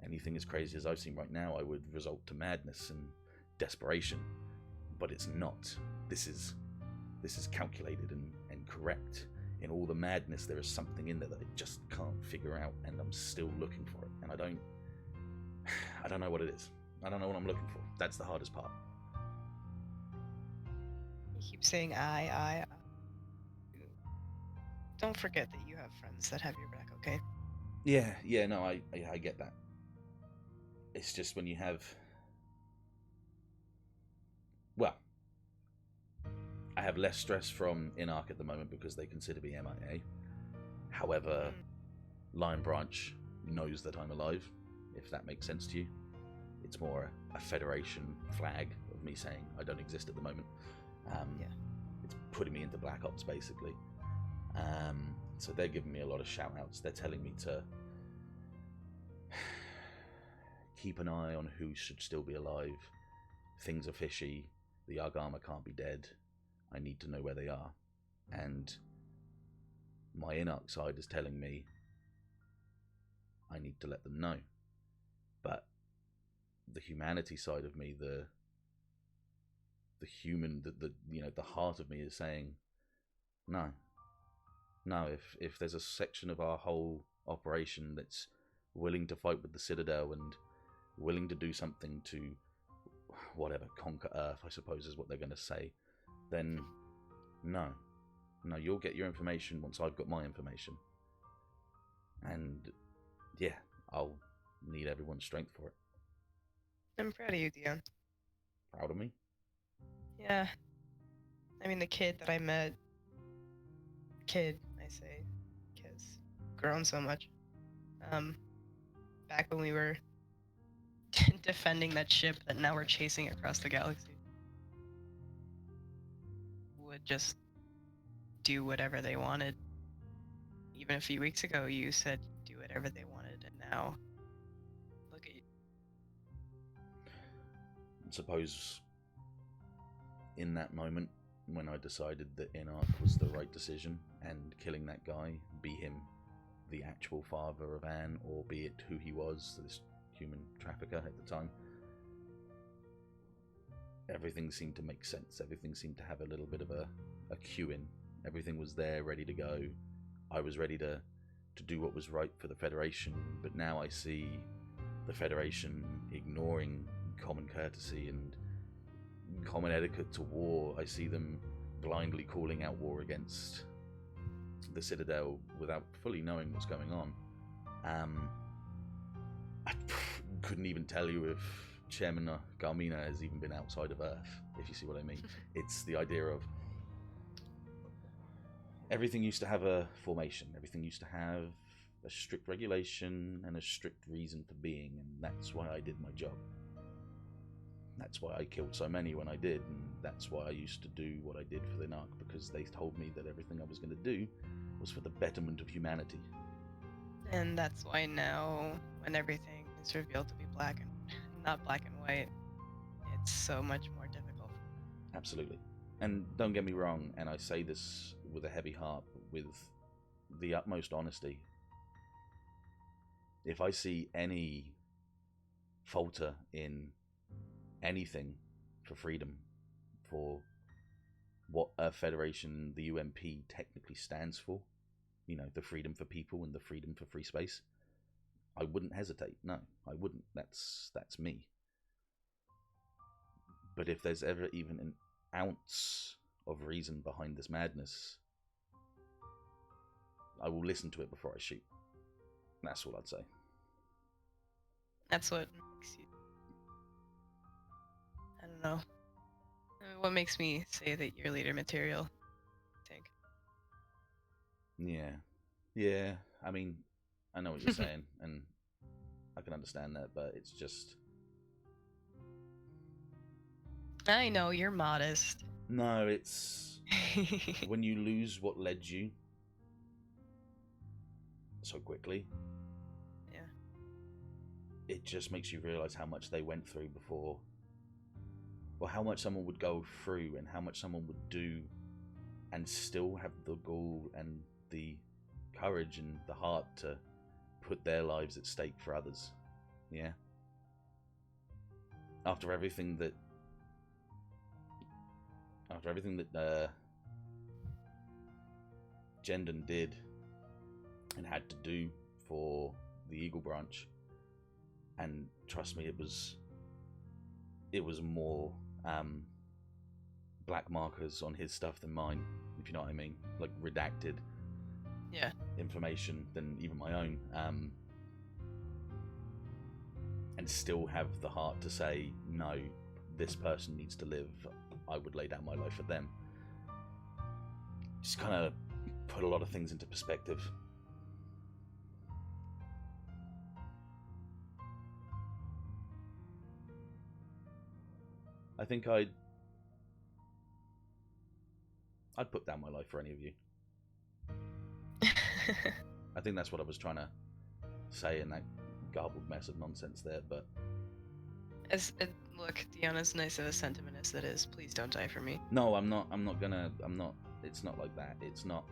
anything as crazy as I've seen right now, I would result to madness and desperation. But it's not. This is calculated and correct. In all the madness, there is something in there that I just can't figure out, and I'm still looking for it. And I don't know what it is. I don't know what I'm looking for. That's the hardest part. You keep saying I. Don't forget that you have friends that have your back, okay? Yeah, no, I get that. It's just when you have... Well, I have less stress from Inarch at the moment because they consider me MIA. However, Lion Branch knows that I'm alive, if that makes sense to you. It's more a Federation flag of me saying I don't exist at the moment. It's putting me into Black Ops, basically. So they're giving me a lot of shout-outs. They're telling me to keep an eye on who should still be alive. Things are fishy. The Argama can't be dead. I need to know where they are. And my Inarch side is telling me I need to let them know. But the humanity side of me, the human, the heart of me is saying, no. If there's a section of our whole operation that's willing to fight with the Citadel and willing to do something to, whatever, conquer Earth, I suppose is what they're going to say, then no, you'll get your information once I've got my information. And yeah, I'll need everyone's strength for it. I'm proud of you, Dion. Proud of me? Yeah. I mean, the kid that I met, I say, because grown so much. Back when we were defending that ship that now we're chasing across the galaxy, would just do whatever they wanted. Even a few weeks ago, you said do whatever they wanted, and now look at you. I suppose in that moment when I decided that Inarch was the right decision, and killing that guy, be him the actual father of Anne, or be it who he was, this human trafficker at the time, everything seemed to make sense. Everything seemed to have a little bit of a cue in. Everything was there, ready to go. I was ready to do what was right for the Federation, but now I see the Federation ignoring common courtesy and common etiquette to war. I see them blindly calling out war against the Citadel without fully knowing what's going on. I couldn't even tell you if Chairman Garmina has even been outside of Earth, if you see what I mean. It's the idea of everything used to have a formation. Everything used to have a strict regulation and a strict reason for being, and that's why I did my job. That's why I killed so many when I did, and that's why I used to do what I did for the Narc, because they told me that everything I was going to do was for the betterment of humanity. And that's why now, when everything is revealed to be not black and white, it's so much more difficult. Absolutely. And don't get me wrong, and I say this with a heavy heart, but with the utmost honesty. If I see any falter in anything for freedom, for what a federation, the UMP, technically stands for, you know, the freedom for people and the freedom for free space, I wouldn't hesitate. No, I wouldn't. That's me. But if there's ever even an ounce of reason behind this madness, I will listen to it before I shoot. That's all I'd say. That's what makes you... I don't know. What makes me say that you're leader material, Tank? Yeah. I mean, I know what you're saying, and I can understand that, but it's just... I know, you're modest. No, it's... when you lose what led you so quickly, yeah, it just makes you realize how much they went through before, or how much someone would go through and how much someone would do and still have the gall and the courage and the heart to put their lives at stake for others. Yeah. After everything that Gendon did and had to do for the Eagle Branch, and trust me, it was more black markers on his stuff than mine, if you know what I mean, like redacted information than even my own, and still have the heart to say, no, this person needs to live, I would lay down my life for them. Just kind of put a lot of things into perspective. I think I'd put down my life for any of you. I think that's what I was trying to say in that garbled mess of nonsense there, but... Look, Dion, as nice of a sentiment as that is, please don't die for me. No, I'm not gonna, it's not like that. It's not...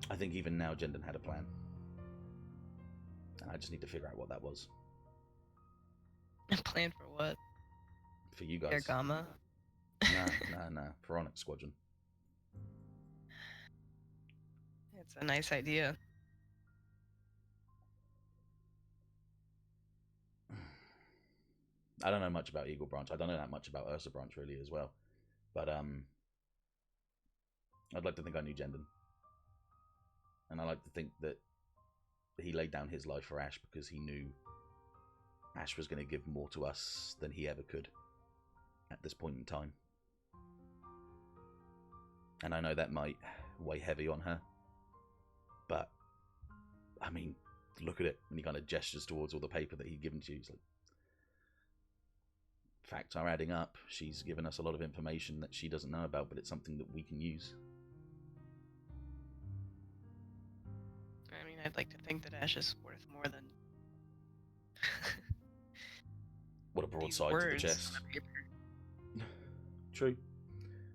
I think even now Gendon had a plan. And I just need to figure out what that was. A plan for what? For you guys. Gamma? Nah. For Onyx Squadron. It's a nice idea. I don't know much about Eagle Branch. I don't know that much about Ursa Branch really as well. But I'd like to think I knew Gendon. And I like to think that he laid down his life for Ashe because he knew Ashe was going to give more to us than he ever could at this point in time. And I know that might weigh heavy on her, but I mean, look at it. And he kind of gestures towards all the paper that he'd given to you. He's like, facts are adding up. She's given us a lot of information that she doesn't know about, but it's something that we can use. I mean, I'd like to think that Ashe is worth more than... What a broadside to the chest. True.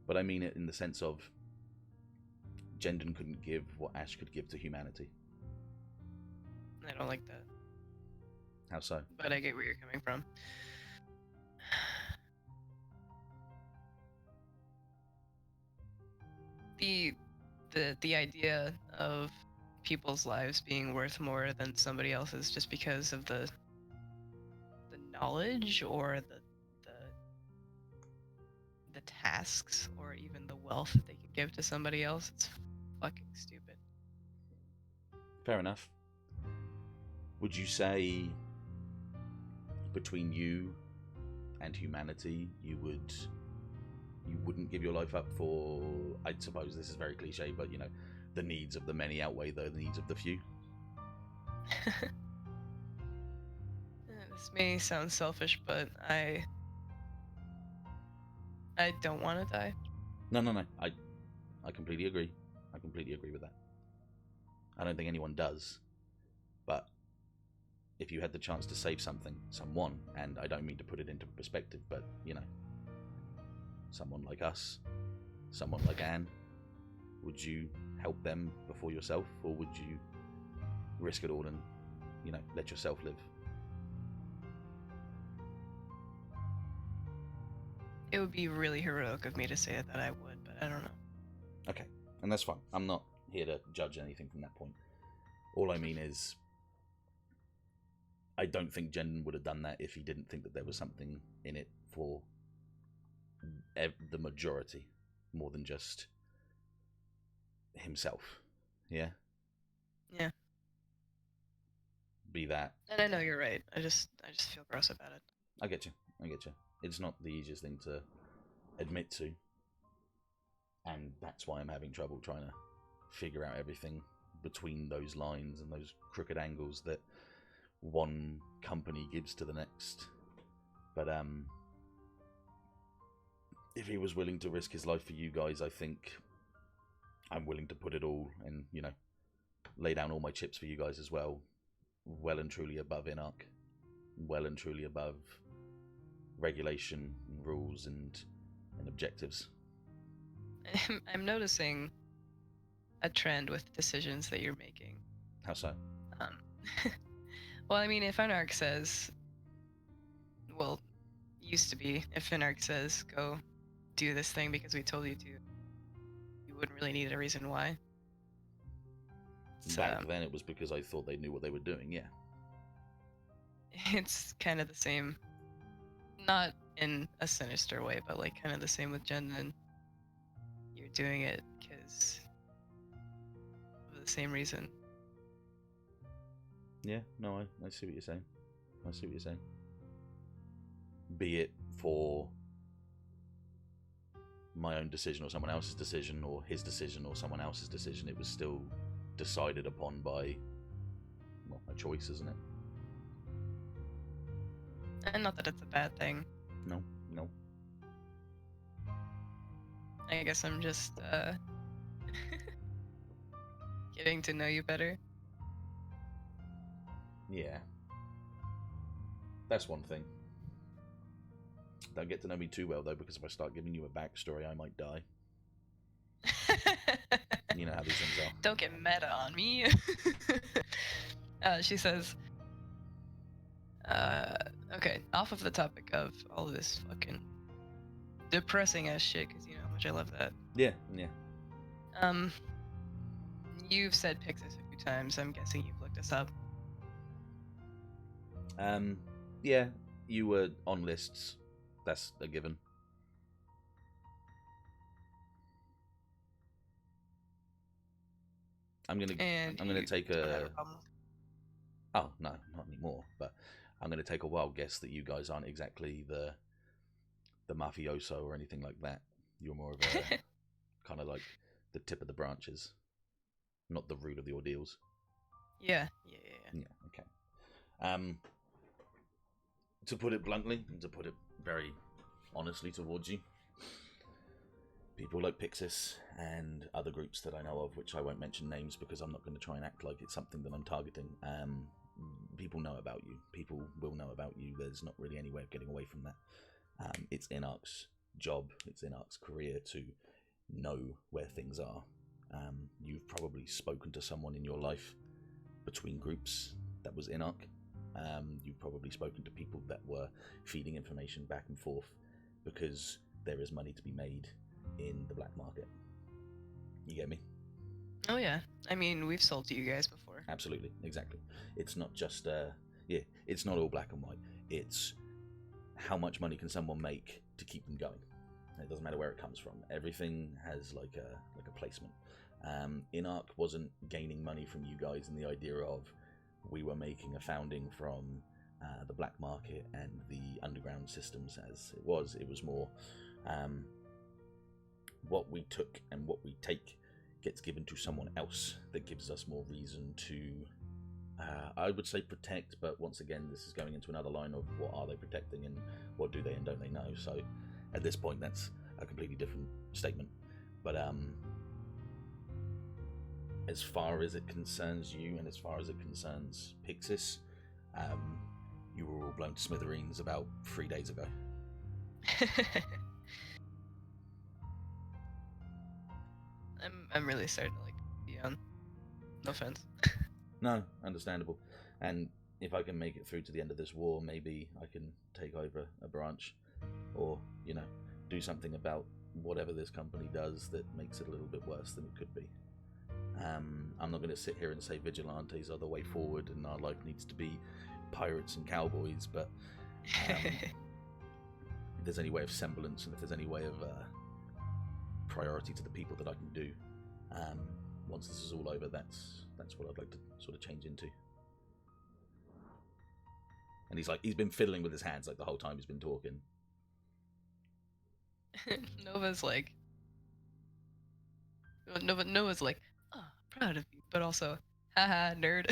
But I mean it in the sense of Gendon couldn't give what Ashe could give to humanity. I don't like that. How so? But I get where you're coming from. The idea of people's lives being worth more than somebody else's just because of the knowledge or the tasks or even the wealth that they can give to somebody else, it's fucking stupid. Fair enough. Would you say between you and humanity you wouldn't give your life up for, I suppose this is very cliche, but you know, the needs of the many outweigh the needs of the few? This may sound selfish, but I don't want to die. No. I completely agree. I completely agree with that. I don't think anyone does. But if you had the chance to save someone, and I don't mean to put it into perspective, but, you know, someone like us, someone like Anne, would you help them before yourself, or would you risk it all and, you know, let yourself live? It would be really heroic of me to say that I would, but I don't know. Okay, and that's fine. I'm not here to judge anything from that point. All I mean is, I don't think Jen would have done that if he didn't think that there was something in it for the majority, more than just himself. Yeah? Yeah. Be that. And I know you're right. I just feel gross about it. I get you. It's not the easiest thing to admit to. And that's why I'm having trouble trying to figure out everything between those lines and those crooked angles that one company gives to the next. But if he was willing to risk his life for you guys, I think I'm willing to put it all and, you know, lay down all my chips for you guys as well. Well and truly above Inarch. Well and truly above regulation, and rules, and objectives. I'm noticing a trend with decisions that you're making. How so? Well, I mean, if Anarch says, well, used to be, if Anarch says, go do this thing because we told you to, you wouldn't really need a reason why. Back then it was because I thought they knew what they were doing, yeah. It's kind of the same. Not in a sinister way, but like kind of the same with Jen. And you're doing it because of the same reason. Yeah, no, I see what you're saying. I see what you're saying. Be it for my own decision or someone else's decision or his decision or someone else's decision, it was still decided upon by, well, a choice, isn't it? And not that it's a bad thing. No. I guess I'm just getting to know you better. Yeah. That's one thing. Don't get to know me too well, though, because if I start giving you a backstory, I might die. You know how these things are. Don't get meta on me. She says, okay, off of the topic of all this fucking depressing ass shit, because you know how much I love that. Yeah. You've said Pixis a few times. I'm guessing you've looked us up. Yeah, you were on lists. That's a given. I'm gonna take a. Oh no, not anymore. But I'm gonna take a wild guess that you guys aren't exactly the mafioso or anything like that. You're more of a kind of like the tip of the branches, not the root of the ordeals. Yeah. Okay. To put it bluntly, and to put it very honestly towards you, people like Pixis and other groups that I know of, which I won't mention names because I'm not going to try and act like it's something that I'm targeting. People know about you. People will know about you. There's not really any way of getting away from that. It's Inarch's job, it's Inarch's career to know where things are. You've probably spoken to someone in your life between groups that was Inarch. You've probably spoken to people that were feeding information back and forth because there is money to be made in the black market. You get me? Oh yeah. I mean, we've sold to you guys before. Absolutely, exactly. It's not just it's not all black and white. It's how much money can someone make to keep them going. It doesn't matter where it comes from. Everything has like a placement. Inarch wasn't gaining money from you guys in the idea of we were making a founding from the black market and the underground systems as it was. It was more what we took and what we take gets given to someone else that gives us more reason to, I would say protect, but once again, this is going into another line of what are they protecting and what do they and don't they know. So at this point, that's a completely different statement. But as far as it concerns you, and as far as it concerns Pixis, you were all blown to smithereens about 3 days ago. I'm really starting to like Dion. No offense. No, understandable. And if I can make it through to the end of this war, maybe I can take over a branch, or do something about whatever this company does that makes it a little bit worse than it could be. I'm not going to sit here and say vigilantes are the way forward and our life needs to be pirates and cowboys, but if there's any way of semblance, and if there's any way of priority to the people that I can do, once this is all over, that's what I'd like to sort of change into. And he's been fiddling with his hands like the whole time he's been talking. Nova's like, oh, proud of you, but also, haha, nerd.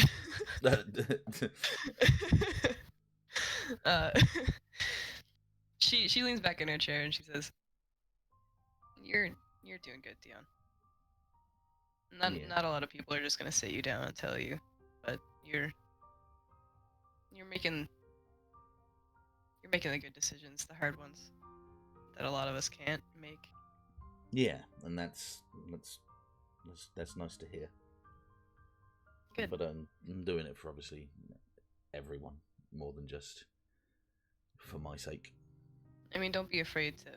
She leans back in her chair and she says, "You're doing good, Dion. Not a lot of people are just gonna sit you down and tell you, but you're making the good decisions, the hard ones that a lot of us can't make." Yeah, and that's nice to hear. Good. But I'm doing it for obviously everyone, more than just for my sake. I mean, don't be afraid to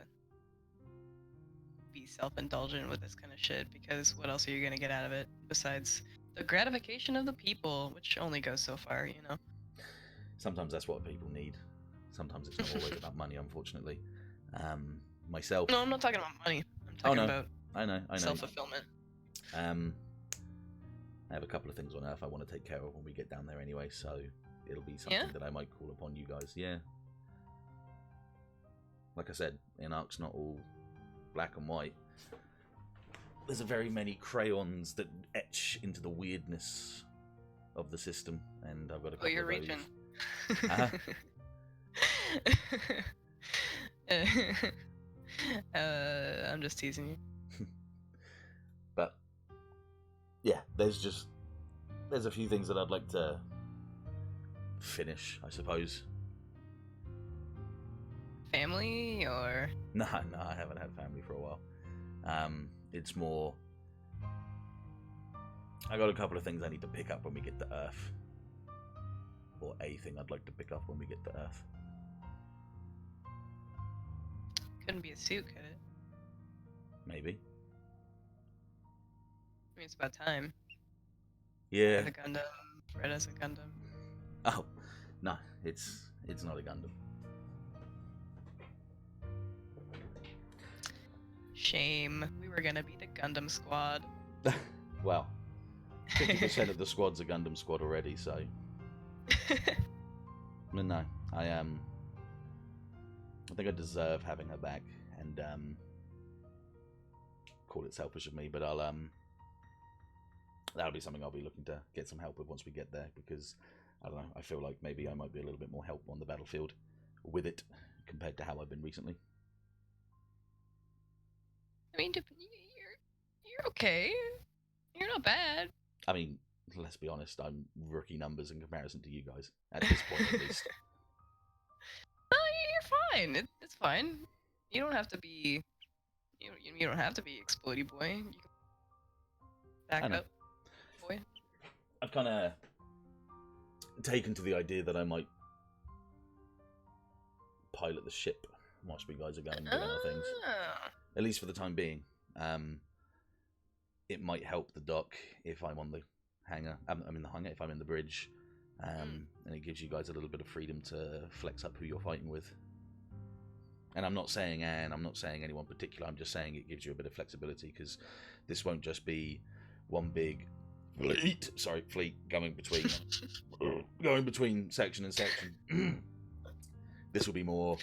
be self-indulgent with this kind of shit, because what else are you gonna get out of it besides the gratification of the people, which only goes so far, Sometimes that's what people need. Sometimes it's not always about money, unfortunately. Myself. No, I'm not talking about money. I'm talking about I know. self-fulfillment. I have a couple of things on Earth I want to take care of when we get down there anyway, so it'll be something that I might call upon you guys. Yeah. Like I said, Inark's not all black and white. There's very many crayons that etch into the weirdness of the system, and I've got a couple you're of those. reaching. I'm just teasing you. But yeah, there's a few things that I'd like to finish, I suppose. Family or? No, I haven't had family for a while. It's more, I got a couple of things I need to pick up when we get to Earth. Or a thing I'd like to pick up when we get to Earth. Couldn't be a suit, could it? Maybe. I mean, it's about time. Yeah. Have a Gundam. Fred has a Gundam. Oh, no, it's not a Gundam. Shame. We were gonna be the Gundam squad. Well, 50% of the squad's a Gundam squad already, so. No, I think I deserve having her back, and call it selfish of me, but that'll be something I'll be looking to get some help with once we get there, because I don't know, I feel like maybe I might be a little bit more help on the battlefield with it compared to how I've been recently. I mean, you're okay. You're not bad. I mean, let's be honest, I'm rookie numbers in comparison to you guys at this point, at least. No, you're fine. It's fine. You don't have to be. You don't have to be explodey boy. You can back up, boy. I've kind of taken to the idea that I might pilot the ship whilst we guys are going and doing our things. At least for the time being. It might help the dock if I'm on the hangar. I'm in the hangar if I'm in the bridge. And it gives you guys a little bit of freedom to flex up who you're fighting with. And I'm not saying anyone particular. I'm just saying it gives you a bit of flexibility, because this won't just be one big fleet going between section and section. This will be more.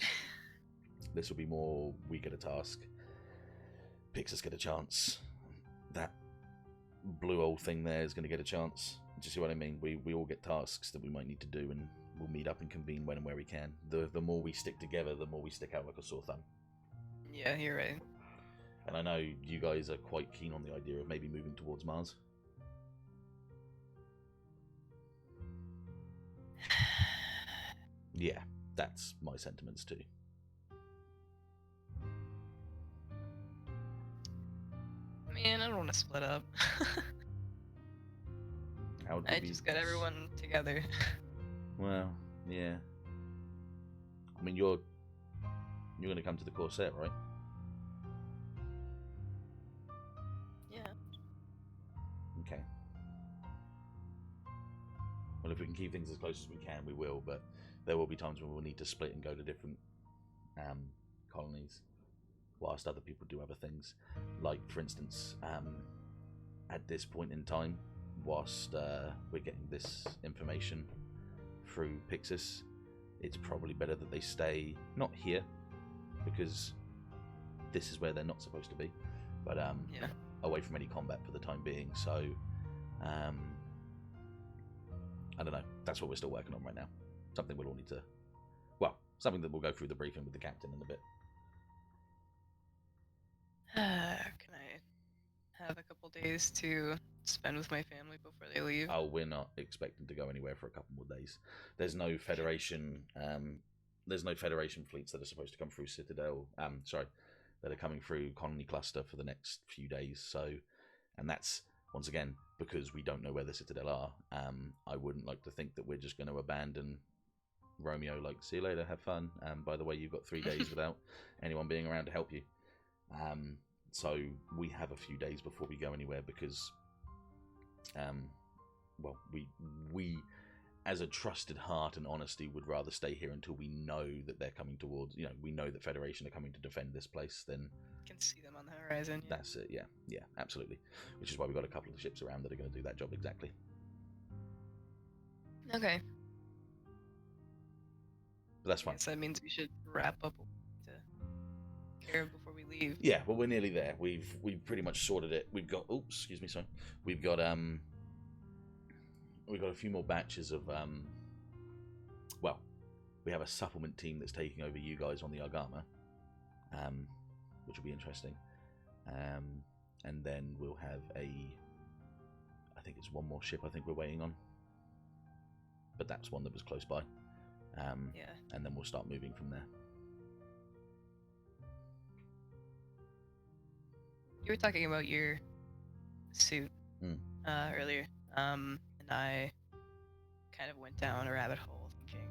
We get a task. Pixis get a chance. That blue old thing there is going to get a chance. Do you see what I mean? We all get tasks that we might need to do, and we'll meet up and convene when and where we can. The more we stick together, the more we stick out like a sore thumb. Yeah, you're right. And I know you guys are quite keen on the idea of maybe moving towards Mars. Yeah, that's my sentiments too. Man, I don't want to split up. I just got everyone together. Well, yeah. I mean, you're going to come to the Corsair, right? Yeah. Okay. Well, if we can keep things as close as we can, we will. But there will be times when we'll need to split and go to different colonies, whilst other people do other things. Like, for instance, at this point in time, whilst we're getting this information through Pixis, it's probably better that they stay not here, because this is where they're not supposed to be, but away from any combat for the time being. So I don't know, that's what we're still working on right now. Something we'll all need to, well, something that we'll go through the briefing with the captain in a bit. Can I have a couple days to spend with my family before they leave? Oh, we're not expecting to go anywhere for a couple more days. There's no Federation. There's no Federation fleets that are supposed to come through Citadel. That are coming through Colony Cluster for the next few days. So, and that's once again because we don't know where the Citadel are. I wouldn't like to think that we're just going to abandon Romeo. Like, see you later, have fun. By the way, you've got 3 days without anyone being around to help you. So we have a few days before we go anywhere because, well, we as a trusted heart and honesty would rather stay here until we know that they're coming towards, we know that Federation are coming to defend this place. Then can see them on the horizon. Yeah. That's it. Yeah, absolutely. Which is why we've got a couple of ships around that are going to do that job exactly. Okay. But that's fine. I guess that means we should wrap up to care of before we leave. Yeah, well, we're nearly there. We've pretty much sorted it. We've got We've got a few more batches of well, we have a supplement team that's taking over you guys on the Argama, which will be interesting. And then we'll have I think it's one more ship I think we're waiting on, but that's one that was close by. And then we'll start moving from there. You were talking about your suit earlier, and I kind of went down a rabbit hole thinking,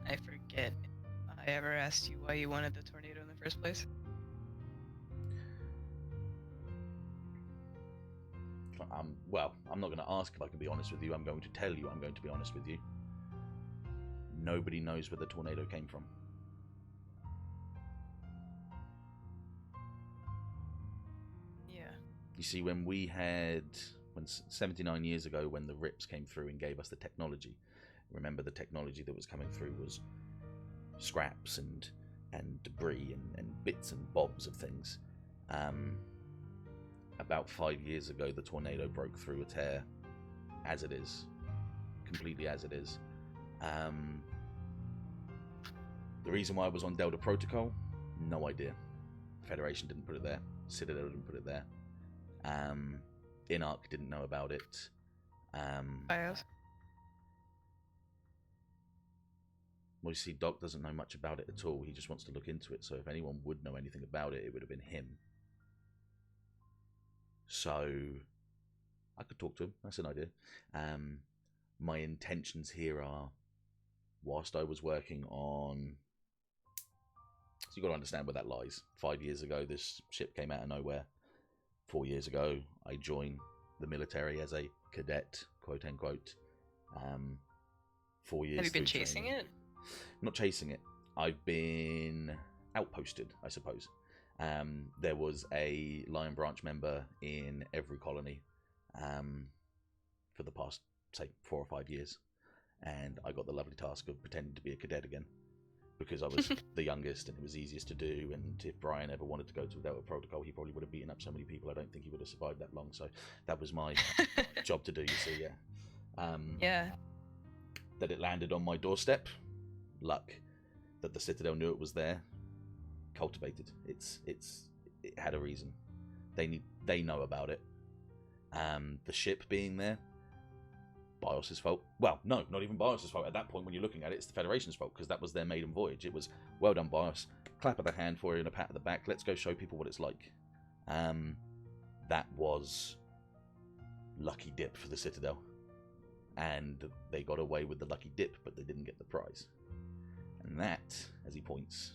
I forget if I ever asked you why you wanted the tornado in the first place. Well, I'm not going to ask if I can be honest with you. I'm going to tell you I'm going to be honest with you. Nobody knows where the tornado came from. Yeah. You see, when 79 years ago, when the RIPS came through and gave us the technology, remember the technology that was coming through was scraps and debris and bits and bobs of things. About 5 years ago, the tornado broke through a tear, as it is, completely as it is. The reason why it was on Delta Protocol, no idea. Federation didn't put it there. Citadel didn't put it there. Inarc didn't know about it. BIOS? Well, you see, Doc doesn't know much about it at all. He just wants to look into it. So if anyone would know anything about it, it would have been him. So I could talk to him. That's an idea. My intentions here are, whilst I was working on... So you've got to understand where that lies. 5 years ago, this ship came out of nowhere. 4 years ago, I joined the military as a cadet, quote unquote. 4 years. Have you been chasing it? Not chasing it. I've been outposted, I suppose. There was a Lion Branch member in every colony for the past, say, 4 or 5 years. And I got the lovely task of pretending to be a cadet again, because I was the youngest and it was easiest to do. And if Brian ever wanted to go to a Delta Protocol, he probably would have beaten up so many people. I don't think he would have survived that long. So that was my job to do, you see, yeah. Yeah. That it landed on my doorstep. Luck. That the Citadel knew it was there. Cultivated. It's it had a reason. They know about it. The ship being there, BIOS's fault. Well, no, not even BIOS's fault. At that point, when you're looking at it, it's the Federation's fault, because that was their maiden voyage. It was, well done, BIOS. Clap of the hand for you and a pat of the back. Let's go show people what it's like. That was lucky dip for the Citadel. And they got away with the lucky dip, but they didn't get the prize. And that, as he points,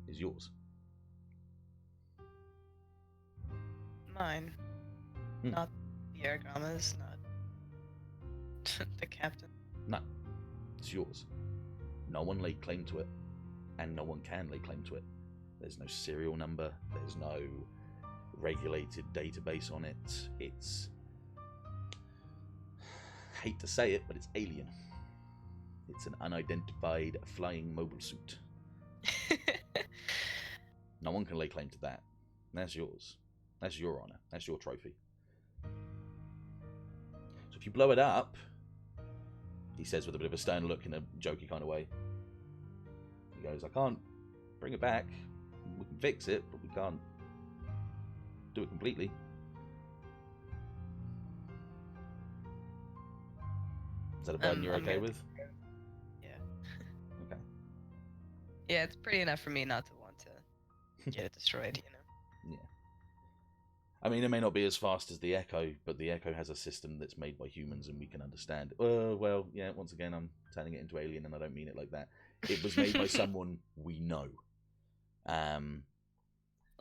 is yours. Mine. Not the Argama's, not the captain. No, it's yours. No one laid claim to it, and no one can lay claim to it. There's no serial number, there's no regulated database on it. It's, hate to say it, but it's alien. It's an unidentified flying mobile suit. No one can lay claim to that. That's yours. That's your honor. That's your trophy. So if you blow it up, he says with a bit of a stern look in a jokey kind of way, he goes, I can't bring it back. We can fix it, but we can't do it completely. Is that a burden you're okay with? Yeah. Okay. Yeah, it's pretty enough for me not to want to get it destroyed, you know? Yeah. I mean, it may not be as fast as the Echo, but the Echo has a system that's made by humans and we can understand. Well, yeah, once again, I'm turning it into alien and I don't mean it like that. It was made by someone we know.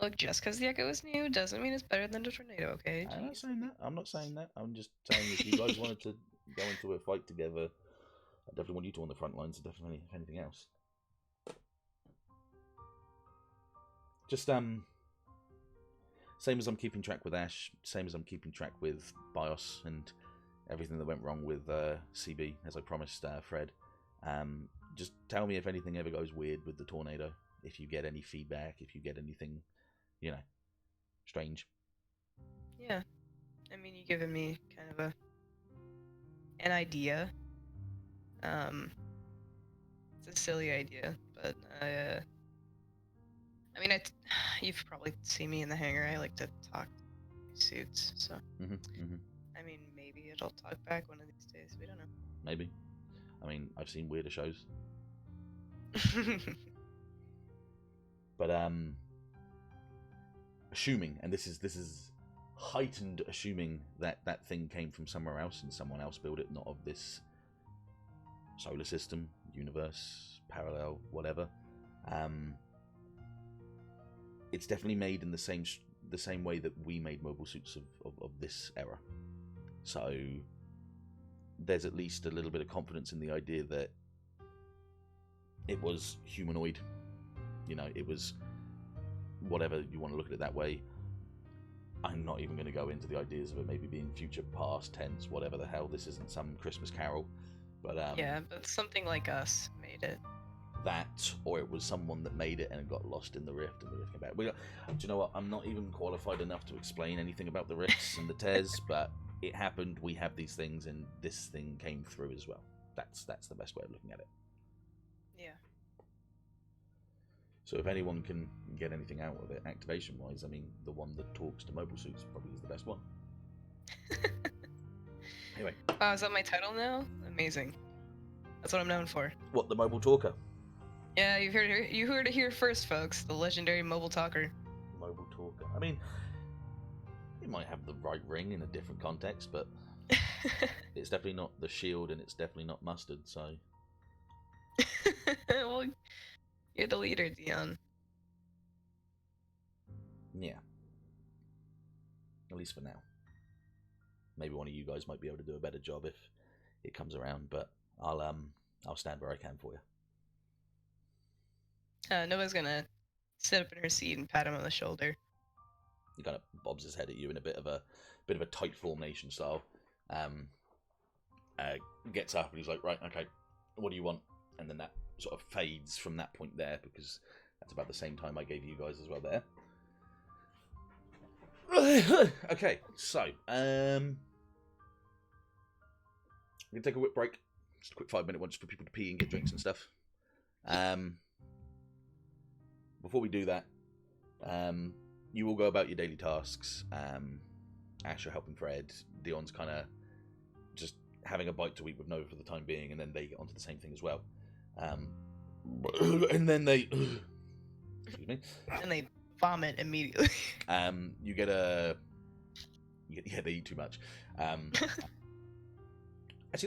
Look, just because the Echo is new doesn't mean it's better than the Tornado, okay? I'm not Jeez. saying that. I'm not saying that. I'm just saying if you guys wanted to go into a fight together, I definitely want you two on the front lines, definitely, if anything else. Just, same as I'm keeping track with Ashe, same as I'm keeping track with BIOS and everything that went wrong with CB, as I promised Fred. Just tell me if anything ever goes weird with the Tornado, if you get any feedback, if you get anything, you know, strange. Yeah. I mean, you've given me kind of an idea. It's a silly idea, but I mean, you've probably seen me in the hangar. I like to talk to suits, so. I mean, maybe it'll talk back one of these days. We don't know. Maybe. I mean, I've seen weirder shows. But assuming, and this is heightened assuming that that thing came from somewhere else and someone else built it, not of this solar system, universe, parallel, whatever. It's definitely made in the same way that we made mobile suits of this era. So there's at least a little bit of confidence in the idea that it was humanoid. You know, it was whatever you want to look at it that way. I'm not even going to go into the ideas of it maybe being future, past, tense, whatever the hell. This isn't some Christmas carol. But yeah, but something like us made it. That, or it was someone that made it and it got lost in the rift and the rift came back. Do you know what? I'm not even qualified enough to explain anything about the rifts and the tears, but it happened. We have these things, and this thing came through as well. That's the best way of looking at it. Yeah. So if anyone can get anything out of it, activation-wise, I mean, the one that talks to mobile suits probably is the best one. Anyway. Wow, is that my title now? Amazing. That's what I'm known for. What, the mobile talker? Yeah, you heard it here first, folks. The legendary mobile talker. Mobile talker. I mean, it might have the right ring in a different context, but it's definitely not the shield, and it's definitely not mustard. So. Well, you're the leader, Dion. Yeah. At least for now. Maybe one of you guys might be able to do a better job if it comes around, but I'll stand where I can for you. Nova's gonna sit up in her seat and pat him on the shoulder. He kind of bobs his head at you in a bit of a tight formation style. Gets up and he's like, right, okay, what do you want? And then that sort of fades from that point there, because that's about the same time I gave you guys as well there. Okay, so I'm gonna take a quick break, just a quick 5-minute one, just for people to pee and get drinks and stuff. Before we do that, you all go about your daily tasks. Ashe, you're helping Fred. Dion's kind of just having a bite to eat with Nova for the time being, and then they get onto the same thing as well. And then they, excuse me, And they vomit immediately. you get a, yeah, they eat too much. Actually,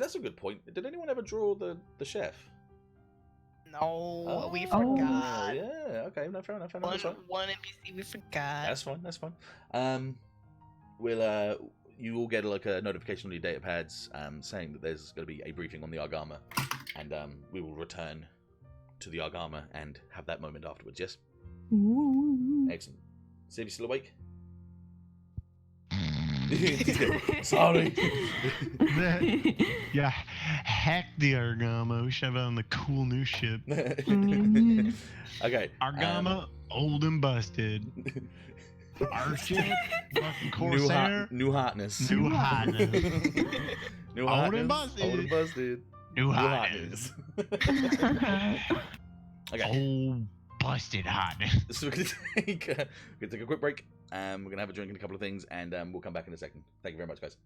that's a good point. Did anyone ever draw the chef? No, we Oh. forgot. Yeah, okay, no, fair enough. One NPC we forgot. That's fine. We'll you all get like a notification on your data pads saying that there's going to be a briefing on the Argama, and we will return to the Argama and have that moment afterwards. Yes. Ooh. Excellent. See if you're still awake. Sorry. Yeah, hack the Argama. We should have it on the cool new ship. Okay. Argama, old and busted. Our ship, fucking Corsair. New hotness. New hotness. New Old hotness. and busted. Old and busted. New hotness. Okay. Old busted hotness. So we're gonna take a quick break. We're gonna have a drink and a couple of things, and we'll come back in a second. Thank you very much, guys.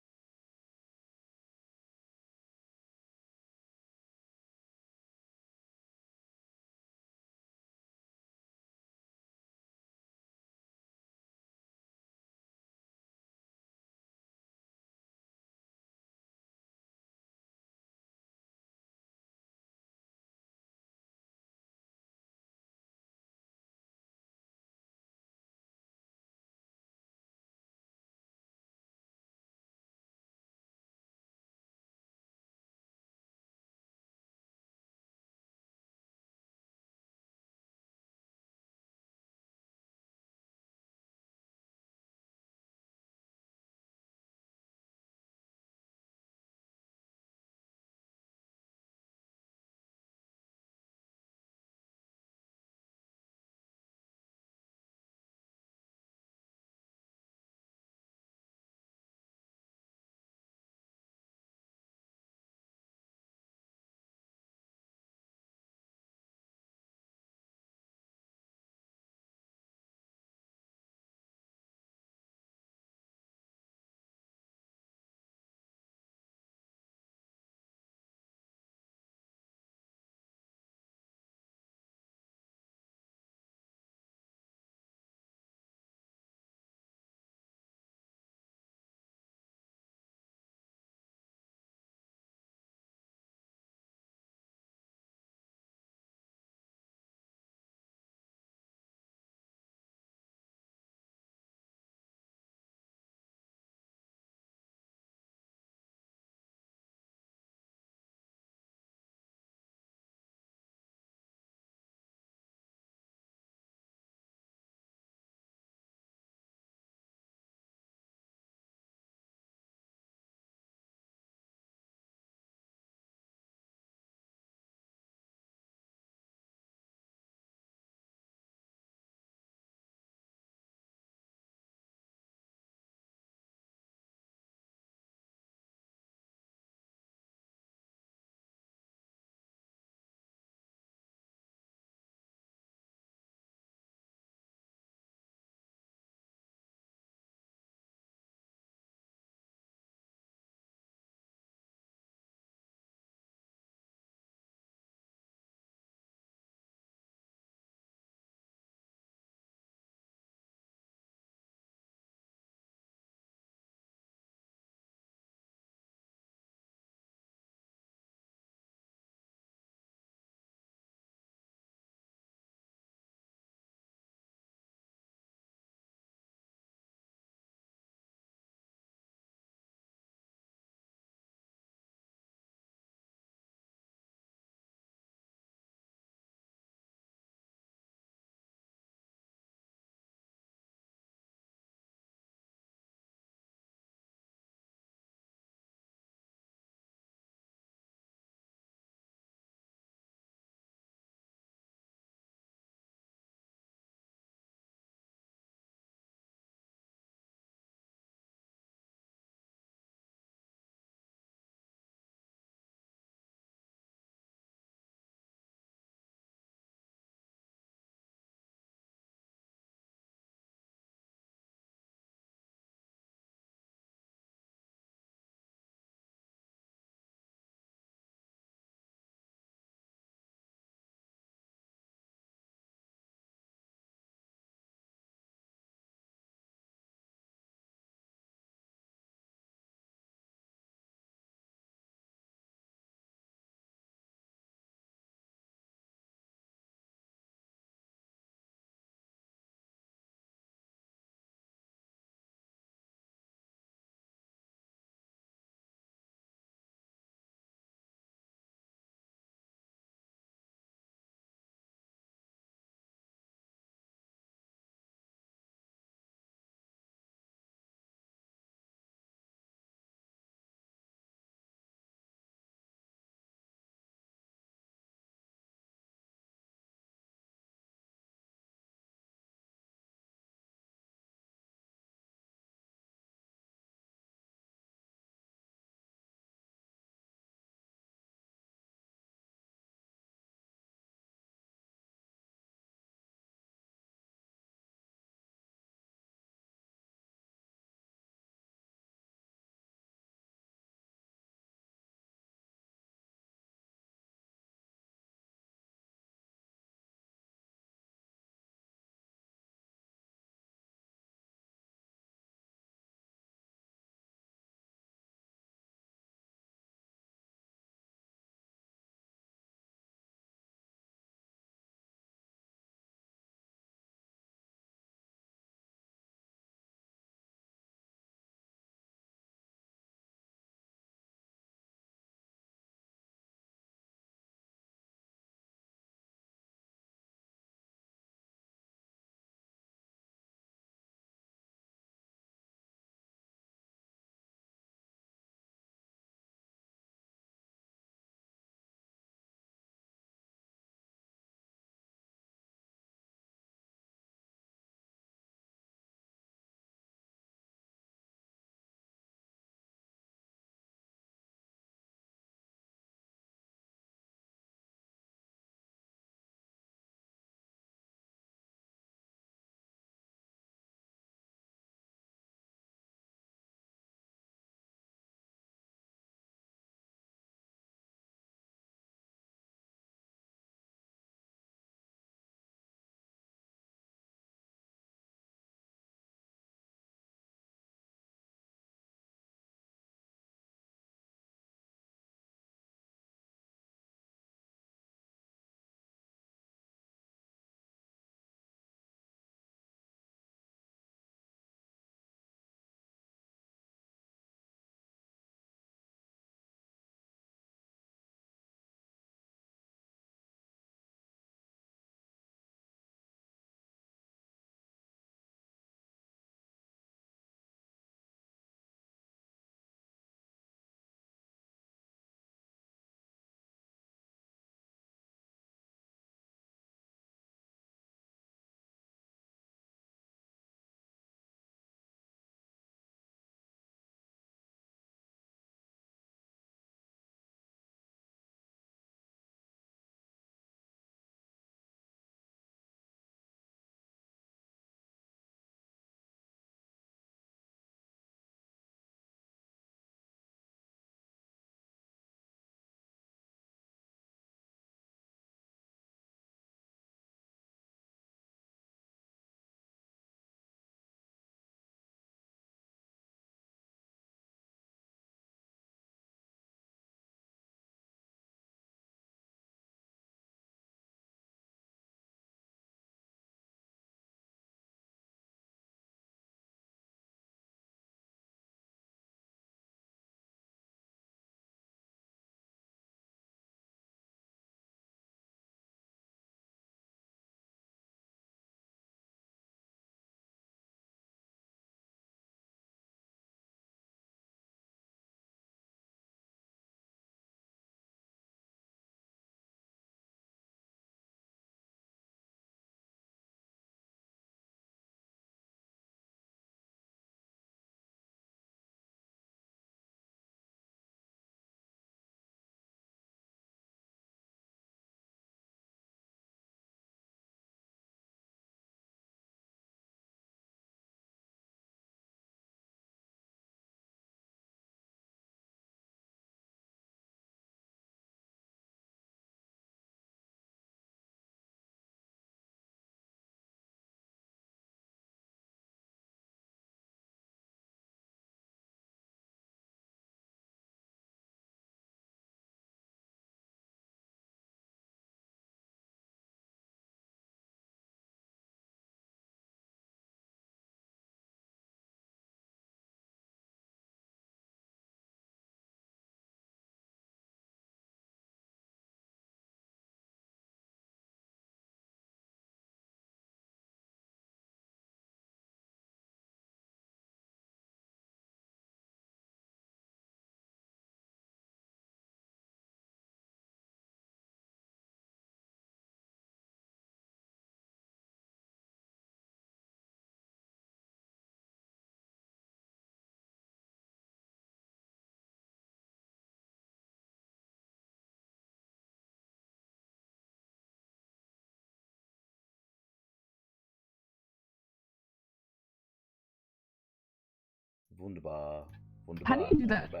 Wunderbar. Wunderbar. How do you do that? The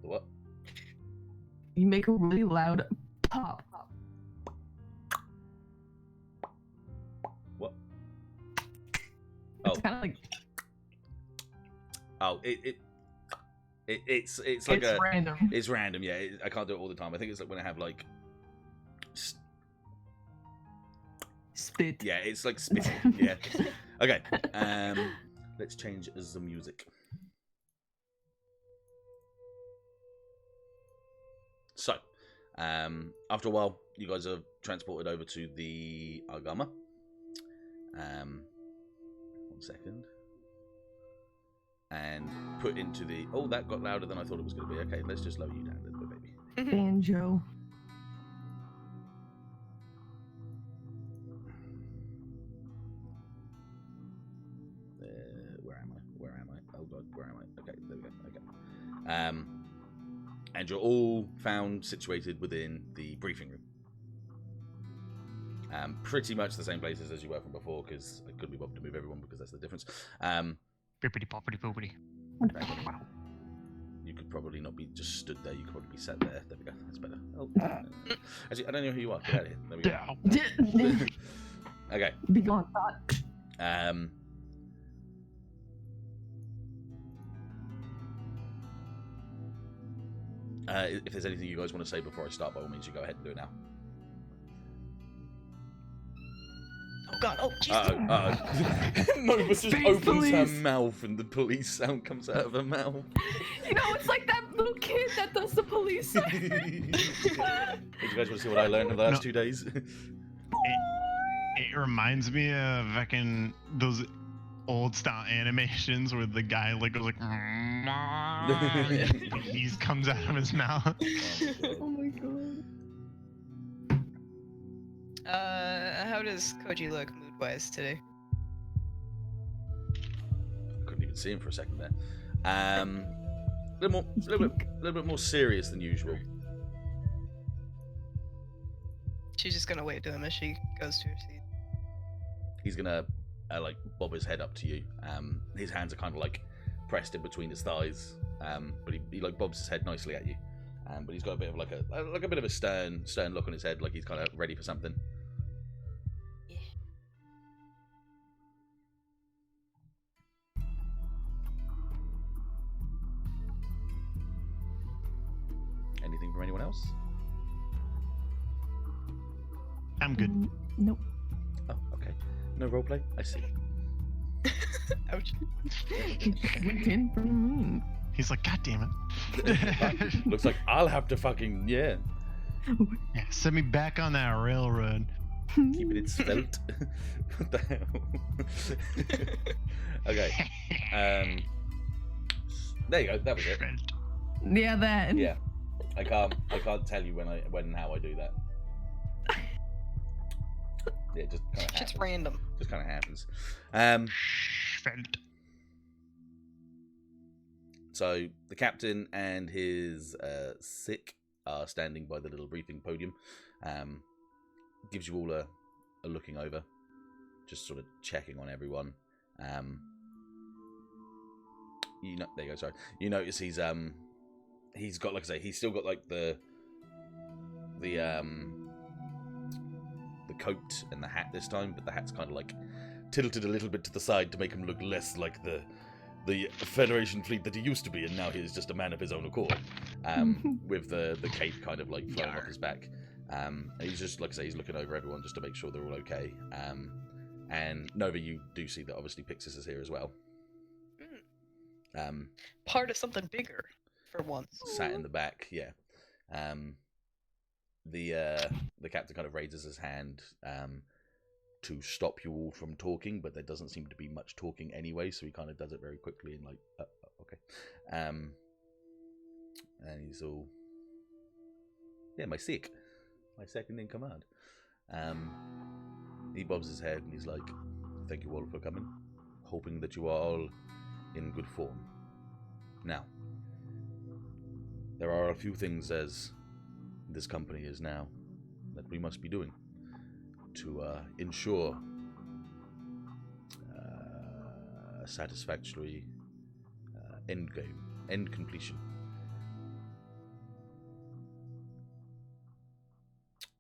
what? You make a really loud pop. What? It's kind of like it's like it's a random. it's random. Yeah, I can't do it all the time. I think it's like when I have like Spit. yeah, it's like spitting. Yeah. Okay. Let's change the music. So, after a while, you guys are transported over to the Argama. 1 second. And put into the... Oh, that got louder than I thought it was going to be. Okay, let's just lower you down a little bit, baby. Banjo. Where am I? Oh, God, where am I? Okay, there we go. Okay. And you're all found situated within the briefing room. Pretty much the same places as you were from before, because I couldn't be bothered to move everyone because that's the difference. Bippity poppity poopity. You could probably not be just stood there. You could probably be sat there. There we go. That's better. Oh, actually, I don't know who you are. Get out of here. There we go. Okay. Be gone, thought. If there's anything you guys want to say before I start, by all means, you go ahead and do it now. Oh god, oh jeez. Nova just Space opens police. her mouth and the police sound comes out of her mouth. You know, it's like that little kid that does the police. Did you guys want to see what I learned in the last 2 days? It reminds me of fucking those old style animations where the guy like goes like he comes out of his mouth. Oh my god. How does Koji look mood-wise today? Couldn't even see him for a second there. A little bit more serious than usual. She's just gonna wait to him as she goes to her seat. He's gonna like bob his head up to you. His hands are kind of like pressed in between his thighs, but he like bobs his head nicely at you. But he's got a bit of like a bit of a stern look on his head, like he's kind of ready for something. Yeah. Anything from anyone else? I'm good. Nope. Oh, okay. No roleplay? I see. Ouch. Went in for me. He's like, God damn it. Looks like I'll have to fucking, yeah. Yeah, send me back on that railroad. Keeping it svelte. What the hell? Okay. There you go. That was it. Yeah, that. Yeah. I can't tell you when and how I do that. Yeah, it just kind of It's random. Just kind of happens. So the captain and his sick are standing by the little briefing podium. Gives you all a looking over, just sort of checking on everyone. You know, there you go. Sorry, you notice he's got, like I say, he's still got like the coat and the hat this time, but the hat's kind of like tilted a little bit to the side to make him look less like the Federation fleet that he used to be, and now he's just a man of his own accord, with the cape kind of like flowing off his back. And he's just, like I say, he's looking over everyone just to make sure they're all okay. And Nova, you do see that obviously Pixis is here as well. Part of something bigger, for once. Sat in the back, yeah. The captain kind of raises his hand to stop you all from talking, but there doesn't seem to be much talking anyway, so he kind of does it very quickly and like, okay. And he's all, yeah, my second in command. He bobs his head and he's like, thank you all for coming, hoping that you are all in good form. Now, there are a few things as this company is now that we must be doing to ensure a satisfactory end game, end completion.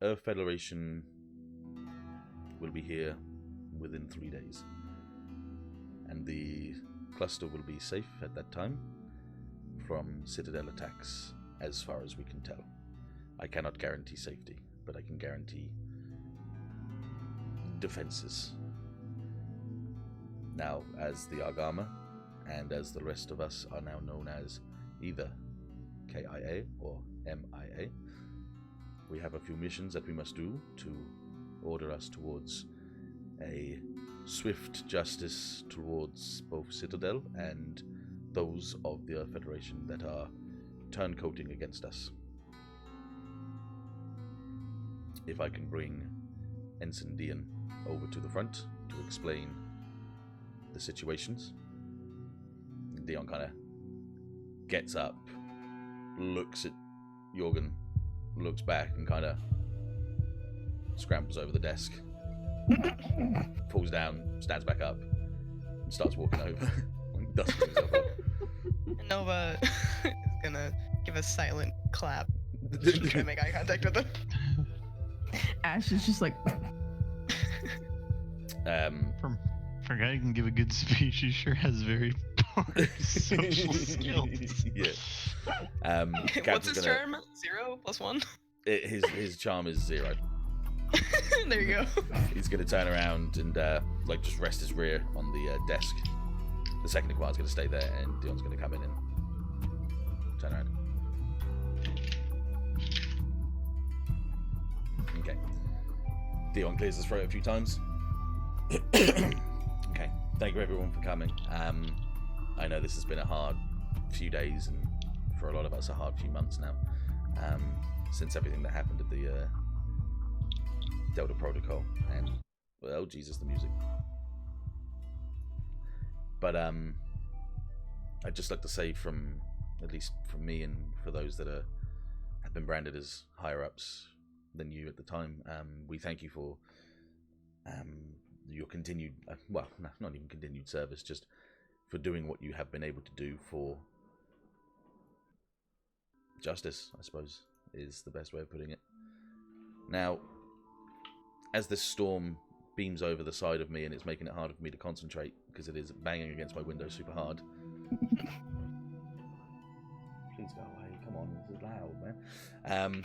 Earth Federation will be here within 3 days, and the cluster will be safe at that time from Citadel attacks, as far as we can tell. I cannot guarantee safety, but I can guarantee defenses. Now, as the Argama, and as the rest of us are now known as either KIA or MIA, we have a few missions that we must do to order us towards a swift justice towards both Citadel and those of the Earth Federation that are turncoating against us. If I can bring Ensign Dion over to the front to explain the situations. Dion kind of gets up, looks at Jorgen, looks back, and kind of scrambles over the desk, falls down, stands back up, and starts walking over, dusting himself up. And Nova is gonna give a silent clap. She's trying to make eye contact with him. Ashe is just like. For a guy who can give a good speech, he sure has very poor social skills. Yeah. What's his charm? 0 + 1? His charm is 0. There you go. He's gonna turn around and like just rest his rear on the desk. The second inquiry's gonna stay there, and Dion's gonna come in and turn around. Okay. Dion clears his throat a few times. Okay. Thank you everyone for coming. I know this has been a hard few days, and for a lot of us a hard few months now, since everything that happened at the Delta Protocol, and well, Jesus, the music. But I'd just like to say, from at least from me and for those that have been branded as higher ups than you at the time, we thank you for your continued, well, not even continued service, just for doing what you have been able to do for justice, I suppose, is the best way of putting it. Now, as this storm beams over the side of me and it's making it harder for me to concentrate because it is banging against my window super hard. Please go away, come on, this is loud, man.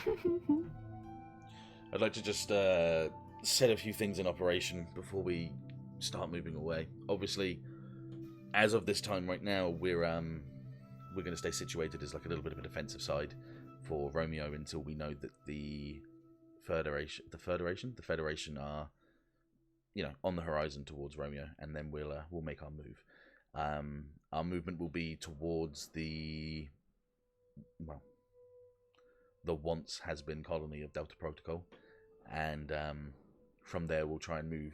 I'd like to just set a few things in operation before we start moving away. Obviously, as of this time right now, we're going to stay situated as like a little bit of a defensive side for Romeo until we know that the Federation are, you know, on the horizon towards Romeo, and then we'll make our move. Our movement will be towards the once has been colony of Delta Protocol, and from there we'll try and move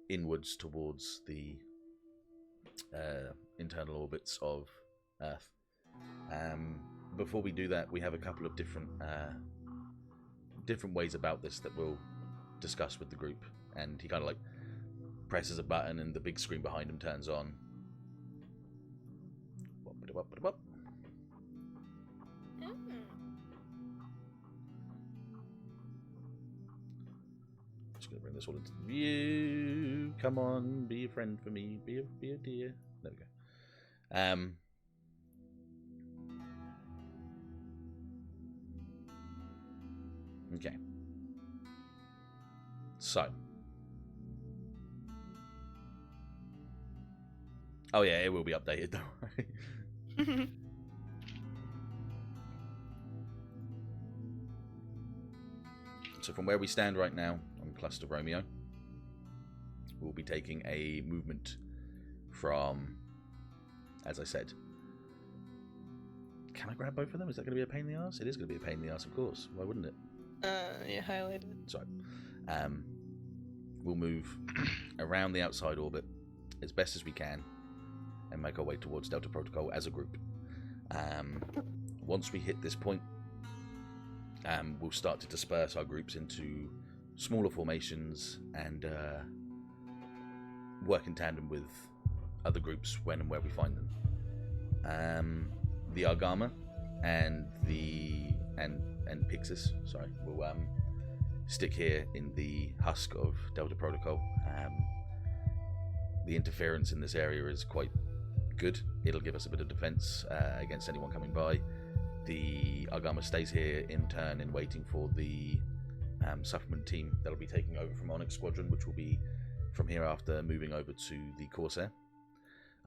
inwards towards the internal orbits of Earth. Before we do that, we have a couple of different ways about this that we'll discuss with the group. And he kind of like presses a button and the big screen behind him turns on. Just gonna bring this all into view. Come on, be a friend for me. Be a dear. There we go. Okay. So. Oh yeah, it will be updated, don't worry. So from where we stand right now on Cluster Romeo, we'll be taking a movement from, as I said. Can I grab both of them? Is that going to be a pain in the ass? It is going to be a pain in the ass, of course. Why wouldn't it? Yeah, highlighted. Sorry. We'll move around the outside orbit as best as we can and make our way towards Delta Protocol as a group. Once we hit this point, we'll start to disperse our groups into smaller formations and work in tandem with other groups when and where we find them. the Argama and Pixis, sorry, will stick here in the husk of Delta Protocol. The interference in this area is quite good. It'll give us a bit of defense against anyone coming by. The Argama stays here in turn in waiting for the supplement team that'll be taking over from Onyx Squadron, which will be from here after moving over to the Corsair.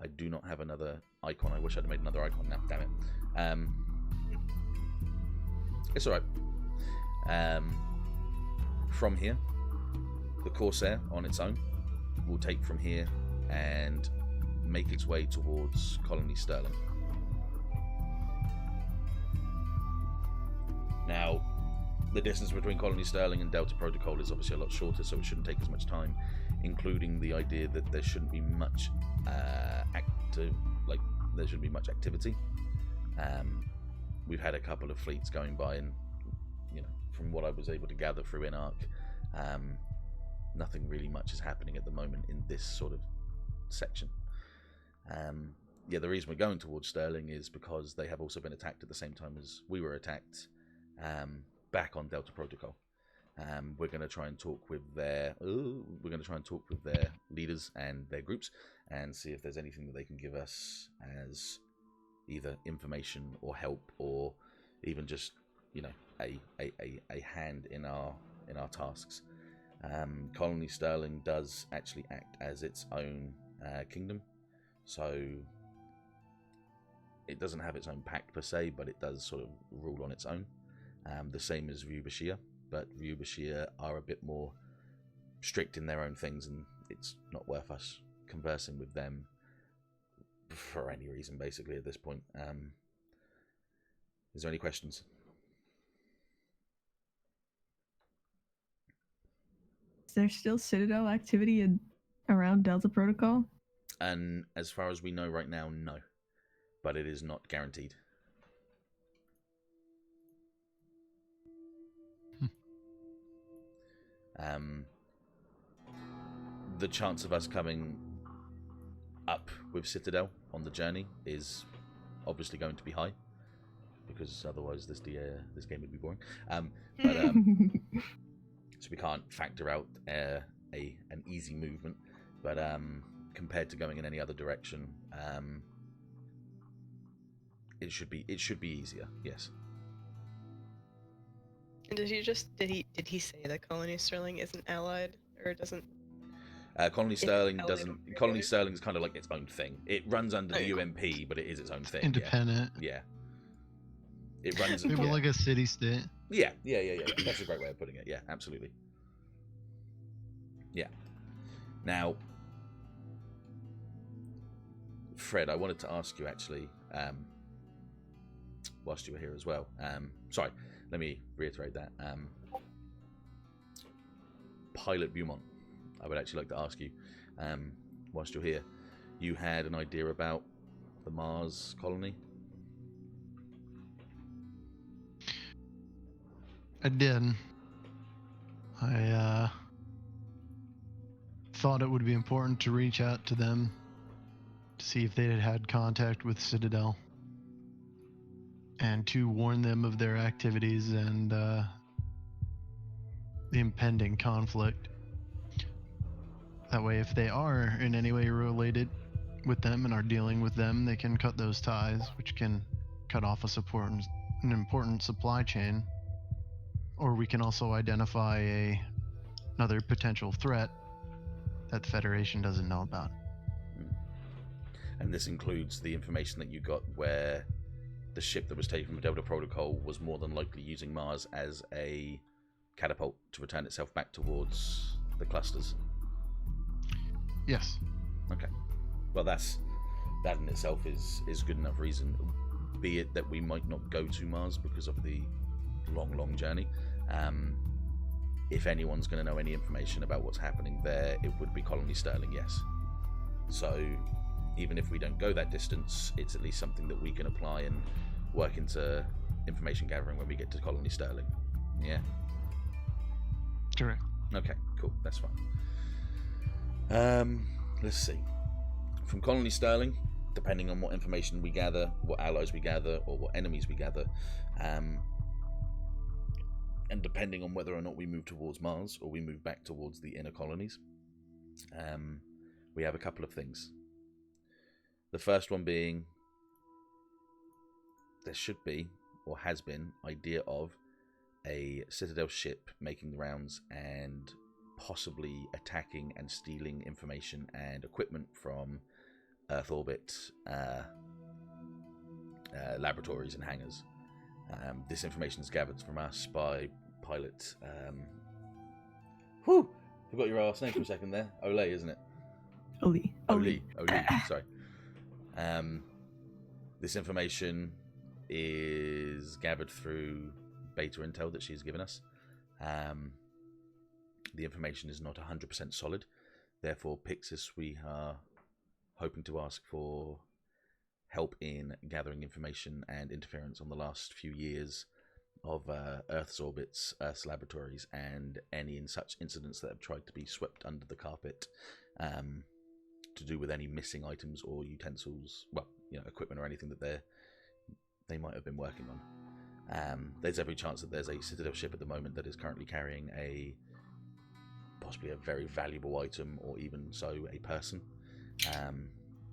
I do not have another icon. I wish I'd made another icon now, damn it. It's alright. From here, the Corsair on its own will take from here and make its way towards Colony Sterling. Now, the distance between Colony Sterling and Delta Protocol is obviously a lot shorter, so it shouldn't take as much time, including the idea that there shouldn't be much activity. We've had a couple of fleets going by, and from what I was able to gather through InArc, nothing really much is happening at the moment in this sort of section. The reason we're going towards Sterling is because they have also been attacked at the same time as we were attacked back on Delta Protocol. We're going to try and talk with their leaders and their groups and see if there's anything that they can give us as either information or help, or even just a hand in our tasks. Colony Sterling does actually act as its own kingdom, so it doesn't have its own pact per se, but it does sort of rule on its own. The same as Ryubashir, but Ryubashir are a bit more strict in their own things, and it's not worth us conversing with them for any reason, basically, at this point. Is there any questions? Is there still Citadel activity around Delta Protocol? And as far as we know right now, no. But it is not guaranteed. The chance of us coming up with Citadel on the journey is obviously going to be high, because otherwise this game would be boring. So we can't factor out an easy movement, but compared to going in any other direction, it should be easier. Yes. And did he say that Colony Sterling isn't allied, or doesn't? Colony Sterling doesn't. Colony Sterling is kind of like its own thing. It runs under the UMP, but it is its own thing. Independent. Yeah. It runs. Maybe like a city state. Yeah. That's a great way of putting it. Yeah, absolutely. Yeah. Now, Fred, I wanted to ask you actually, whilst you were here as well. Sorry, let me reiterate that. Pilot Beaumont, I would actually like to ask you, whilst you're here, you had an idea about the Mars colony? I did. I thought it would be important to reach out to them to see if they had contact with Citadel, and to warn them of their activities and the impending conflict. That way, if they are in any way related with them and are dealing with them, they can cut those ties, which can cut off an important supply chain. Or we can also identify another potential threat that the Federation doesn't know about. And this includes the information that you got where the ship that was taken from the Delta Protocol was more than likely using Mars as a catapult to return itself back towards the clusters. Yes. Okay. Well, that in itself is good enough reason, be it that we might not go to Mars because of the long journey. If anyone's going to know any information about what's happening there, it would be Colony Sterling, yes. So even if we don't go that distance, it's at least something that we can apply and work into information gathering when we get to Colony Sterling. Yeah? Correct. Okay, cool. That's fine. Let's see. From Colony Sterling, depending on what information we gather, what allies we gather, or what enemies we gather, and depending on whether or not we move towards Mars or we move back towards the inner colonies, we have a couple of things. The first one being, there should be, or has been, idea of a Citadel ship making the rounds and possibly attacking and stealing information and equipment from Earth orbit laboratories and hangars. This information is gathered from us by pilot. Whew! Forgot your last name for a second there. Olay, isn't it? Oli. Sorry. This information is gathered through beta intel that she's given us. The information is not 100% solid. Therefore, Pixis, we are hoping to ask for help in gathering information and interference on the last few years of Earth's orbits, Earth's laboratories, and any such incidents that have tried to be swept under the carpet, to do with any missing items or utensils, well, equipment or anything that they might have been working on. There's every chance that there's a Citadel ship at the moment that is currently carrying possibly a very valuable item, or even so a person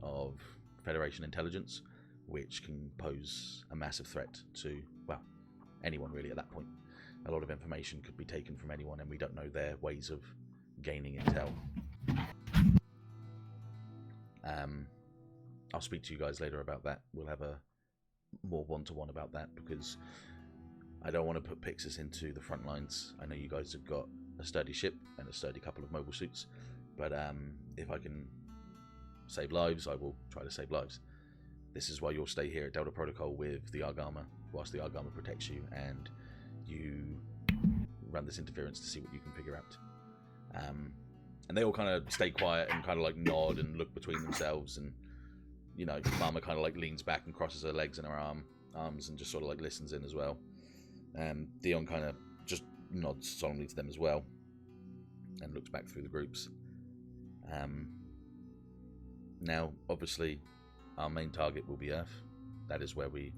of Federation intelligence, which can pose a massive threat to, well, anyone really at that point. A lot of information could be taken from anyone, and we don't know their ways of gaining intel. I'll speak to you guys later about that. We'll have a more one-to-one about that, because I don't want to put Pixis into the front lines. I know you guys have got a sturdy ship and a sturdy couple of mobile suits, but if I can save lives, I will try to save lives. This is why you'll stay here at Delta Protocol with the Argama, whilst the Argama protects you, and you run this interference to see what you can figure out. And they all kind of stay quiet and kind of like nod and look between themselves, and Mama kind of like leans back and crosses her legs in her arms and just sort of like listens in as well. Dion kind of just nods solemnly to them as well and looks back through the groups. Now, obviously, our main target will be Earth. That is where we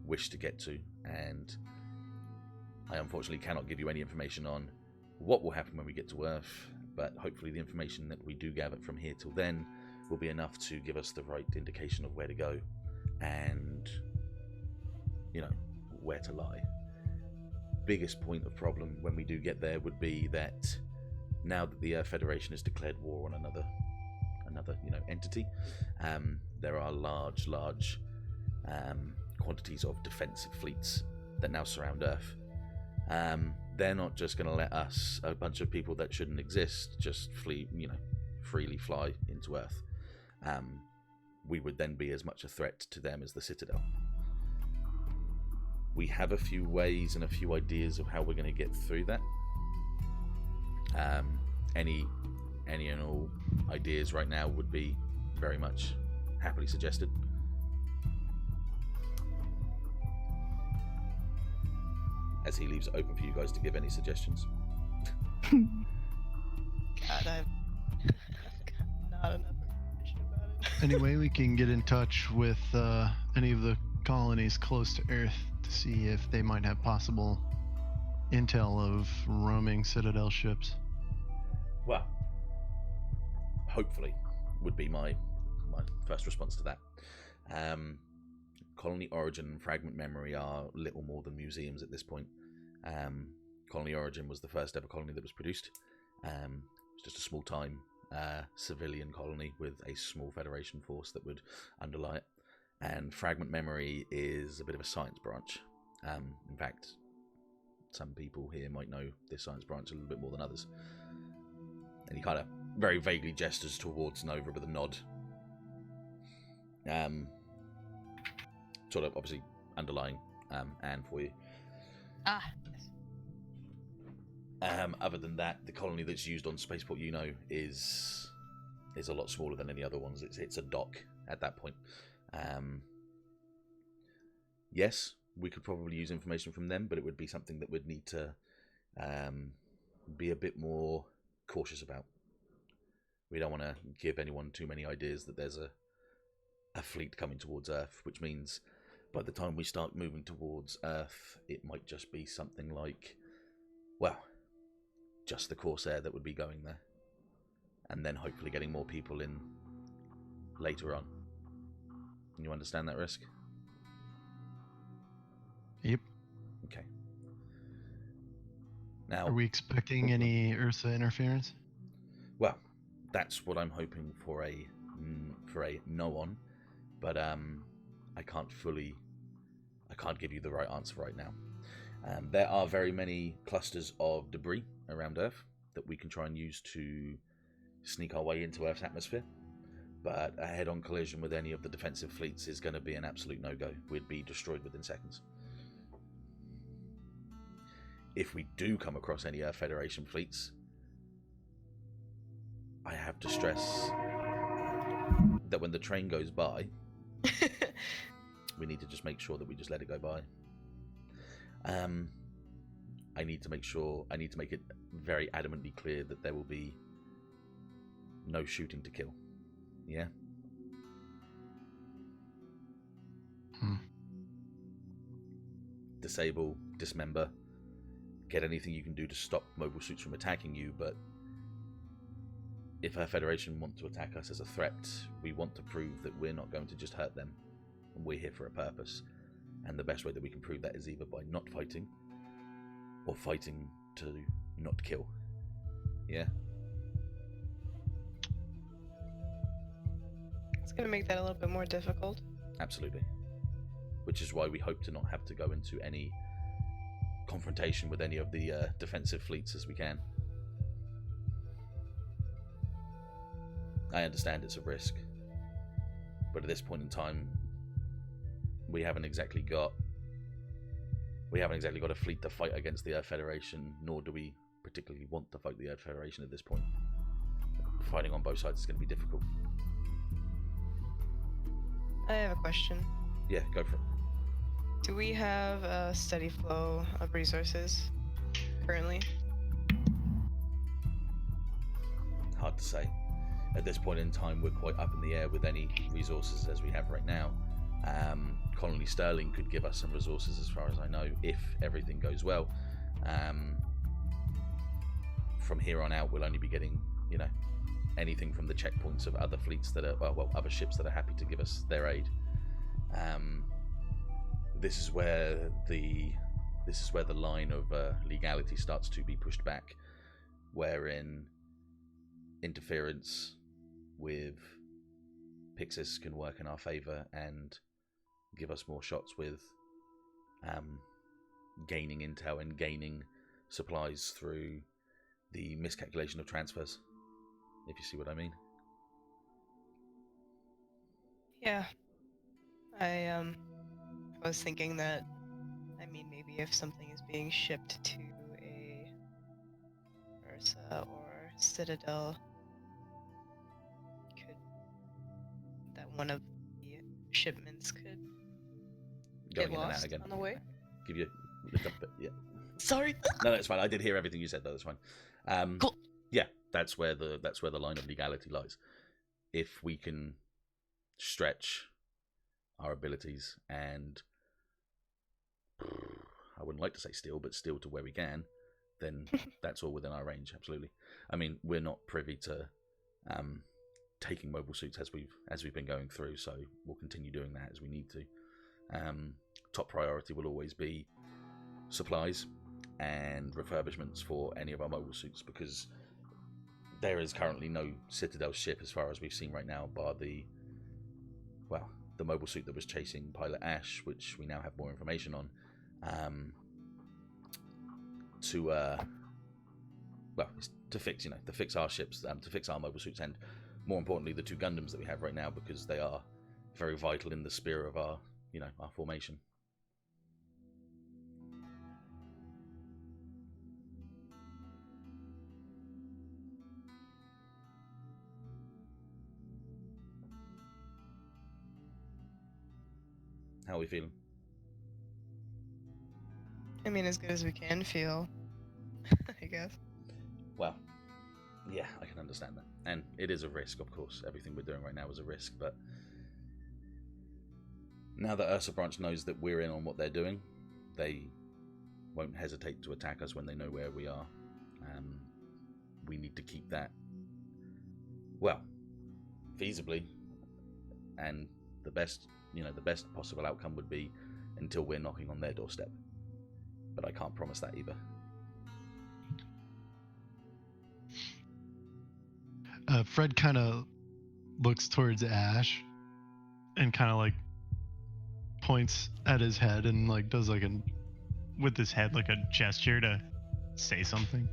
wish to get to, and I unfortunately cannot give you any information on what will happen when we get to Earth, but hopefully the information that we do gather from here till then will be enough to give us the right indication of where to go and, where to lie. Biggest point of problem when we do get there would be that now that the Earth Federation has declared war on another entity, there are large quantities of defensive fleets that now surround Earth. They're not just going to let us, a bunch of people that shouldn't exist, just freely fly into Earth. We would then be as much a threat to them as the Citadel. We have a few ways and a few ideas of how we're going to get through that. Any and all ideas right now would be very much happily suggested. As he leaves it open for you guys to give any suggestions. God, I've not enough information about it. Anyway, we can get in touch with any of the colonies close to Earth to see if they might have possible intel of roaming Citadel ships. Well, hopefully, would be my first response to that. Colony Origin and Fragment Memory are little more than museums at this point. Colony Origin was the first ever colony that was produced. It's just a small time civilian colony with a small Federation force that would underlie it. And Fragment Memory is a bit of a science branch. In fact, some people here might know this science branch a little bit more than others. And he kind of very vaguely gestures towards Nova with a nod. Sort of obviously underlying Anne for you. Yes. Other than that, the colony that's used on Spaceport is a lot smaller than any other ones. It's a dock at that point. Yes, we could probably use information from them, but it would be something that we'd need to be a bit more cautious about. We don't want to give anyone too many ideas that there's a fleet coming towards Earth, which means by the time we start moving towards Earth, it might just be something like, well, just the Corsair that would be going there. And then hopefully getting more people in later on. Can you understand that risk? Yep. Okay. Now, are we expecting any Ursa interference? Well, that's what I'm hoping for a no on, but I can't give you the right answer right now. There are very many clusters of debris around Earth that we can try and use to sneak our way into Earth's atmosphere, but a head-on collision with any of the defensive fleets is going to be an absolute no-go. We'd be destroyed within seconds. If we do come across any Earth Federation fleets, I have to stress that when the train goes by, we need to just make sure that we just let it go by. I need to make it very adamantly clear that there will be no shooting to kill. Yeah? Disable, dismember, get anything you can do to stop mobile suits from attacking you, but if our Federation want to attack us as a threat, we want to prove that we're not going to just hurt them, and we're here for a purpose. And the best way that we can prove that is either by not fighting, or fighting to not kill. Yeah? It's going to make that a little bit more difficult. Absolutely. Which is why we hope to not have to go into any confrontation with any of the defensive fleets as we can. I understand it's a risk, but at this point in time, we haven't exactly got a fleet to fight against the Earth Federation, nor do we particularly want to fight the Earth Federation at this point. Fighting on both sides is going to be difficult. I have a question. Yeah, go for it. Do we have a steady flow of resources currently? Hard to say. At this point in time, we're quite up in the air with any resources as we have right now. Colony Sterling could give us some resources as far as I know, if everything goes well. From here on out, we'll only be getting, anything from the checkpoints of other fleets that are, other ships that are happy to give us their aid. This is where the line of legality starts to be pushed back, wherein interference with Pixis can work in our favor and give us more shots with gaining intel and gaining supplies through the miscalculation of transfers, if you see what I mean. Yeah. I was thinking that, maybe if something is being shipped to a Ursa or Citadel, that one of the shipments could Going get in and out lost again. on the way. Give you a little bit, yeah. Sorry. No, that's fine. I did hear everything you said, though. That's fine. Cool. Yeah, that's where the line of legality lies. If we can stretch our abilities and, I wouldn't like to say steal, but steal to where we can, then that's all within our range. Absolutely. We're not privy to taking mobile suits as we've been going through, so we'll continue doing that as we need to. Top priority will always be supplies and refurbishments for any of our mobile suits, because there is currently no Citadel ship, as far as we've seen right now, bar the mobile suit that was chasing pilot Ashe, which we now have more information on, to fix our ships, to fix our mobile suits, and more importantly, the two Gundams that we have right now, because they are very vital in the sphere of our formation. How are we feeling? As good as we can feel, I guess. Well, yeah, I can understand that. And it is a risk, of course. Everything we're doing right now is a risk, but Now that Ursa Branch knows that we're in on what they're doing, they won't hesitate to attack us when they know where we are. We need to keep that, well, feasibly, and the best possible outcome would be until we're knocking on their doorstep. But I can't promise that either. Fred kind of looks towards Ashe and kind of like points at his head and like does like with his head like a gesture to say something.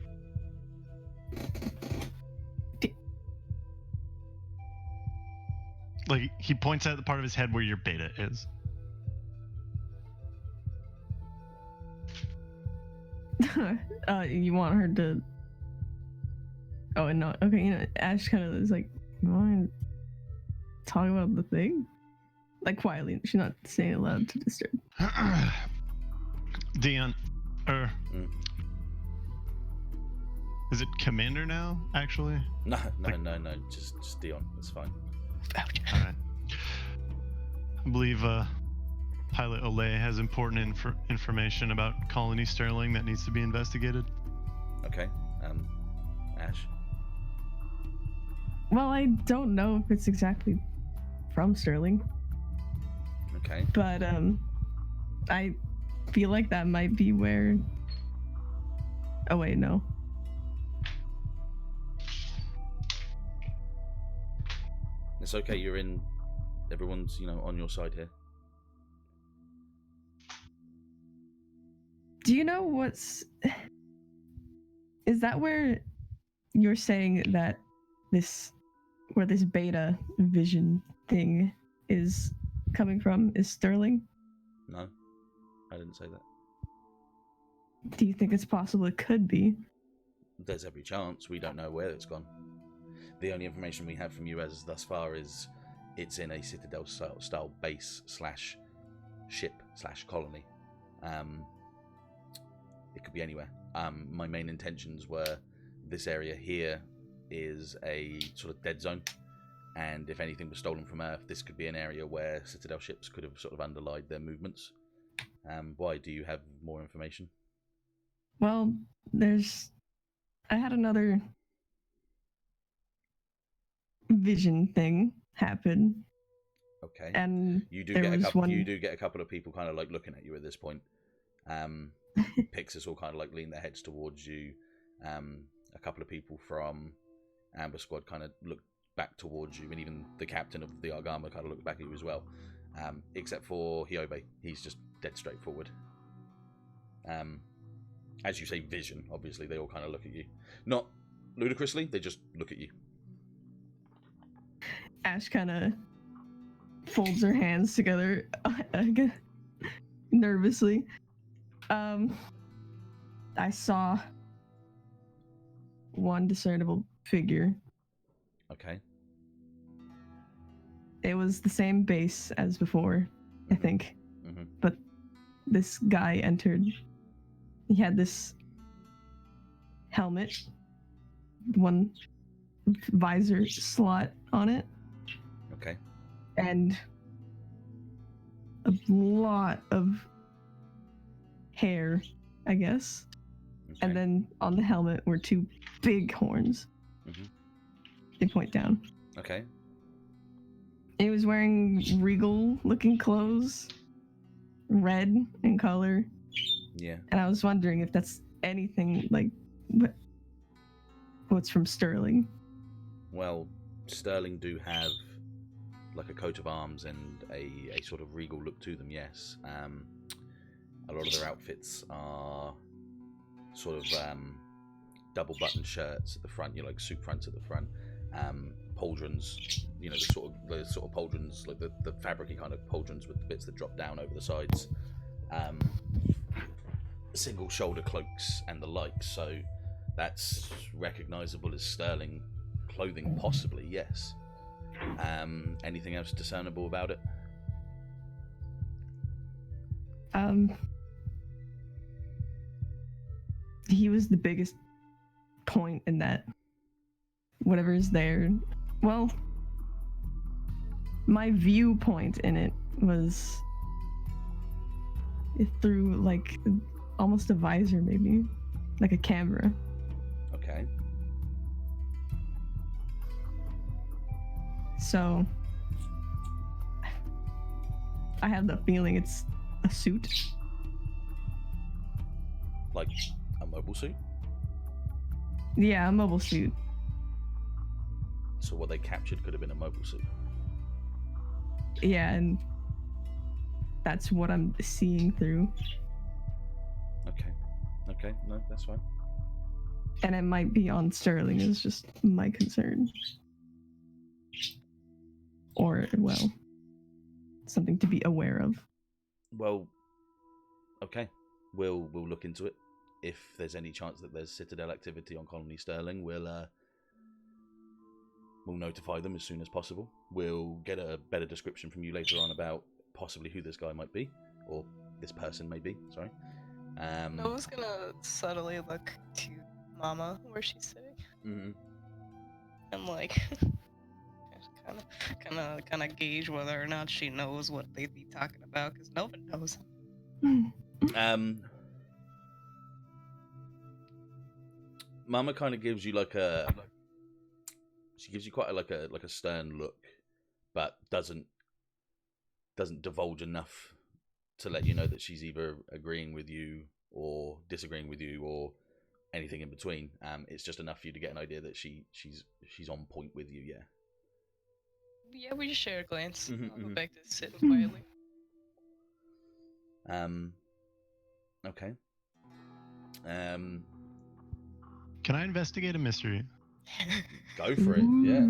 Like he points at the part of his head where your beta is. You want her to? Oh, and no. Okay, you know, Ashe kind of is like, you want to talk about the thing? Like quietly. She's not saying it loud to disturb. Dion, is it Commander now? Actually? No. Just Dion. It's fine. All right. I believe Pilot Olay has important information about Colony Sterling that needs to be investigated. Okay. Ashe. Well, I don't know if it's exactly from Sterling. Okay. But I feel like that might be where. Oh wait, no. It's okay. You're in. Everyone's, on your side here. Do you know what's? Is that where you're saying that where this beta vision thing is coming from is Sterling? No, I didn't say that. Do you think it's possible it could be? There's every chance. We don't know where it's gone. The only information we have from you as thus far is it's in a Citadel style base / ship / colony. It could be anywhere. My main intentions were this area here is a sort of dead zone, and if anything was stolen from Earth, this could be an area where Citadel ships could have sort of underlied their movements. Why? Do you have more information? Well, I had another vision thing happen. Okay. And you do get a couple of people kind of like looking at you at this point. Pixis will kind of like lean their heads towards you. A couple of people from Amber Squad kind of look back towards you, and even the captain of the Argama kind of looked back at you as well. Except for Hyobe, he's just dead straightforward. As you say, vision. Obviously, they all kind of look at you, not ludicrously. They just look at you. Ashe kind of folds her hands together, nervously. I saw one discernible figure. Okay. It was the same base as before, I think. Mm-hmm. But this guy entered. He had this helmet, one visor slot on it. Okay. And a lot of hair, I guess. Okay. And then on the helmet were two big horns. Mm-hmm. They point down. Okay. He was wearing regal-looking clothes, red in color. Yeah. And I was wondering if that's anything like what's from Sterling. Well, Sterling do have like a coat of arms and a sort of regal look to them, yes. A lot of their outfits are sort of double button shirts at the front, like suit fronts at the front, pauldrons, the sort of pauldrons, like the fabricy kind of pauldrons with the bits that drop down over the sides, single shoulder cloaks and the like. So that's recognizable as Sterling clothing, possibly, yes. Anything else discernible about it? He was the biggest point in that. Whatever is there. Well, my viewpoint in it was through like almost a visor, maybe like a camera. Okay. So I have the feeling it's a suit. Like a mobile suit? Yeah, a mobile suit. So what they captured could have been a mobile suit. Yeah, and that's what I'm seeing through. Okay, no, that's fine. And it might be on Sterling is just my concern. Or, well, something to be aware of. Well, okay. We'll look into it. If there's any chance that there's Citadel activity on Colony Sterling, we'll notify them as soon as possible. We'll get a better description from you later on about possibly who this guy might be, or this person may be, sorry. Nova's gonna subtly look to Mama where she's sitting. Mm-hmm. And like kind of gauge whether or not she knows what they'd be talking about, because Nova knows. Mama kind of gives you she gives you quite a stern look, but doesn't divulge enough to let you know that she's either agreeing with you or disagreeing with you or anything in between. It's just enough for you to get an idea that she's on point with you. Yeah. Yeah, we just share a glance. I'll go back to sitting quietly. Okay. Can I investigate a mystery? Go for it. Yeah.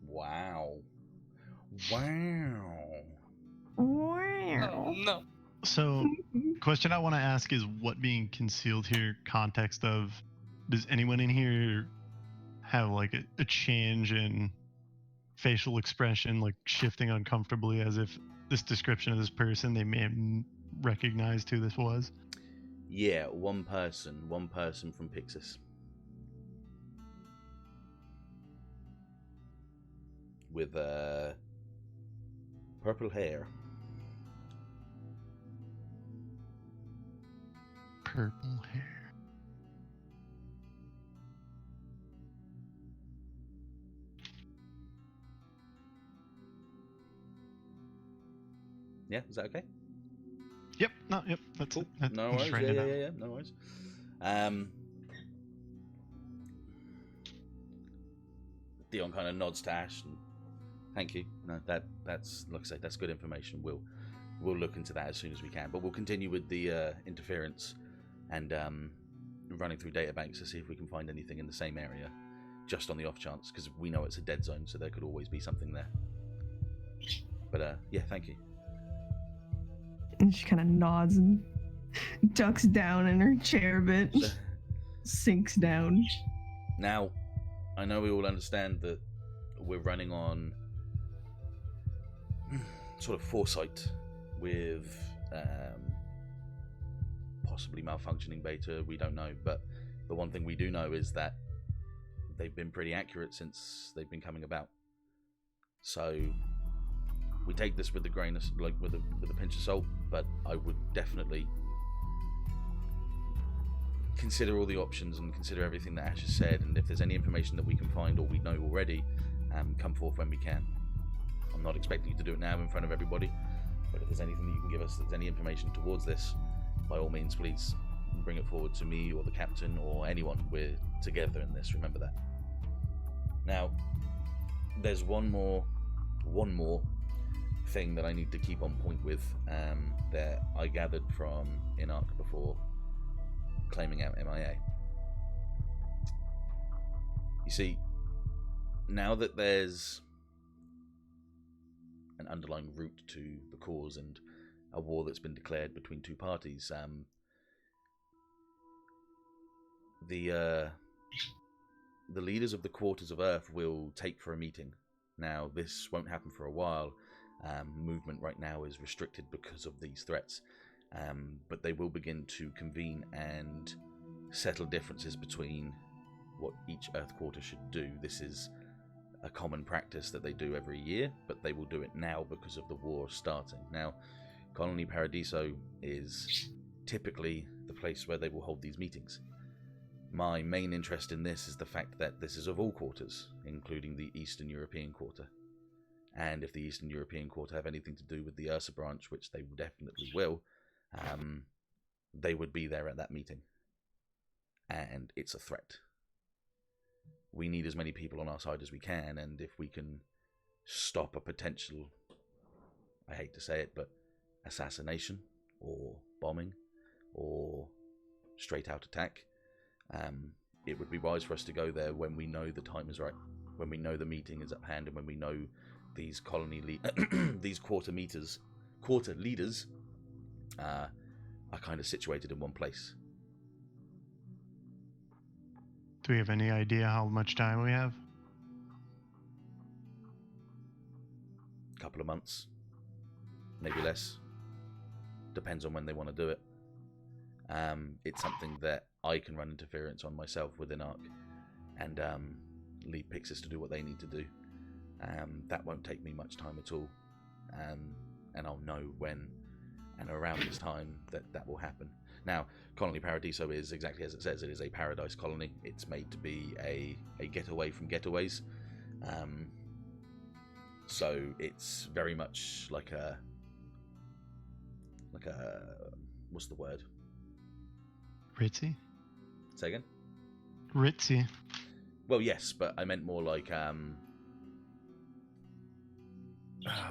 Wow. Oh, no. So, question I want to ask is what being concealed here, context of, does anyone in here have like a change in facial expression, like shifting uncomfortably as if this description of this person, they may have recognized who this was? Yeah, one person from Pixis. With purple hair. Purple hair. Yeah, is that okay? Yep, that's cool. it. No worries. Yeah, no worries. Dion kind of nods to Ashe and thank you. No, that's like I say, that's good information. We'll look into that as soon as we can. But we'll continue with the interference and running through databanks to see if we can find anything in the same area, just on the off chance, because we know it's a dead zone, so there could always be something there. But yeah, thank you. And she kind of nods and ducks down in her chair a bit, sinks down. Now, I know we all understand that we're running on sort of foresight with possibly malfunctioning beta, we don't know, but the one thing we do know is that they've been pretty accurate since they've been coming about. So we take this with a grain of, like with a pinch of salt, but I would definitely consider all the options and consider everything that Ashe has said, and if there's any information that we can find or we know already, come forth when we can. I'm not expecting you to do it now in front of everybody, but if there's anything that you can give us, there's any information towards this, by all means, please bring it forward to me or the captain or anyone. We're together in this, remember that. Now, there's one more thing that I need to keep on point with that I gathered from Inark before claiming out MIA. You see, now that there's an underlying root to the cause and a war that's been declared between two parties, the leaders of the Quarters of Earth will take for a meeting. Now, this won't happen for a while. Movement right now is restricted because of these threats, but they will begin to convene and settle differences between what each Earth Quarter should do. This is a common practice that they do every year, but they will do it now because of the war starting. Now, Colony Paradiso is typically the place where they will hold these meetings. My main interest in this is the fact that this is of all quarters, including the Eastern European Quarter. And if the Eastern European Quarter have anything to do with the Ursa branch, which they definitely will, they would be there at that meeting. And it's a threat. We need as many people on our side as we can, and if we can stop a potential, I hate to say it, but assassination or bombing or straight out attack, it would be wise for us to go there when we know the time is right, when we know the meeting is at hand, and when we know these these quarter leaders are kind of situated in one place. Do we have any idea how much time we have? A couple of months, maybe less. Depends on when they want to do it. It's something that I can run interference on myself within ARC and leave Pixis to do what they need to do. That won't take me much time at all, and I'll know when and around this time that will happen. Now, Colony Paradiso is exactly as it says. It is a paradise colony. It's made to be a getaway from getaways. So it's very much like a what's the word? Ritzy? Say again? Ritzy. Well, yes, but I meant more like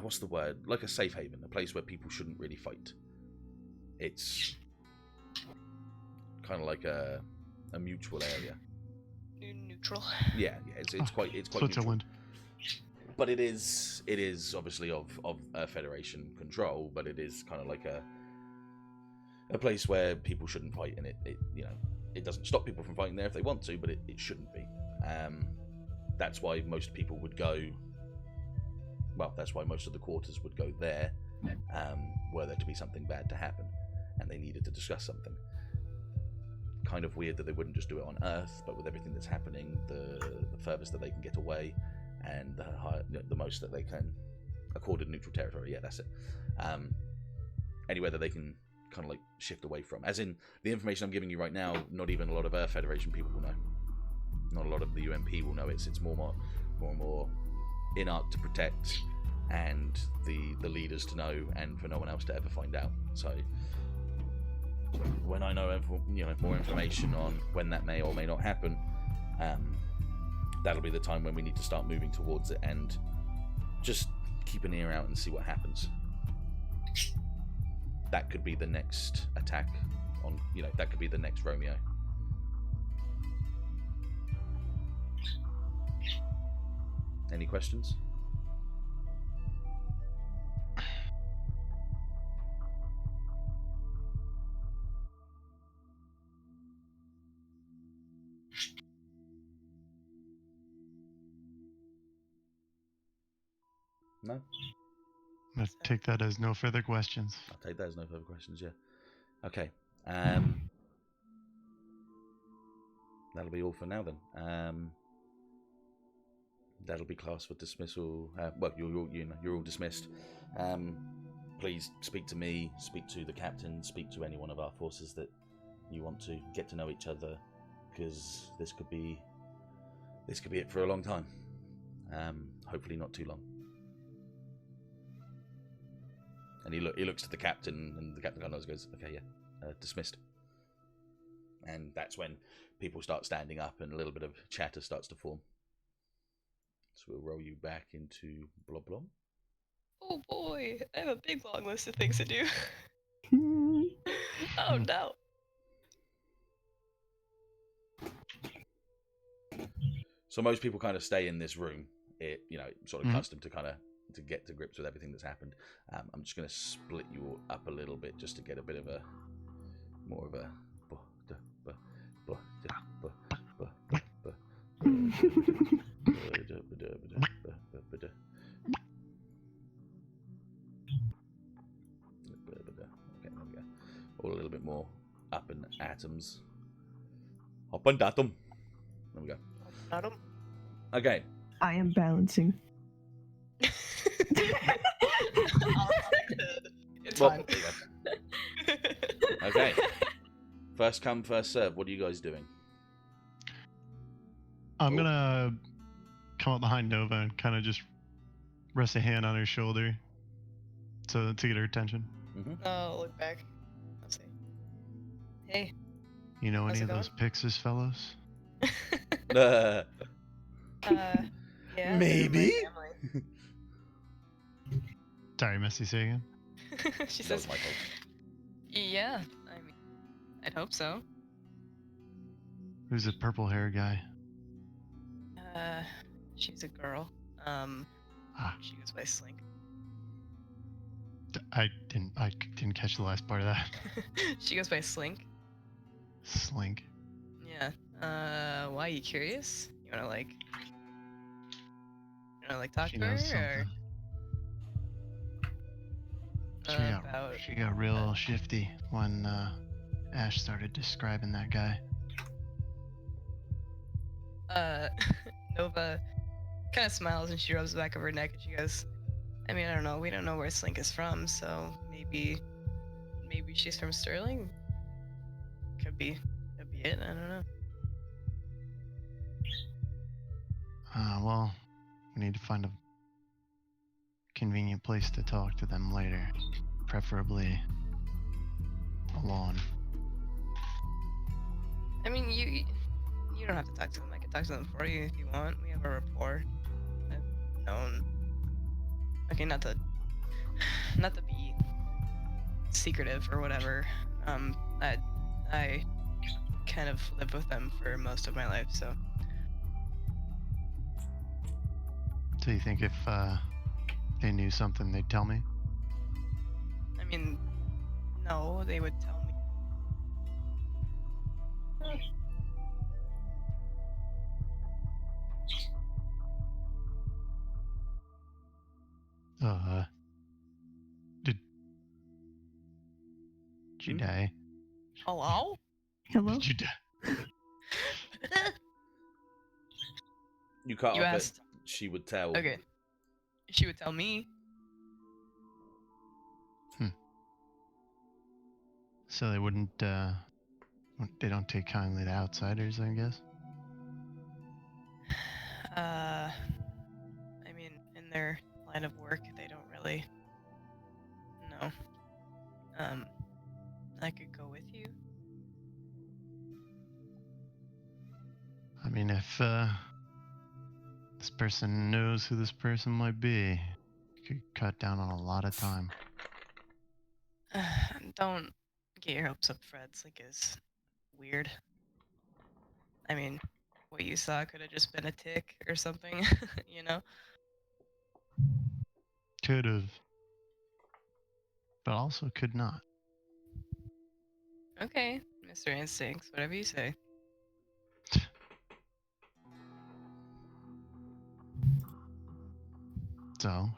what's the word? Like a safe haven, a place where people shouldn't really fight. It's kind of like a mutual area. Neutral. Yeah, it's quite Switzerland. Neutral. But it is obviously of Federation control, but it is kind of like a place where people shouldn't fight, and it doesn't stop people from fighting there if they want to, but it shouldn't be. That's why most people would go. Well, that's why most of the quarters would go there, were there to be something bad to happen, and they needed to discuss something. Kind of weird that they wouldn't just do it on Earth, but with everything that's happening, the furthest that they can get away, and the most that they can accorded neutral territory. Yeah, that's it. Anywhere that they can kind of like shift away from. As in, the information I'm giving you right now, not even a lot of Earth Federation people will know. Not a lot of the UMP will know. It's more and more in ARC to protect, and the leaders to know, and for no one else to ever find out. So when I know more information on when that may or may not happen, that'll be the time when we need to start moving towards it and just keep an ear out and see what happens. That could be the next attack on, that could be the next Romeo. Any questions? No? Let's take that as no further questions. I'll take that as no further questions, yeah. Okay. That'll be all for now then. That'll be class for dismissal. Well, you're all dismissed. Please speak to me, speak to the captain, speak to any one of our forces that you want to get to know each other, because this could be it for a long time. Hopefully not too long. And he looks to the captain, and the captain kind of goes, "Okay, yeah, dismissed." And that's when people start standing up, and a little bit of chatter starts to form. So we'll roll you back into Blob Blob. Oh boy, I have a big long list of things to do. Oh no. So most people kind of stay in this room. Sort of accustomed to to get to grips with everything that's happened. I'm just going to split you all up a little bit just to get a bit of more of a okay, there we go. All a little bit more up in atoms. Up and atom. There we go. Atom. Okay. I am balancing. It's Well, fine. there you go. Okay. First come, first serve. What are you guys doing? I'm gonna come up behind Nova and kind of just rest a hand on her shoulder to get her attention. Oh, look back. Let's see. Hey. You know How's any it of those Pixis fellows? Uh, Yeah. they're my Maybe? family. Sorry, Messi, say again. She That says, was my fault. yeah, I mean, I'd hope so. Who's the purple hair guy? She's a girl. She goes by Slink. I didn't catch the last part of that. She goes by Slink. Slink. Yeah. Why are you curious? You wanna talk She to her knows something. She got real shifty when Ashe started describing that guy. Nova kind of smiles and she rubs the back of her neck and she goes, I mean, I don't know. We don't know where Slink is from, so maybe she's from Sterling. Could be it. I don't know. Well, we need to find a convenient place to talk to them later, preferably alone. I mean, you don't have to talk to them. I can talk to them for you if you want. We have a rapport. I've known. Okay, not to be secretive or whatever. I kind of lived with them for most of my life, so. So you think if they knew something, they'd tell me? I mean, no, they would tell me. Did you die? Hello? Hello? Did you die? You cut You off asked. it. She would tell. Okay. She would tell me. So they wouldn't, they don't take kindly to outsiders, I guess? I mean, in their line of work, they don't really. No. I could go with you. I mean, if this person knows who this person might be, you could cut down on a lot of time. Don't get your hopes up, Fred. Slink is weird. I mean, what you saw could have just been a tick or something, you know? Could have. But also could not. Okay, Mr. Instincts, whatever you say. So,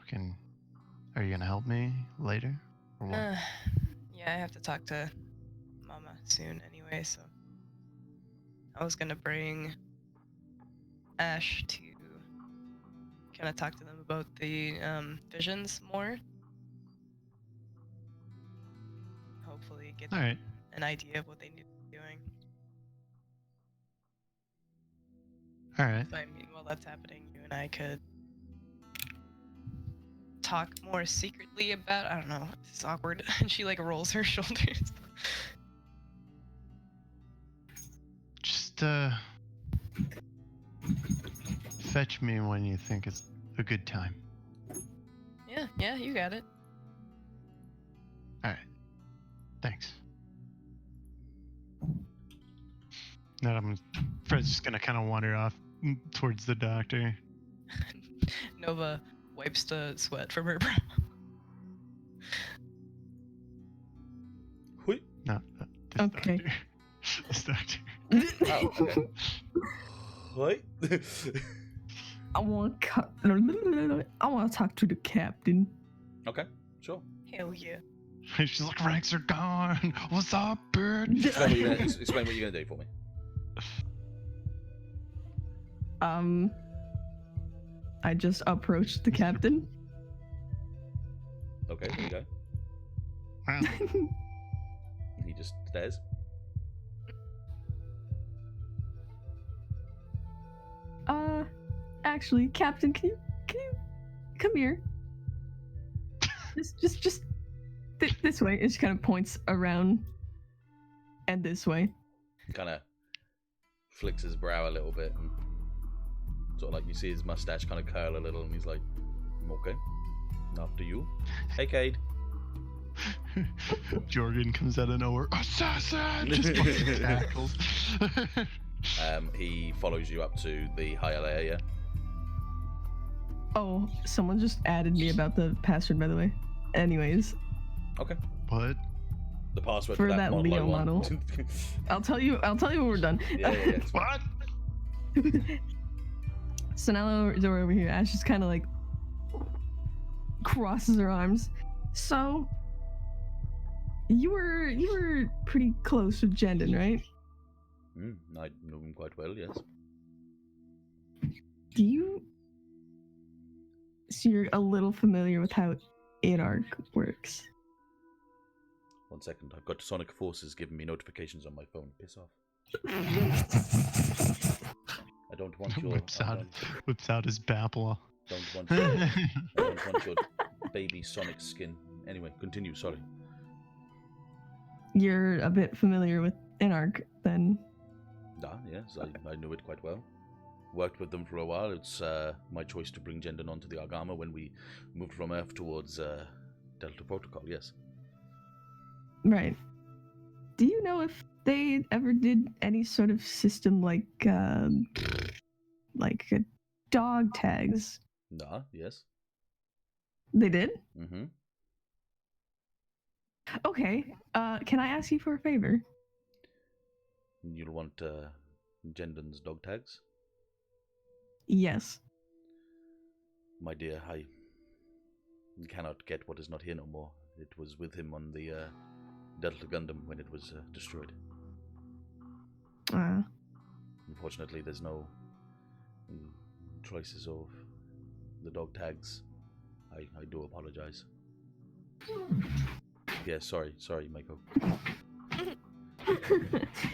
are you gonna help me later? Or what? Yeah, I have to talk to Mama soon anyway, so. I was gonna bring Ashe to kind of talk to them about the visions more. Hopefully get Alright. an idea of what they need to be doing. Alright. So, I mean, while that's happening, you and I could talk more secretly about, I don't know, it's awkward. And she rolls her shoulders. Just fetch me when you think it's a good time. Yeah, you got it. Alright. Thanks. Now Fred's just gonna kind of wander off towards the doctor. Nova wipes the sweat from her brow. Wait. Not this Okay. doctor. This doctor. Oh, okay. What? I want to talk to the captain. Okay, sure. Hell yeah. She's like, ranks are gone. What's up, bitch? Explain what you're gonna do for me. I just approached the captain. Okay, there you go. Wow. He just stares. Actually, Captain, can you come here? Just this way. It just kind of points around and this way. Kind of flicks his brow a little bit, and sort of like you see his mustache kind of curl a little, and he's like, "Okay, after you." Hey, Cade. Jorgen comes out of nowhere. Assassin! Just fucking tackles. He follows you up to the higher layer. Yeah. Oh, someone just added me about the password, by the way. Anyways. Okay. What? The password For for that model Leo I want. model. I'll tell you when we're done. Yeah. What? So now that we're over here, Ashe just kind of like crosses her arms. So you were pretty close with Jendon, right? I know him quite well. Yes. Do you? So you're a little familiar with how Anarch works. 1 second. I've got Sonic Forces giving me notifications on my phone. Piss off. I don't want your. Whips out his Bapla. I don't want your baby Sonic skin. Anyway, continue. Sorry. You're a bit familiar with Anarch, then. Yes, I knew it quite well. Worked with them for a while. It's my choice to bring Jendon onto the Argama when we moved from Earth towards Delta Protocol. Yes. Right. Do you know if they ever did any sort of system like dog tags? Yes. They did? Mm-hmm. Okay. Can I ask you for a favor? You'll want Jendon's dog tags? Yes. My dear, I cannot get what is not here no more. It was with him on the Delta Gundam when it was destroyed. Unfortunately, there's no traces of the dog tags. I do apologize. Yeah, sorry, Mako.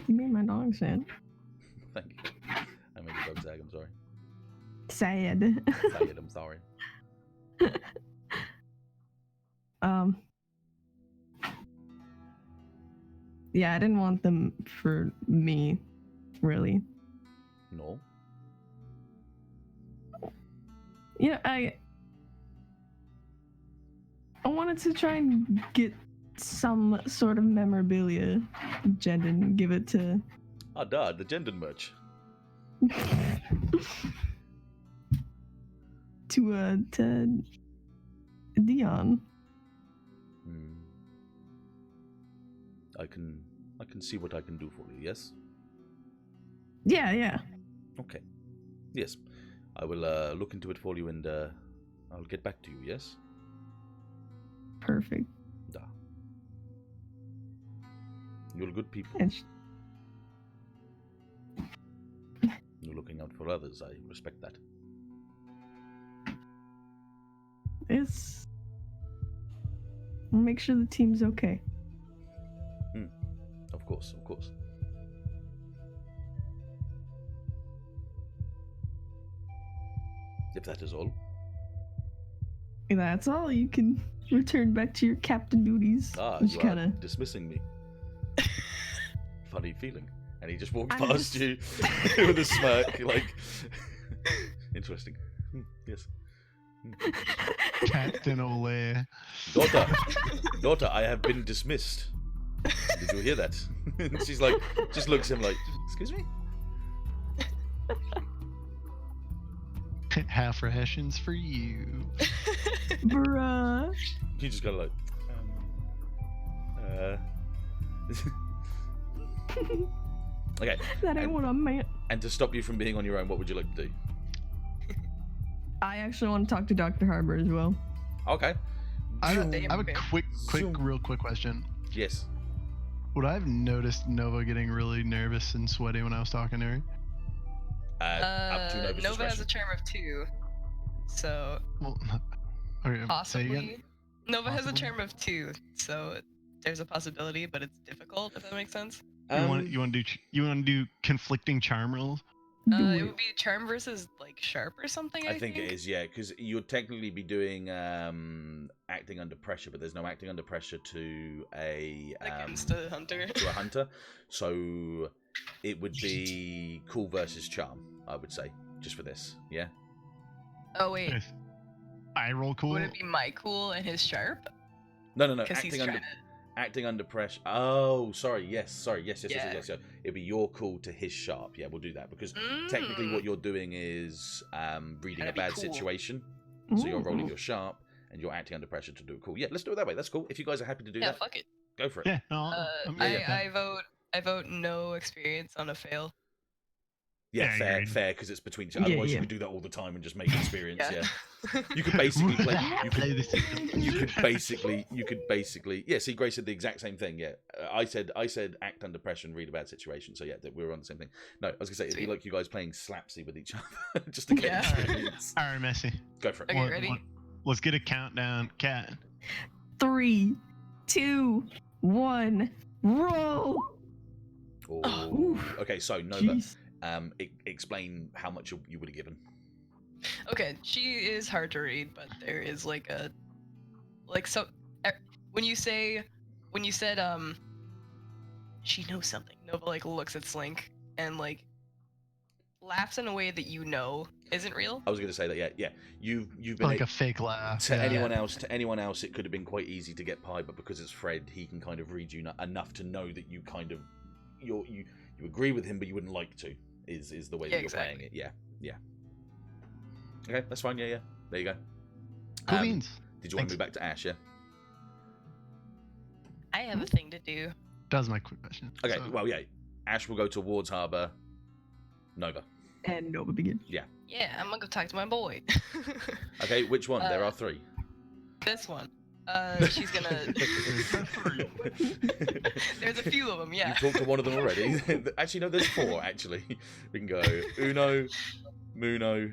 You made my dog sad. Thank you. I made your dog sad, I'm sorry. Sad. Sad, I'm sorry. Yeah, I didn't want them for me, really. No. You know, I wanted to try and get some sort of memorabilia, Jendon, give it to... The Jendon merch. to Dion. I can see what I can do for you, yes? Yeah. Okay. Yes. I will look into it for you and I'll get back to you, yes? Perfect. Da. You're good people. And You're looking out for others. I respect that. I'll make sure the team's okay. Of course. If that is all. That's all. You can return back to your captain duties. You are dismissing me. Funny feeling. And he just walks past you with a smirk, like... Interesting. Yes. Captain Ole. Daughter, I have been dismissed. Did you hear that? She's like, just looks at him like, excuse me? Half rations for you. Bruh. You just gotta like, okay. That ain't what I meant. And to stop you from being on your own, what would you like to do? I actually want to talk to Dr. Harbour as well. Okay. I have a real quick question. Yes. Would I have noticed Nova getting really nervous and sweaty when I was talking to her? Up to Nova's Nova has discretion. a charm of 2. So Well, okay, say again. possibly Nova has a Possibly? charm of 2, so there's a possibility, but it's difficult if that makes sense. You want to do conflicting charm rolls? Do It it. would be charm versus like sharp or something. I think it is, yeah, because you'd technically be doing acting under pressure, but there's no acting under pressure to a Against a hunter. to a hunter, so it would be cool versus charm, I would say, just for this, yeah. Oh wait, If I roll cool. would it be my cool and his sharp? No, Because he's acting under pressure. Oh, yes. Yeah. It'd be your call to his sharp. Yeah, we'll do that because technically what you're doing is reading Gotta a be bad cool. situation. So you're rolling your sharp and you're acting under pressure to do a cool. Yeah, let's do it that way. That's cool. If you guys are happy to do Yeah, that, fuck it. go for it. Yeah, no, I'm good with that. I vote no experience on a fail. Yeah, Yeah, fair, agreed. fair, because it's between. Otherwise, yeah. you could do that all the time and just make experience. Yeah. Yeah, you could basically play. You Play could, the system. you could basically. Yeah. See, Grace said the exact same thing. Yeah, I said act under pressure and read a bad situation. So yeah, we were on the same thing. No, I was gonna say it'd be Sweet. like you guys playing slapsy with each other just to get Yeah. experience. All right, Messi. Go for it. Okay, ready? Let's get a countdown. Cat. 3, 2, 1, roll. Oh. Okay, so Nova, Jeez. explain how much you would have given. Okay, she is hard to read, but there is when you said she knows something. Nova like looks at Slink and like laughs in a way that you know isn't real. I was going to say that. Yeah. You've been Like a fake laugh. to yeah. anyone else, it could have been quite easy to get pie, but because it's Fred, he can kind of read you enough to know that you kind of you agree with him, but you wouldn't like to. Is the way that you're exactly. playing it. Yeah. Okay, that's fine. Yeah. There you go. Cool beans. Did you want to Thanks. move back to Ashe? Yeah. I have a thing to do. That was my quick question. Okay. So- Well, yeah. Ashe will go towards Harbour. Nova. And Nova begin. Yeah, I'm gonna go talk to my boy. Okay. Which one? There are 3. This one. She's gonna. There's a few of them. Yeah. You talked to one of them already. Actually, no. There's 4. Actually, we can go Uno, Muno,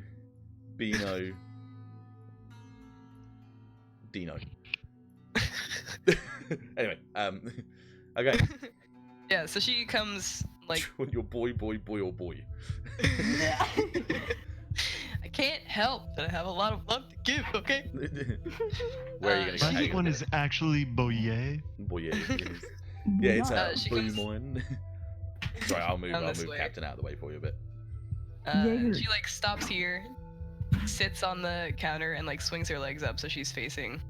Bino, Dino. Anyway, okay. Yeah. So she comes like. Your boy, or boy. I can't help that I have a lot of love to give. Okay. Where are you Uh, gonna go? Right one is actually Boye. Boy, yeah. Yeah, it's she comes- Boomon. Sorry, I'll move Down this way. Captain out of the way for you a bit. Jaeger. She like stops here, sits on the counter, and like swings her legs up so she's facing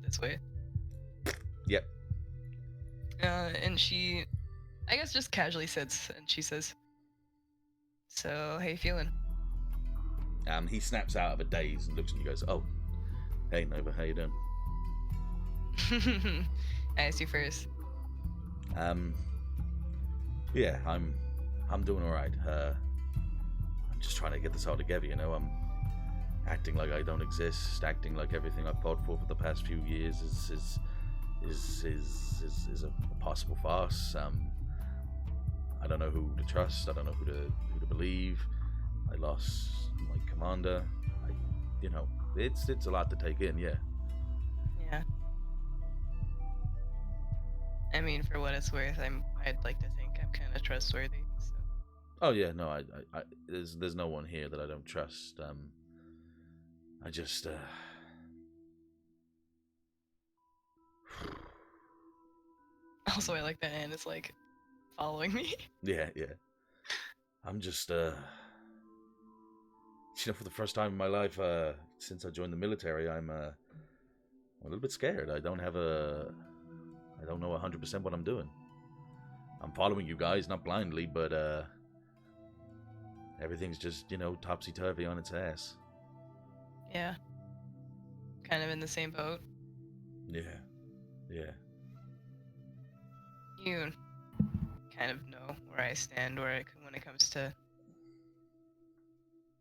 this way. Yep. And she, I guess, just casually sits and she says, "So, how you feeling?" He snaps out of a daze and looks at you and goes, "Oh, hey Nova, how you doing?" I asked you first. Yeah, I'm doing all right. I'm just trying to get this all together, you know. I'm acting like I don't exist, acting like everything I've fought for the past few years is a possible farce. I don't know who to trust. I don't know who to believe. I lost my commander. It's a lot to take in. Yeah. Yeah. I mean, for what it's worth, I'd like to think I'm kind of trustworthy. So. Oh yeah, no, I there's no one here that I don't trust. I just Also, I like that Anne is like following me. yeah. I'm just for the first time in my life since I joined the military, I'm a little bit scared. I don't know 100% what I'm doing. I'm following you guys, not blindly, but everything's just, topsy-turvy on its ass. Yeah. Kind of in the same boat. Yeah. You kind of know where I stand when it comes to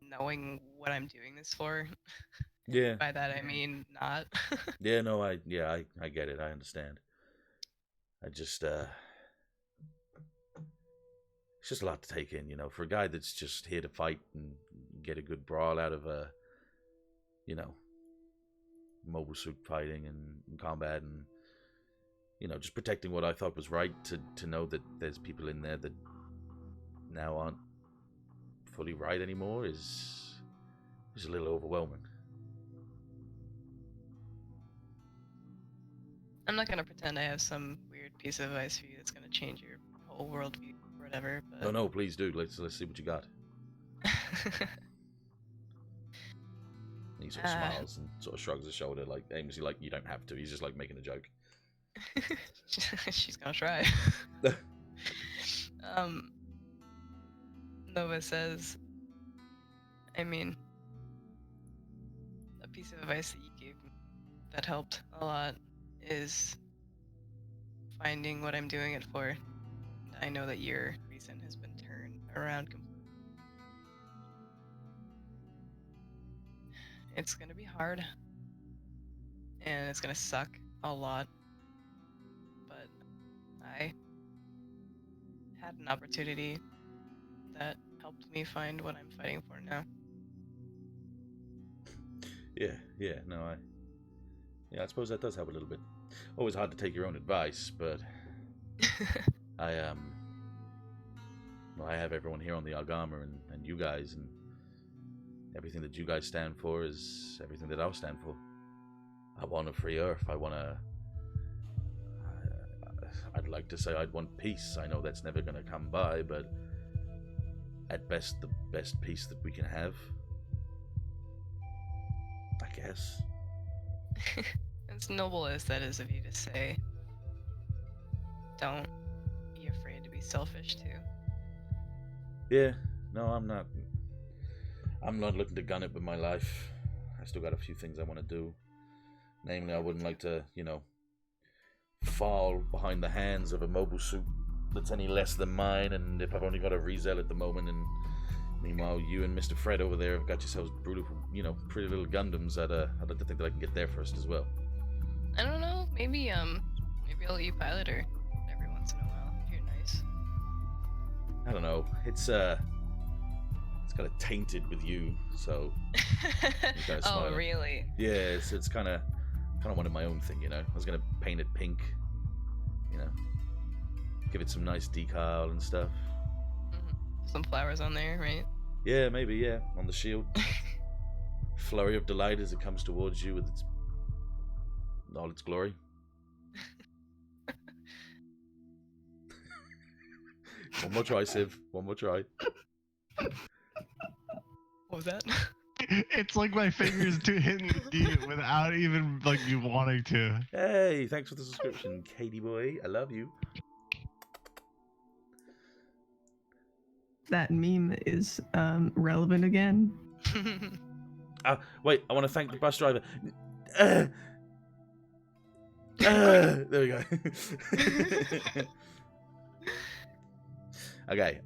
knowing what I'm doing this for. Yeah. By that I mean not. Yeah, no, I get it. I understand. I just it's just a lot to take in, for a guy that's just here to fight and get a good brawl out of you know, mobile suit fighting and combat and, you know, just protecting what I thought was right, to know that there's people in there that now aren't fully right anymore is a little overwhelming. I'm not gonna pretend I have some weird piece of advice for you that's gonna change your whole worldview or whatever. But... No, please do. Let's see what you got. And he sort of smiles and sort of shrugs his shoulder, like aimlessly, like you don't have to. He's just like making a joke. She's gonna try. Nova says, I mean, a piece of advice that you gave me that helped a lot is finding what I'm doing it for. I know that your reason has been turned around completely. It's gonna be hard, and it's gonna suck a lot, but I had an opportunity that helped me find what I'm fighting for now. I suppose that does help a little bit. Always hard to take your own advice, but I have everyone here on the Argama and you guys, and everything that you guys stand for is everything that I'll stand for. I want a free Earth. I'd like to say I'd want peace. I know that's never going to come by, but at best, the best peace that we can have. I guess. As noble as that is of you to say, don't be afraid to be selfish too. Yeah, no, I'm not looking to gun it with my life. I still got a few things I want to do. Namely, I wouldn't like to, you know, fall behind the hands of a mobile suit that's any less than mine, and if I've only got a Rizel at the moment, and meanwhile you and Mr. Fred over there have got yourselves beautiful, you know, pretty little Gundams, I'd like to think that I can get there first as well. I don't know, maybe I'll let you pilot her every once in a while if you're nice. I don't know, it's kind of tainted with you, so oh really? Yeah, it's kind of wanted my own thing, you know. I was gonna paint it pink, you know, give it some nice decal and stuff. Some flowers on there, right? Yeah, maybe, yeah, on the shield. Flurry of delight as it comes towards you with all its glory. One more try, Civ. One more try. What was that? It's like my fingers do hitting the D without even like you wanting to. Hey, thanks for the subscription, Katie boy. I love you. That meme is relevant again. Wait, I want to thank the bus driver. There we go. Okay.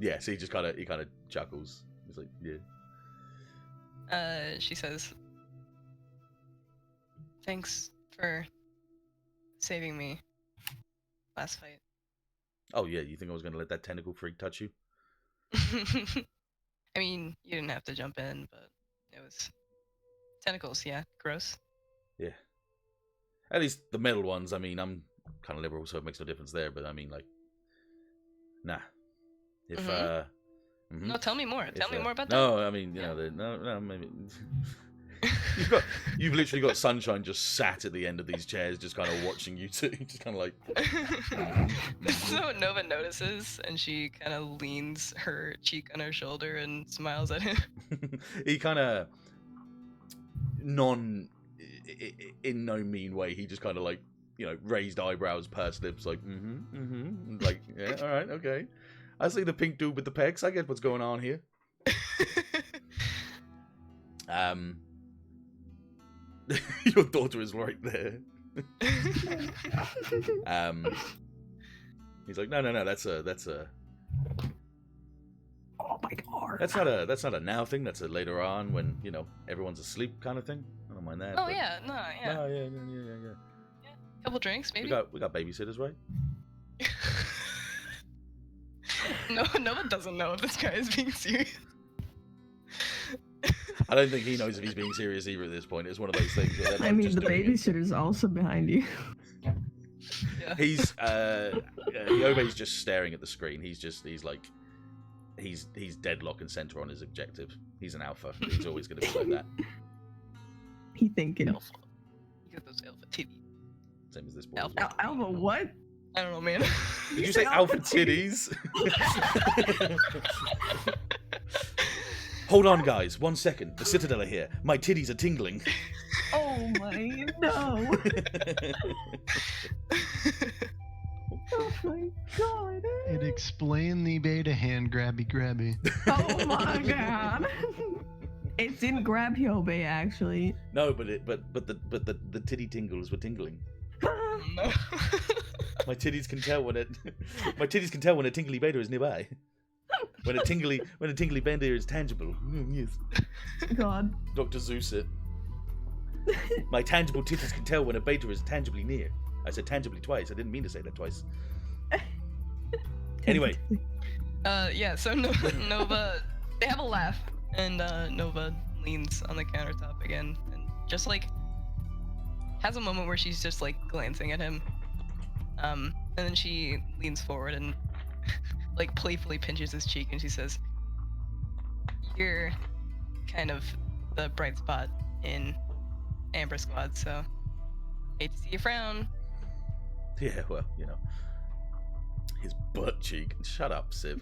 Yeah. So he kind of chuckles. He's like, yeah. She says, "Thanks for saving me last fight." Oh yeah, you think I was gonna let that tentacle freak touch you? I mean, you didn't have to jump in, but it was tentacles. Yeah, gross. Yeah. At least the metal ones. I mean, I'm kind of liberal, so it makes no difference there. But I mean, like, nah. If No, tell me more. Tell me more about that. No, I mean, you know, no, maybe. You've literally got Sunshine just sat at the end of these chairs, just kind of watching you two, just kind of like. So Nova notices, and she kind of leans her cheek on her shoulder and smiles at him. He kind of in no mean way. He just kind of like, you know, raised eyebrows, pursed lips, like like, yeah, all right, okay. I see the pink dude with the pecs. I get what's going on here. Your daughter is right there. He's like, no, that's a. Oh my god. That's not a now thing. That's a later on when, you know, everyone's asleep kind of thing. I don't mind that. Oh but... yeah, no, yeah. No, yeah. Couple drinks, maybe. We got babysitters, right? No one doesn't know if this guy is being serious. I don't think he knows if he's being serious either at this point. It's one of those things. Where I mean, just the doing it. babysitter's also behind you. Yeah. He's Yobe's just staring at the screen. He's deadlock and center on his objective. He's an alpha. He's always going to be like that. He thinking. Alpha. You got those alpha titties. Same as this boy. Alpha what? I don't know, man. Did you say alpha titties? Hold on, guys. 1 second. The Citadel are here. My titties are tingling. Oh my no! Oh my god! It explained the beta hand grabby. Oh my god! It didn't grab Hyobe actually. No, but the titty tingles were tingling. No. My titties can tell when a tingly beta is nearby. When a tingly beta is tangible. Yes. God. Dr. Zeus it. My tangible titties can tell when a beta is tangibly near. I said tangibly twice. I didn't mean to say that twice. Anyway. Yeah, so Nova, they have a laugh, and Nova leans on the countertop again, and just like has a moment where she's just like glancing at him. And then she leans forward and like playfully pinches his cheek, and she says, "You're kind of the bright spot in Amber Squad, so hate to see you frown." Yeah, well, you know. His butt cheek. Shut up, Civ.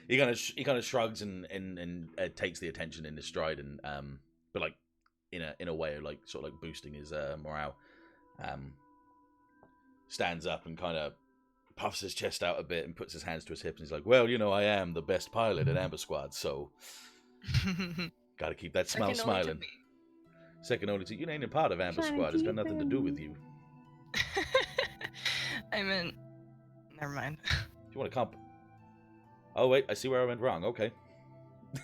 He kind of shrugs and takes the attention in his stride, and but like in a way of like sort of like boosting his morale. Stands up and kind of puffs his chest out a bit and puts his hands to his hips, and he's like, "Well, you know, I am the best pilot at Amber Squad, so got to keep that smile smiling. Second only to you. Ain't a part of Amber Squad. It's got nothing to do with you." I meant, never mind. If you want to comp. Oh wait, I see where I went wrong. Okay.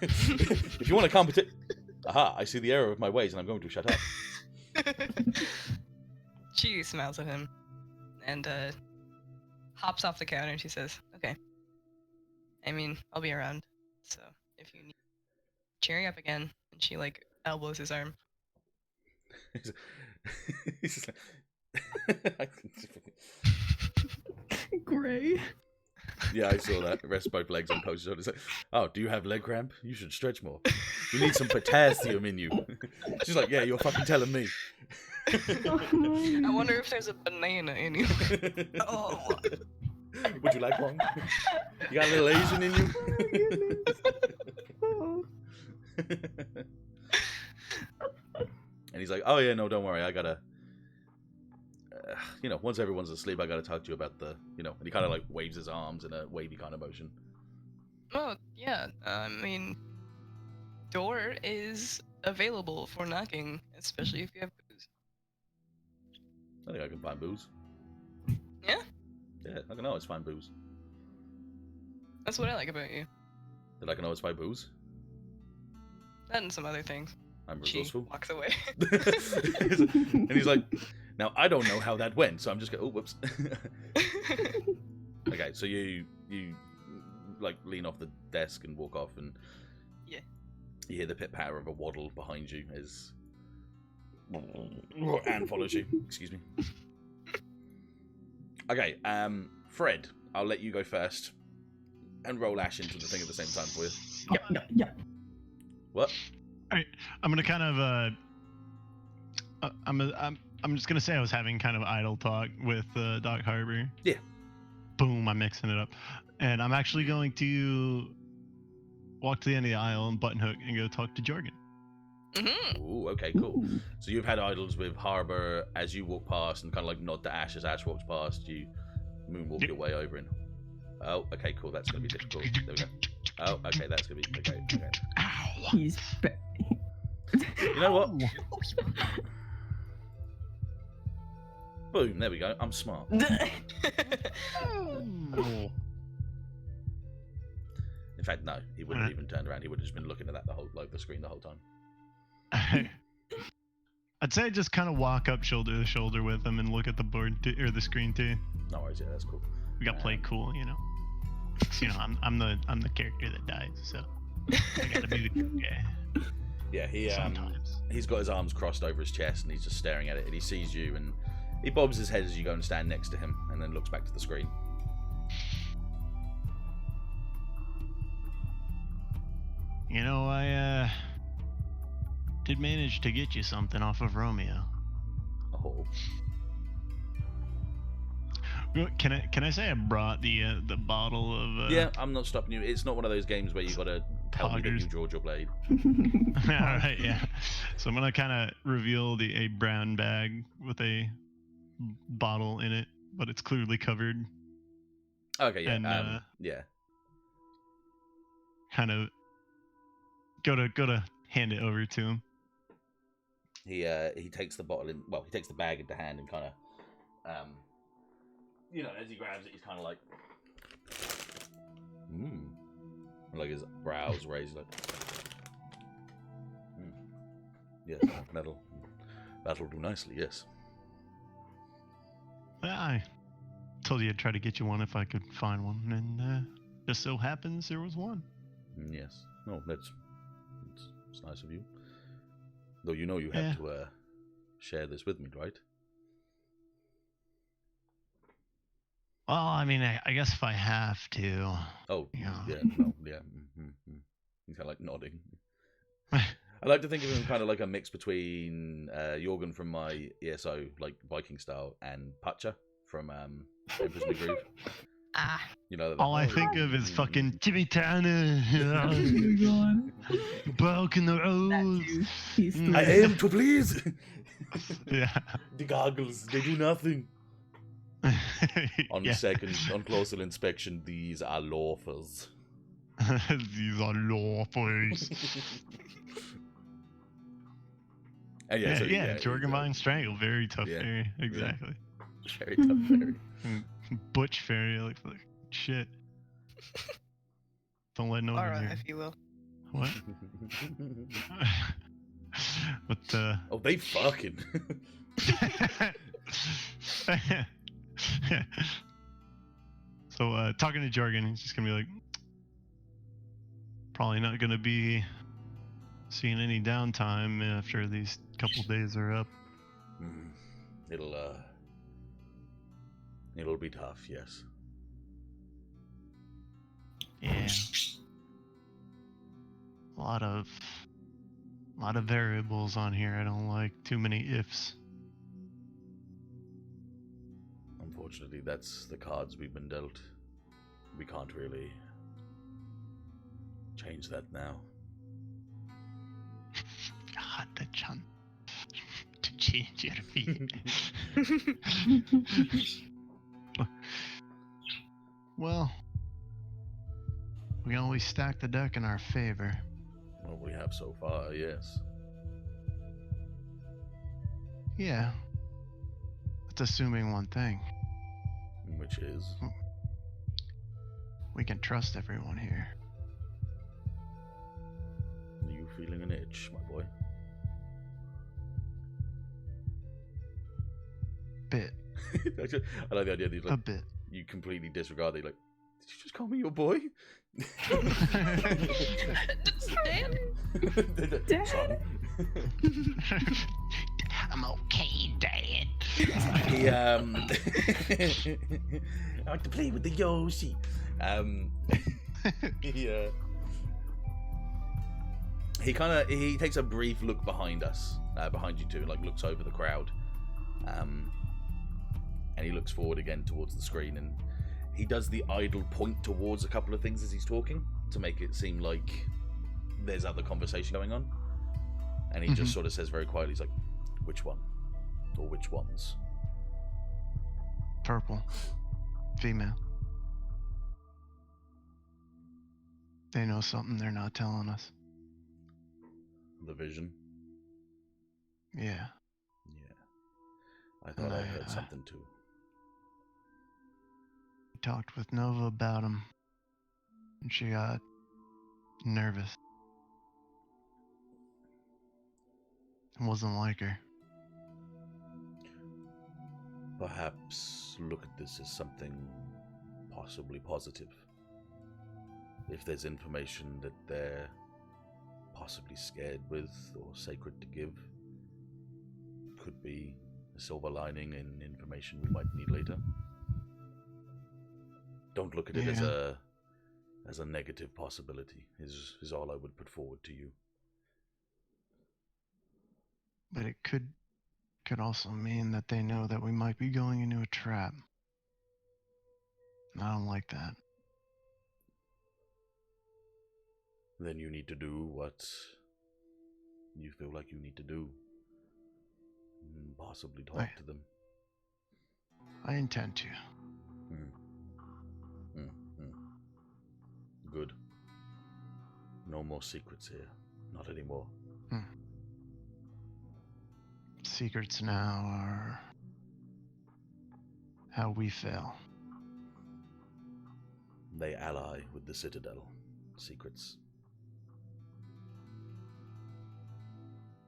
If you want to compete. Aha! I see the error of my ways, and I'm going to shut up. She smiles at him and hops off the counter, and she says, "Okay. I mean, I'll be around, so if you need cheering up again." And she like elbows his arm. He's just like... Gray. Yeah, I saw that. Rest both legs on post shoulders. Oh, do you have leg cramp? You should stretch more. You need some potassium in you. She's like, yeah, you're fucking telling me. I wonder if there's a banana in you. Oh. Would you like one? You got a little Asian in you? Oh. And he's like, oh yeah, no, don't worry. I gotta, once everyone's asleep, I gotta talk to you about the, and he kind of like waves his arms in a wavy kind of motion. Oh, yeah. I mean, door is available for knocking, especially if you have booze. I think I can find booze. Yeah? Yeah, I can always find booze. That's what I like about you. That I can always find booze. That and some other things. I'm She resourceful. walks away. And he's like, now I don't know how that went, so I'm just going, oh, whoops. Okay, so you like lean off the desk and walk off, and Yeah. you hear the pit patter of a waddle behind you as Anne follows you. Excuse me. Okay, Fred, I'll let you go first and roll Ashe into the thing at the same time for you. Yeah. What? All right, I'm gonna kind of I'm just gonna say I was having kind of idle talk with Doc Harbor. Yeah. Boom, I'm mixing it up, and I'm actually going to walk to the end of the aisle and button hook and go talk to Jorgen. Mm-hmm. Ooh, okay, cool. So you've had idols with Harbor as you walk past, and kind of like nod to Ashe as Ashe walks past. You moonwalk your way over, and oh, okay, cool. That's gonna be difficult. There we go. Oh, okay, that's gonna be okay. He's. You know what? Boom, there we go. I'm smart. Oh. In fact, no, he wouldn't have even turned around. He would have just been looking at that the screen the whole time. I'd say I just kind of walk up shoulder to shoulder with him and look at the board or the screen too. No worries, yeah, that's cool. We got play cool, you know. I'm the character that dies, so. gotta be the good guy. Yeah, Sometimes. he's got his arms crossed over his chest and he's just staring at it, and he sees you and he bobs his head as you go and stand next to him and then looks back to the screen. You know, I did manage to get you something off of Romeo. Oh. Can I say I brought the bottle of Yeah, I'm not stopping you. It's not one of those games where you gotta tell me that you draw your blade. All right, yeah. So I'm gonna kind of reveal a brown bag with a bottle in it, but it's clearly covered. Okay, yeah, And, yeah. Kind of go to hand it over to him. He takes the bottle in. Well, he takes the bag into hand and kind of, as he grabs it, he's kind of like, like his brows raised, like, yes, that'll do nicely, yes. I told you I'd try to get you one if I could find one, and just so happens there was one. Yes. No, that's nice of you. Though you know you have to share this with me, right? Well, I mean, I guess if I have to. Oh, yeah. No, yeah. He's kind of like nodding. I like to think of him kind of like a mix between Jorgen from my ESO, like Viking style, and Pacha from Emperor's New Groove. All I think of is fucking Timmy Tanner. Broken the rules. I am to please. Yeah. The goggles, they do nothing. On closer inspection, these are loafers. These are loafers. And Jorgen Vine Strangle, very tough fairy. Exactly. Very tough fairy. Butch fairy, like shit. Don't let no one in here. if you will. What? But oh, they fucking. So talking to Jorgen, he's just gonna be like, probably not gonna be seeing any downtime after these couple days are up. It'll be tough, yes. Yeah. A lot of variables on here. I don't like too many ifs. Unfortunately, that's the cards we've been dealt. We can't really change that now. God, the chance to change your feet. Well, we can always stack the deck in our favor. Well, we have so far, yes. Yeah. That's assuming one thing. Which is? We can trust everyone here. Are you feeling an itch, my boy? Bit. I like the idea that you, like, a bit. You completely disregard it. Like, did you just call me your boy? Dad? Dad? I'm okay, Dad. I like to play with the Yoshi. He takes a brief look behind us, behind you two, and like looks over the crowd. And he looks forward again towards the screen, and he does the idle point towards a couple of things as he's talking to make it seem like there's other conversation going on. And he just sort of says very quietly, he's like, which one? Or which ones? Purple. Female. They know something they're not telling us. The vision? Yeah. Yeah. I thought I heard something too. Talked with Nova about him, and she got nervous. It wasn't like her. Perhaps look at this as something possibly positive. If there's information that they're possibly scared with or sacred to give. Could be a silver lining in information we might need later. Don't look at it as a negative possibility, is all I would put forward to you. But it could also mean that they know that we might be going into a trap. I don't like that. Then you need to do what you feel like you need to do. And possibly talk to them. I intend to. Good. No more secrets here. Not anymore. Secrets now are how we fail. They ally with the Citadel. Secrets.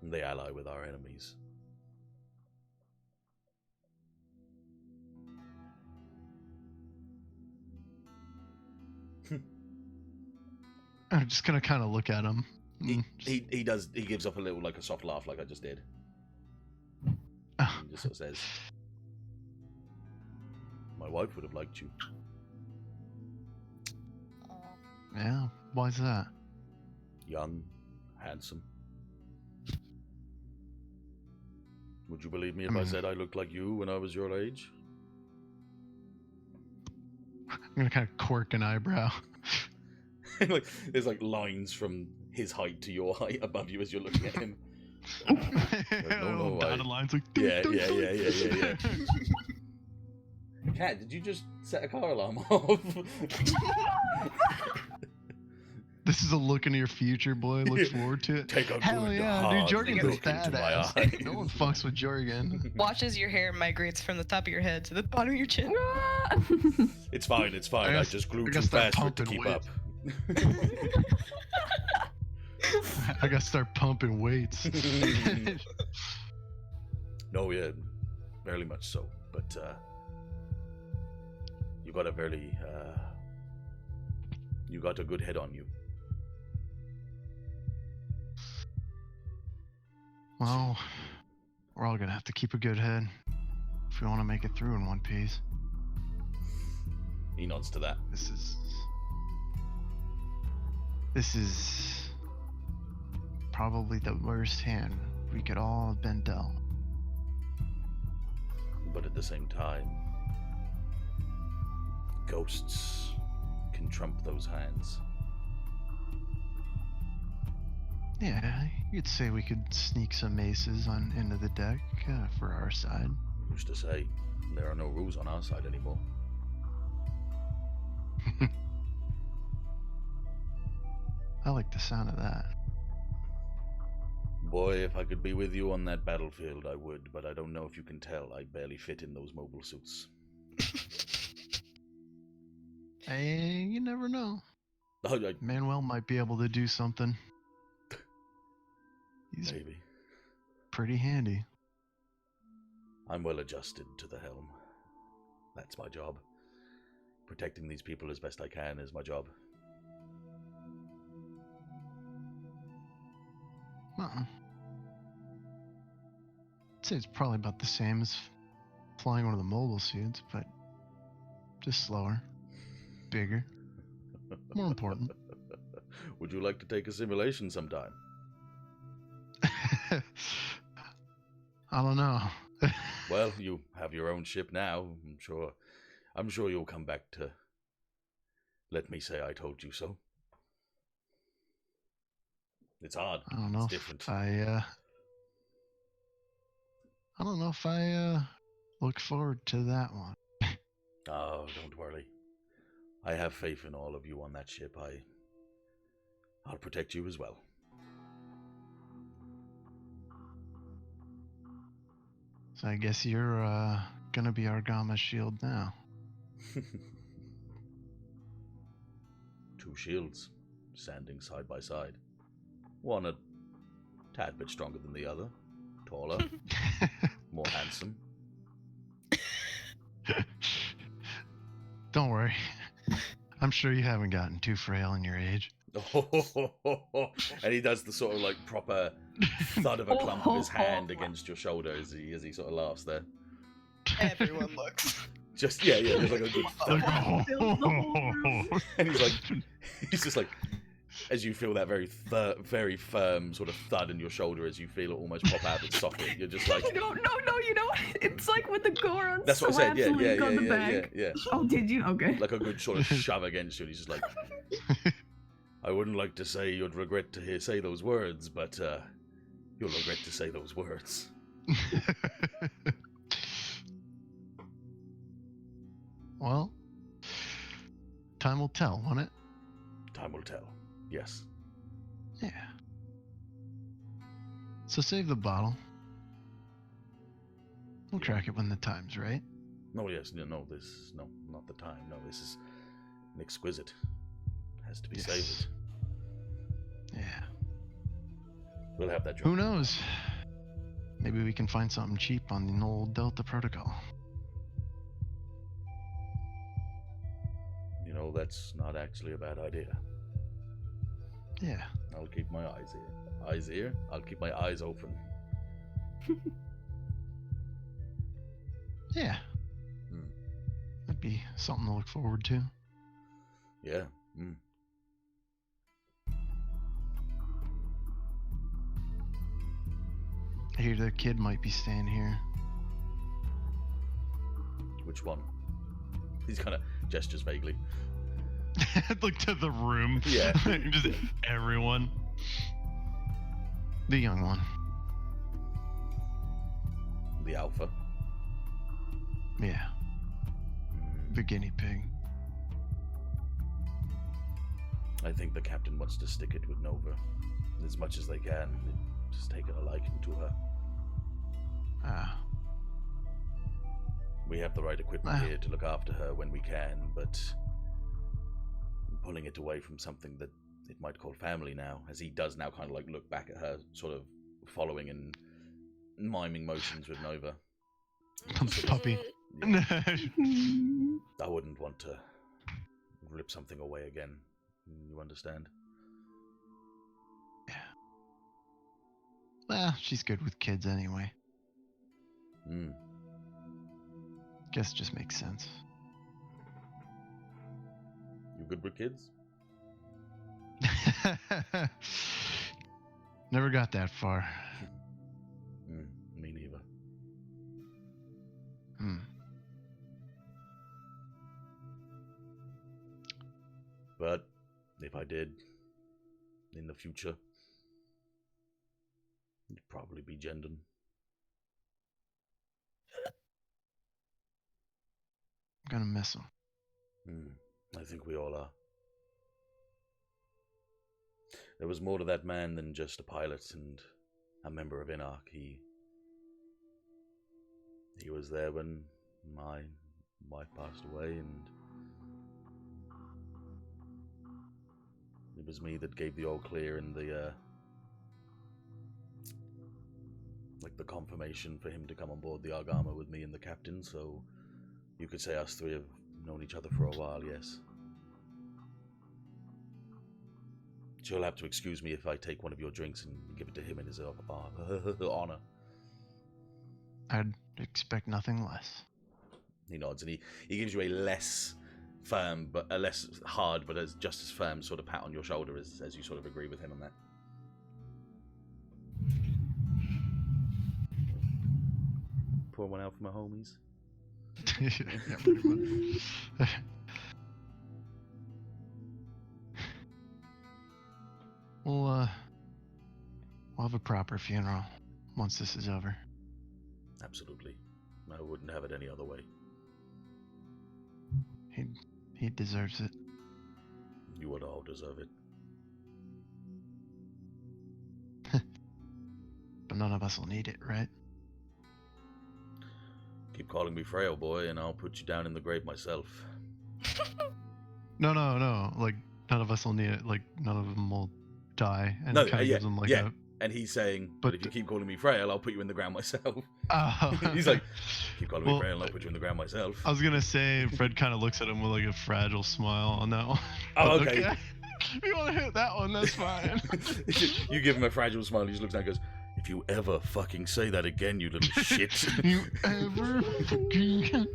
They ally with our enemies. I'm just gonna kind of look at him. He gives up a little, like a soft laugh, like I just did. Oh. He just sort of says, "My wife would have liked you." Yeah, why's that? Young, handsome. Would you believe me if I said I looked like you when I was your age? I'm gonna kind of quirk an eyebrow. Like there's like lines from his height to your height above you as you're looking at him. Like, no, dotted lines like yeah. Cat, did you just set a car alarm off? This is a look into your future, boy. Look forward to it. Take a Hell good yeah, hard dude. Jorgen's a look into my badass. eyes. No one fucks with Jorgen. Watch as your hair migrates from the top of your head to the bottom of your chin. It's fine. I just grew too fast for it to keep up. I gotta start pumping weights. No, yeah, very much so. But you got a you got a good head on you. Well, we're all gonna have to keep a good head if we want to make it through in one piece. He nods to that. This is probably the worst hand we could all have been dealt. But at the same time, ghosts can trump those hands. Yeah, you'd say we could sneak some aces into the deck for our side. Who's to say? There are no rules on our side anymore. I like the sound of that. Boy, if I could be with you on that battlefield, I would, but I don't know if you can tell. I barely fit in those mobile suits. Hey, you never know. Oh, Manuel might be able to do something. He's maybe. Pretty handy. I'm well adjusted to the helm. That's my job. Protecting these people as best I can is my job. I'd say it's probably about the same as flying one of the mobile suits, but just slower, bigger, more important. Would you like to take a simulation sometime? I don't know. Well, you have your own ship now. I'm sure you'll come back to let me say I told you so. It's hard. I don't know. It's different. I don't know if I look forward to that one. Oh, don't worry. I have faith in all of you on that ship. I'll protect you as well. So I guess you're gonna be our Gamma shield now. 2 shields, standing side by side. One a tad bit stronger than the other, taller, more handsome. Don't worry. I'm sure you haven't gotten too frail in your age. And he does the sort of like proper thud of a clump of his hand against your shoulder as he sort of laughs there. Everyone looks. Just there's like a good thud. And he's just like, as you feel that very firm sort of thud in your shoulder as you feel it almost pop out of its socket, you're just like, no, you know what? It's like with the Goron. That's what I said. Yeah. Oh, did you? Okay. Like a good sort of shove against you. And he's just like, I wouldn't like to say you'd regret to say those words, but you'll regret to say those words. Well, time will tell, won't it? Time will tell. Yes. Yeah. So save the bottle. We'll track it when the time's right. No, yes, no, not the time. No, this is an exquisite. Has to be savored. Yeah. We'll have that drink. Who knows? Maybe we can find something cheap on the old Delta protocol. You know, that's not actually a bad idea. Yeah. I'll keep my eyes here. Eyes here? I'll keep my eyes open. Yeah. That'd be something to look forward to. Yeah. I hear the kid might be staying here. Which one? He's kind of gestures vaguely. Look to the room. Yeah. Just everyone. The young one. The alpha. Yeah. The guinea pig. I think the captain wants to stick it with Nova as much as they can. Just taken a liking to her. Ah. We have the right equipment here to look after her when we can, but pulling it away from something that it might call family now, as he does now kind of like look back at her, sort of following and miming motions with Nova. Puppy. Yeah. I wouldn't want to rip something away again. You understand? Yeah. Well, she's good with kids anyway. Guess it just makes sense. You good with kids? Never got that far. Me neither. But if I did, in the future, it'd probably be Jendon. I'm gonna miss him. I think we all are. There was more to that man than just a pilot and a member of Inarch. He was there when my wife passed away, and it was me that gave the all clear and the the confirmation for him to come on board the Argama with me and the captain. So you could say us three have known each other for a while, yes. You'll have to excuse me if I take one of your drinks and give it to him in his honor. I'd expect nothing less. He nods and he gives you a less firm, but a less hard, but just as firm sort of pat on your shoulder as you sort of agree with him on that. Pour one out for my homies. Yeah, pretty much. We'll have a proper funeral once this is over. Absolutely. I wouldn't have it any other way. He deserves it. You would all deserve it. But none of us will need it, right? Keep calling me frail, boy, and I'll put you down in the grave myself. No. Like, none of us will need it. Like, none of them will die. And No, it kind of gives them like and And he's saying, but if you keep calling me frail, I'll put you in the ground myself. Oh. He's like, keep calling me frail, I'll put you in the ground myself. I was gonna say, Fred kind of looks at him with like a fragile smile on that one. Oh, okay. If you want to hit that one, that's fine. You give him a fragile smile, he just looks down and goes, if you ever fucking say that again, you little shit. You ever fucking...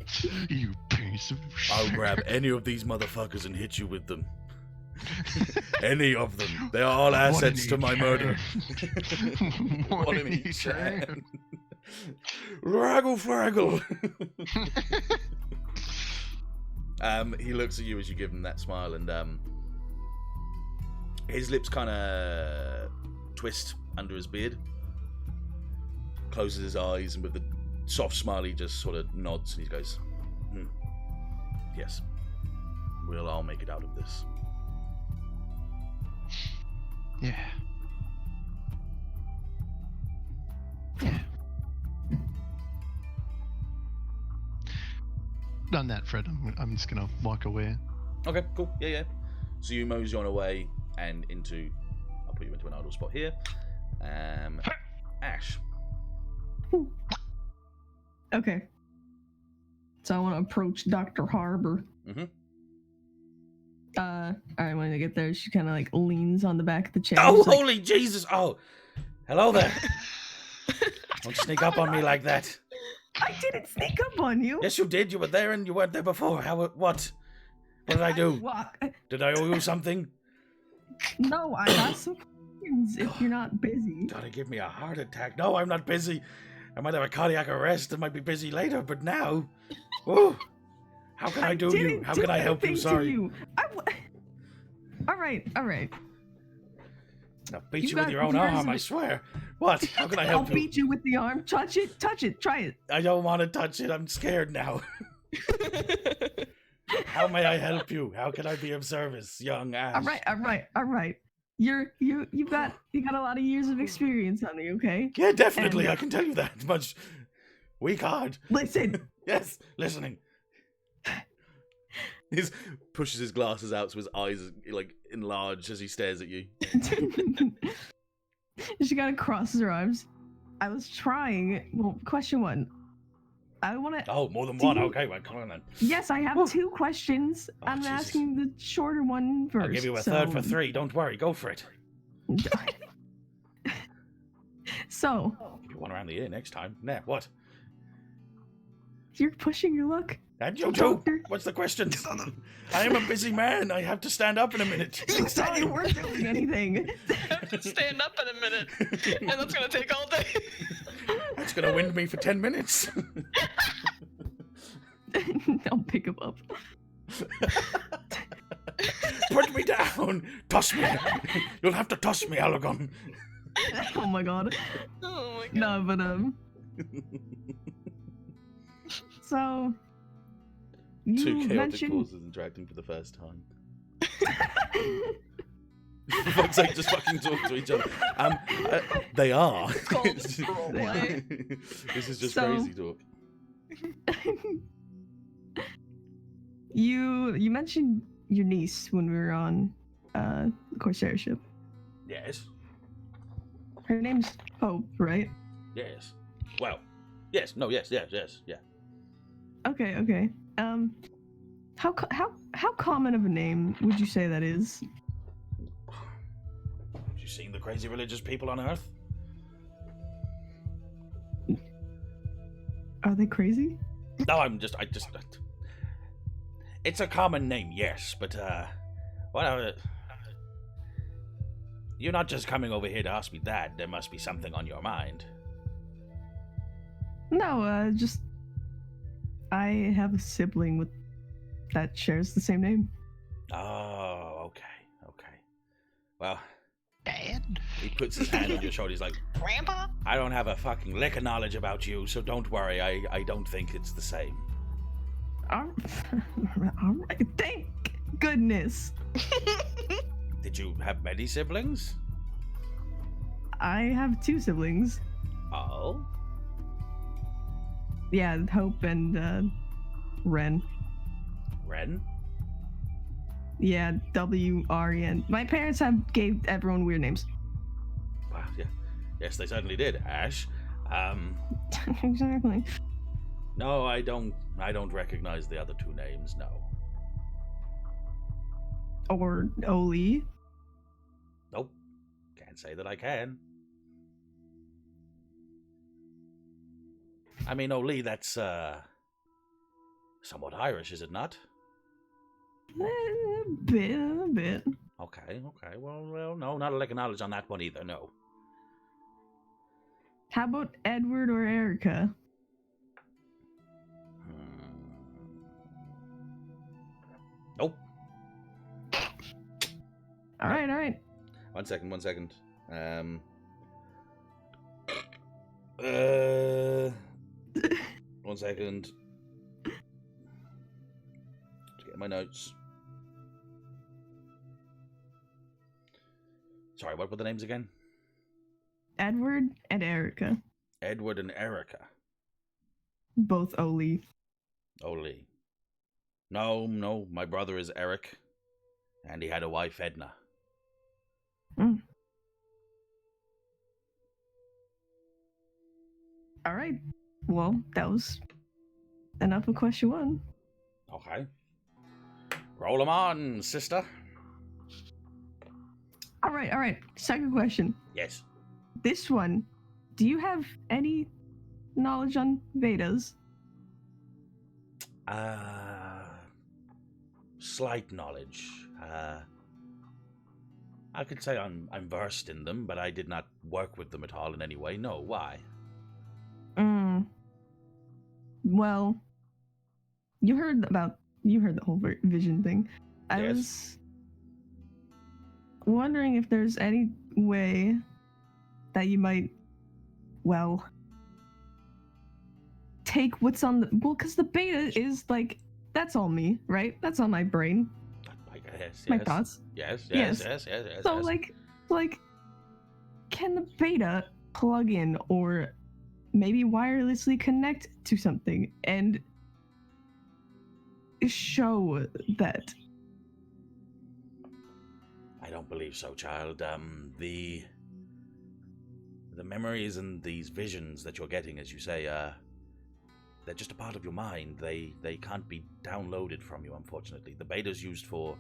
You piece of shit. I'll grab any of these motherfuckers and hit you with them. Any of them. They are all assets to my murder. One in each hand. Raggle fraggle. He looks at you as you give him that smile, and his lips kind of twist under his beard. Closes his eyes, and with the soft smile, he just sort of nods, and he goes, yes, we'll all make it out of this. Yeah. Yeah. Done that, Fred. I'm just gonna walk away. Okay, cool. Yeah. So you mosey on away and into... I'll put you into an idle spot here. Ashe. Okay. So I want to approach Dr. Harbor. Mm-hmm. Alright, when I get there, she kind of like leans on the back of the chair. Oh, like, holy Jesus! Oh, hello there. Don't sneak up on me like that. I didn't sneak up on you. Yes, you did. You were there and you weren't there before. What? What did I do? Did I owe you something? No, I got some questions if you're not busy. Gotta give me a heart attack. No, I'm not busy. I might have a cardiac arrest. I might be busy later, but now... Whoa. How can I do you? How can I help you? Sorry. All right. I'll beat you with your own arm, I swear. What? How can I help you? I'll beat you with the arm. Touch it. Try it. I don't want to touch it. I'm scared now. How may I help you? How can I be of service, young Ashe? All right. You got a lot of years of experience, honey. Okay. Yeah, definitely. I can tell you that much. Weak heart. Listen. Yes, listening. He pushes his glasses out so his eyes like enlarge as he stares at you. She kind of crosses her arms. I was trying. Well, question one. I want to. Oh, more than one. Okay, well, come on then. Yes, I have 2 questions. Oh, I'm Jesus. asking the shorter one first. I'll give you a third for 3. Don't worry. Go for it. So. You want around the ear next time. Nah, what? You're pushing your luck. And you too. What's the question? I am a busy man. I have to stand up in a minute. You said you weren't doing anything. I have to stand up in a minute, and that's gonna take all day. That's gonna wind me for 10 minutes. Don't pick him up. Put me down. Toss me. You'll have to toss me, Alagon. Oh my god. Oh my god. No, but So. 2 chaotic mentioned... forces interacting for the first time. For fuck's sake, just fucking talk to each other. They are. It's called roleplay. This is just crazy talk. You mentioned your niece when we were on the Corsair ship. Yes. Her name's Hope, right? Yes. Well. Yes. No. Yes. Yeah. Okay. How common of a name would you say that is? Have you seen the crazy religious people on Earth? Are they crazy? No, it's a common name, yes, but you're not just coming over here to ask me that. There must be something on your mind. No, just I have a sibling that shares the same name. Oh, okay. Well, Dad? he puts his hand on your shoulder. He's like, Grandpa? I don't have a fucking lick of knowledge about you, so don't worry. I don't think it's the same. All right. Thank goodness. Did you have many siblings? I have 2 siblings. Oh? Yeah, Hope and Ren. Ren? Yeah, W-R-E-N. My parents gave everyone weird names. Wow, yeah. Yes, they certainly did, Ashe. Exactly. No, I don't recognize the other two names, no. Or Oli. Nope. Can't say that I can. I mean, Oli, that's, somewhat Irish, is it not? A bit. Okay. Well, no, not a lick of knowledge on that one either, no. How about Edward or Erica? Nope. All right. One second. One second. To get my notes. Sorry, what were the names again? Edward and Erica. Edward and Erica. Both Oli. Oli. No, my brother is Eric, and he had a wife, Edna. All right. Well, that was enough of question 1. Okay. Roll them on, sister. All right. Second question. Yes. This one, do you have any knowledge on betas? Slight knowledge. I could say I'm versed in them, but I did not work with them at all in any way. No, why? Well, you heard the whole vision thing. I Yes. was wondering if there's any way that you might, well, take what's on the, because the beta is like, that's all me, right? That's all my brain. Yes. My thoughts. Yes. So like, can the beta plug in or maybe wirelessly connect to something and show that? I don't believe so, child. The memories and these visions that you're getting, as you say, they're just a part of your mind. They can't be downloaded from you, unfortunately. The beta's used for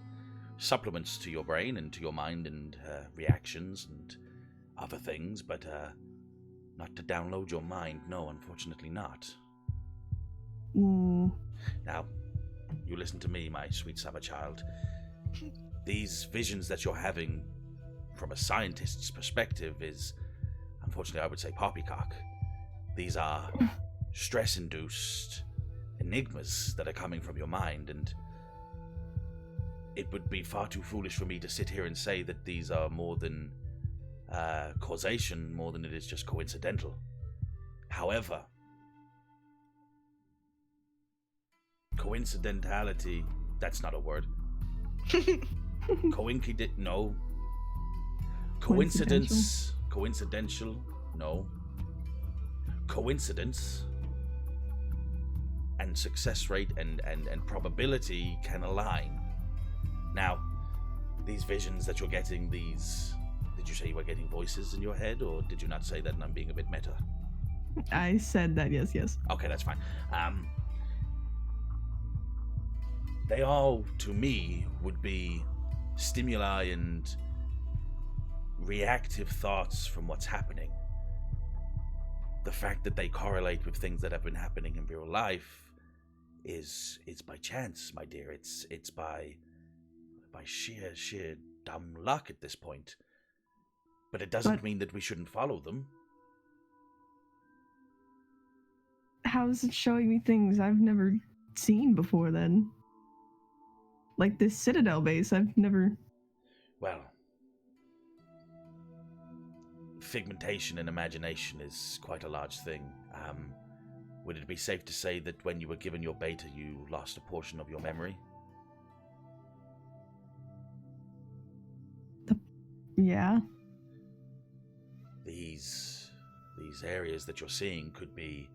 supplements to your brain and to your mind and reactions and other things, but not to download your mind. No, unfortunately not. Now, you listen to me, my sweet summer child. These visions that you're having from a scientist's perspective is, unfortunately, I would say poppycock. These are stress-induced enigmas that are coming from your mind, and it would be far too foolish for me to sit here and say that these are more than causation, more than it is just coincidental. Coincidentality, that's not a word. No. Coincidental, no. Coincidence and success rate and probability can align. Now, these visions that you're getting, did you say you were getting voices in your head, or did you not say that and I'm being a bit meta? I said that, yes. Okay, that's fine. They all, to me, would be stimuli and reactive thoughts from what's happening. The fact that they correlate with things that have been happening in real life is by chance, my dear. It's by sheer dumb luck at this point. But it doesn't mean that we shouldn't follow them. How is it showing me things I've never seen before then? Like this Citadel base, I've never... Well, pigmentation and imagination is quite a large thing. Would it be safe to say that when you were given your beta, you lost a portion of your memory? Yeah. These areas that you're seeing could be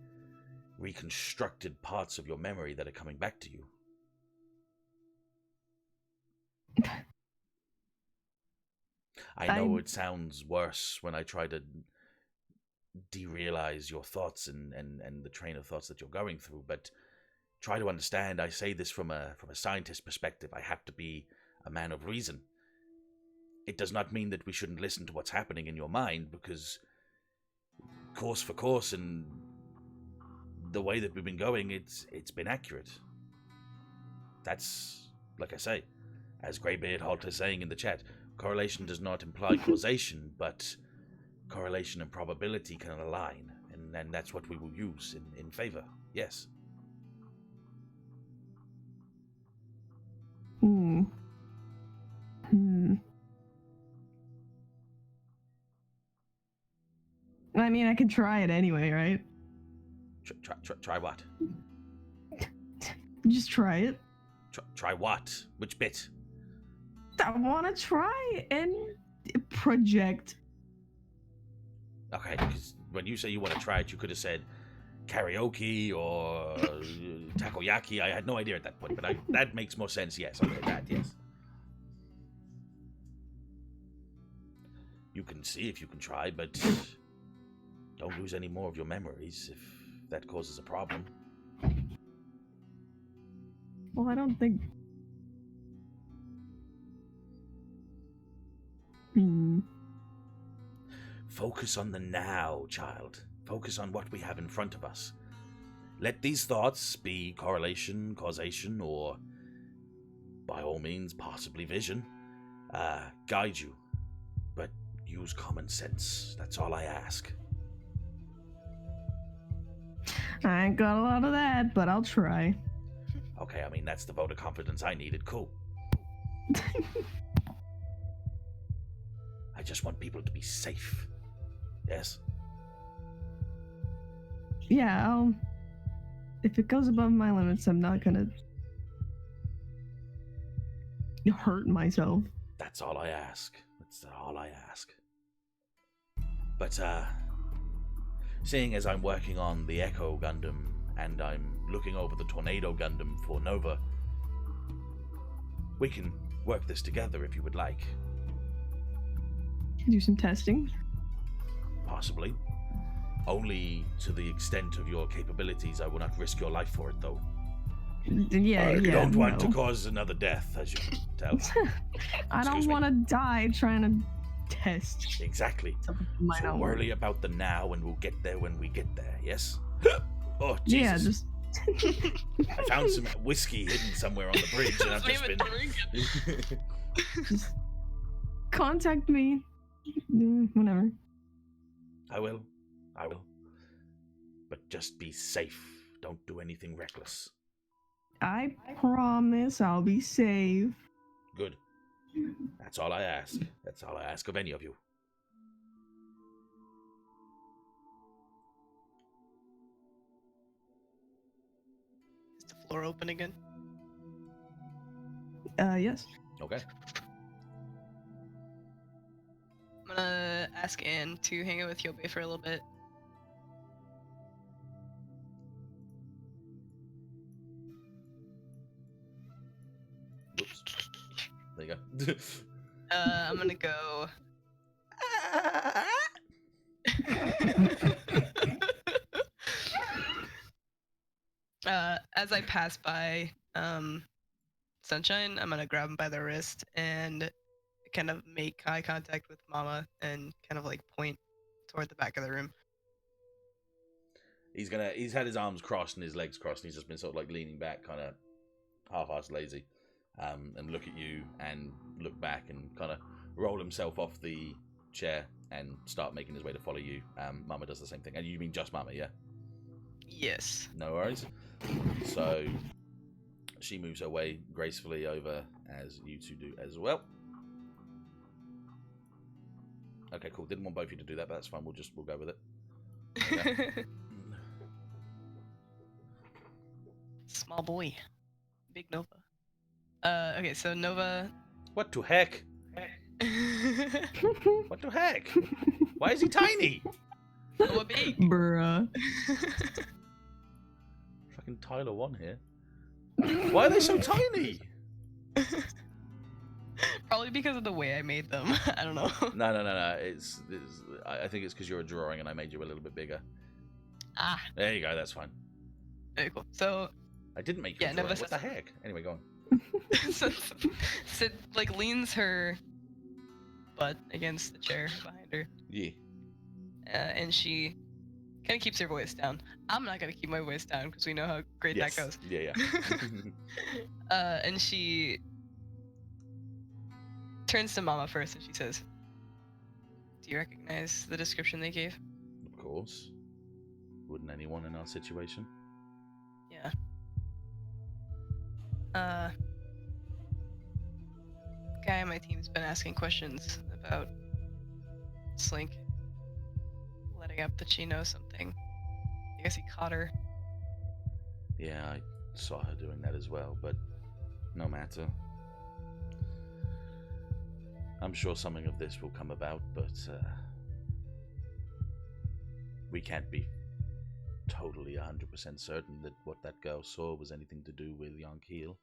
reconstructed parts of your memory that are coming back to you. I know it sounds worse when I try to derealize your thoughts and the train of thoughts that you're going through, but try to understand. I say this from a scientist perspective. I have to be a man of reason. It does not mean that we shouldn't listen to what's happening in your mind, because course for course and the way that we've been going, it's been accurate. That's, like I say, as Greybeard Holt is saying in the chat, correlation does not imply causation, but correlation and probability can align, and that's what we will use in favor. Yes. I mean, I could try it anyway, right? Try what? Just try it. Try what? Which bit? I want to try and project. Okay, because when you say you want to try it, you could have said karaoke or takoyaki. I had no idea at that point, but that makes more sense. Yes, okay, that, yes. You can see if you can try, but don't lose any more of your memories if that causes a problem. Well, I don't think... Focus on the now, child. Focus on what we have in front of us. Let these thoughts be correlation, causation, or, by all means, possibly vision, guide you. But use common sense. That's all I ask. I ain't got a lot of that, but I'll try. Okay, I mean, that's the vote of confidence I needed. Cool. I just want people to be safe. Yes? Yeah, if it goes above my limits, I'm not gonna hurt myself. That's all I ask. That's all I ask. But, seeing as I'm working on the Echo Gundam and I'm looking over the Tornado Gundam for Nova, we can work this together if you would like. Do some testing? Possibly. Only to the extent of your capabilities. I will not risk your life for it, though. I don't want to cause another death, as you can tell. I don't want to die trying to test. Exactly. So worry about the now, and we'll get there when we get there, yes? Oh, Jesus. Yeah, just... I found some whiskey hidden somewhere on the bridge, and I've just been... Just contact me. Whenever. I will. But just be safe. Don't do anything reckless. I promise I'll be safe. Good. That's all I ask. That's all I ask of any of you. Is the floor open again? Yes. Okay. I'm gonna ask Anne to hang out with Yobe for a little bit. Whoops. There you go. I'm gonna go. As I pass by Sunshine, I'm gonna grab him by the wrist and kind of make eye contact with Mama and kind of like point toward the back of the room. He's had his arms crossed and his legs crossed, and he's just been sort of like leaning back, kind of half-assed lazy, and look at you and look back and kind of roll himself off the chair and start making his way to follow you. Mama does the same thing. And you mean just Mama, yeah? Yes. No worries. So she moves her way gracefully over as you two do as well. Okay, cool. Didn't want both of you to do that, but that's fine. We'll go with it. Okay. Small boy. Big Nova. Okay, so Nova... What the heck? What the heck? Why is he tiny? What big? Bruh. Fucking Tyler 1 here. Why are they so tiny? Probably because of the way I made them. I don't know. No. I think it's because you're a drawing and I made you a little bit bigger. Ah. There you go. That's fine. Very cool. So. I didn't make you a drawing. What the heck? Anyway, go on. Sid like leans her butt against the chair behind her. Yeah. And she kind of keeps her voice down. I'm not gonna keep my voice down because we know how great that goes. Yeah. And she turns to Mama first and she says, "Do you recognize the description they gave?" Of course. Wouldn't anyone in our situation? Yeah. Guy on my team's been asking questions about Slink letting up that she knows something. I guess he caught her. Yeah, I saw her doing that as well, but no matter. I'm sure something of this will come about, but we can't be totally 100% certain that what that girl saw was anything to do with young Keel.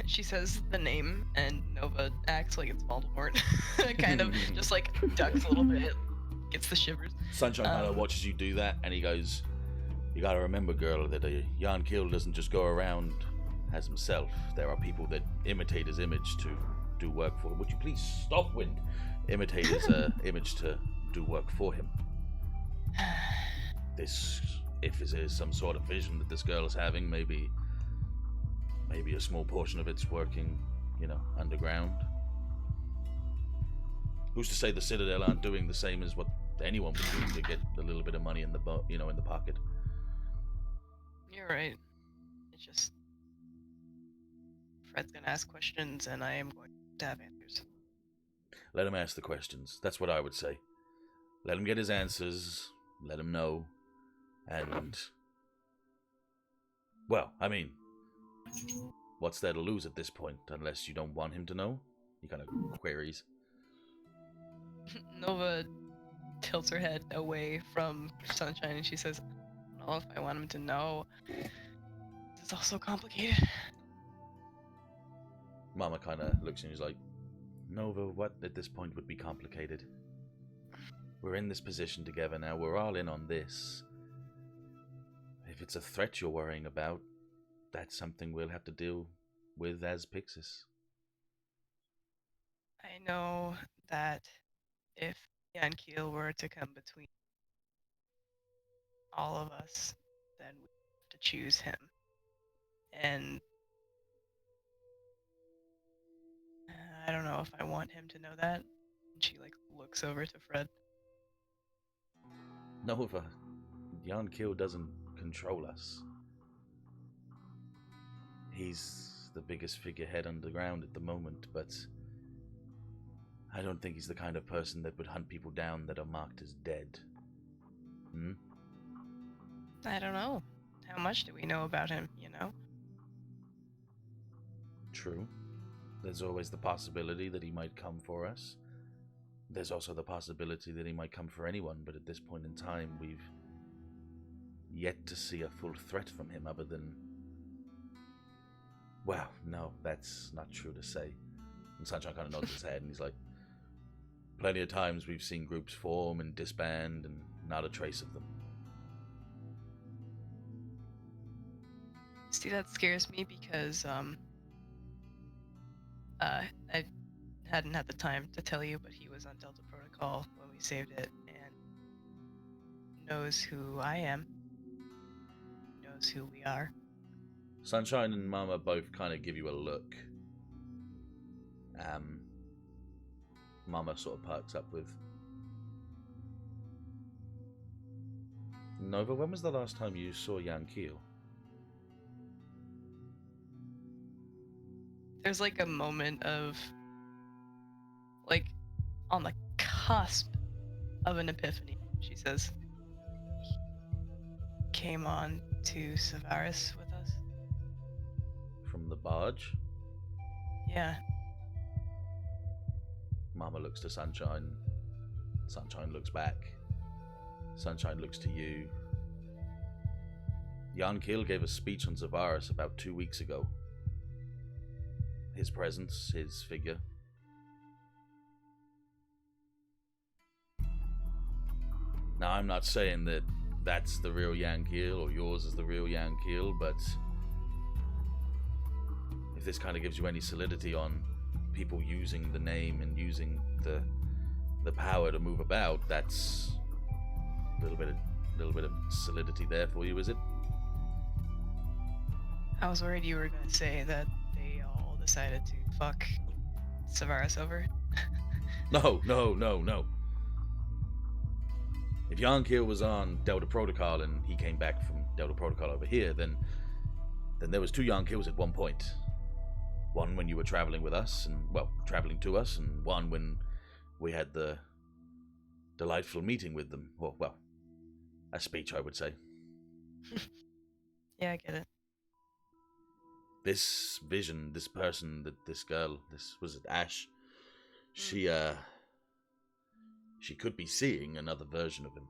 She says the name, and Nova acts like it's Voldemort. Kind of just like ducks a little bit, gets the shivers. Sunshine kind of watches you do that, and he goes, "You gotta remember, girl, that a Jan Keel doesn't just go around as himself. There are people that imitate his image to do work for him. Would you please stop, Wind? Imitate his image to do work for him. This, if this is some sort of vision that this girl is having, maybe a small portion of it's working, underground. Who's to say the Citadel aren't doing the same as what anyone would do to get a little bit of money in the in the pocket?" You're right. It's just Fred's gonna ask questions, and I am going to have answers. Let him ask the questions. That's what I would say. Let him get his answers. Let him know. And, well, I mean, what's there to lose at this point, unless you don't want him to know? He kind of queries. Nova tilts her head away from Sunshine and she says, "I don't know if I want him to know. It's all so complicated." Mama kind of looks and she's like, "Nova, what at this point would be complicated? We're in this position together now. We're all in on this. If it's a threat you're worrying about, that's something we'll have to deal with as Pixis." I know that if Jan Keel were to come between all of us, then we have to choose him. And I don't know if I want him to know that. And she looks over to Fred. Nova, Jan Keel doesn't control us. He's the biggest figurehead underground at the moment, but I don't think he's the kind of person that would hunt people down that are marked as dead. I don't know. How much do we know about him, True. There's always the possibility that he might come for us. There's also the possibility that he might come for anyone, but at this point in time, we've yet to see a full threat from him other than... Well, no, that's not true to say. And Sunshine kind of nods his head and he's like, "Plenty of times we've seen groups form and disband and not a trace of them." See, that scares me because I hadn't had the time to tell you, but he was on Delta Protocol when we saved it and knows who I am, knows who we are. Sunshine and Mama both kind of give you a look. Mama sort of perks up with, "Nova, when was the last time you saw Jan Keel?" There's a moment of on the cusp of an epiphany. She says, "He came on to Savaris with us." From the barge? Yeah. Mama looks to Sunshine. Sunshine looks back. Sunshine looks to you. Jan Keel gave a speech on Savaris about 2 weeks ago. his presence, his figure. Now, I'm not saying that that's the real Yankeel or yours is the real Yankeel, but if this kind of gives you any solidity on people using the name and using the power to move about, that's a little bit of solidity there for you, is it? I was worried you were gonna say that they all decided to fuck Savaris over. No. If Yankeel was on Delta Protocol and he came back from Delta Protocol over here, then there was 2 Yankeels at one point. One when you were traveling with us, and traveling to us, and one when we had the delightful meeting with them. Well, a speech, I would say. Yeah, I get it. This vision, this person, this girl, was it Ashe? She could be seeing another version of him.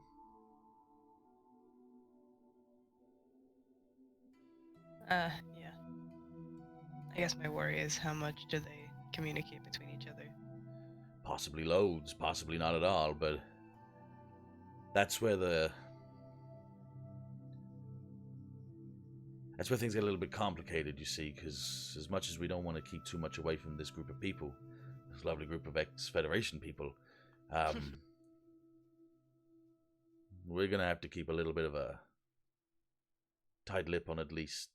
Yeah. I guess my worry is how much do they communicate between each other? Possibly loads, possibly not at all, but that's where things get a little bit complicated, you see, because as much as we don't want to keep too much away from this group of people, this lovely group of ex-Federation people, we're going to have to keep a little bit of a tight lip on at least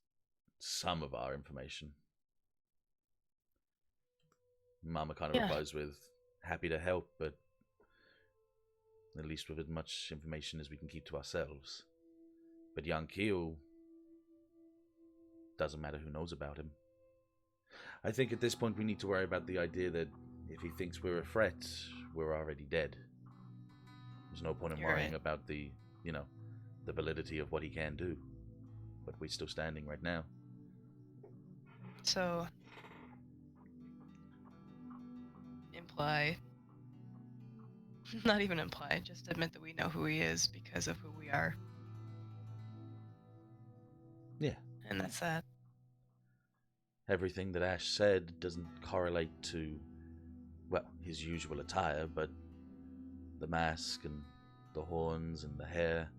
some of our information. Mama kind of replies with, happy to help, but at least with as much information as we can keep to ourselves. But Yankeel, doesn't matter who knows about him. I think at this point we need to worry about the idea that if he thinks we're a threat, we're already dead. There's no point in worrying about the validity of what he can do. But we're still standing right now. So, not even imply, just admit that we know who he is because of who we are. Yeah. And that's that. Everything that Ashe said doesn't correlate to, his usual attire, but the mask and the horns and the hair,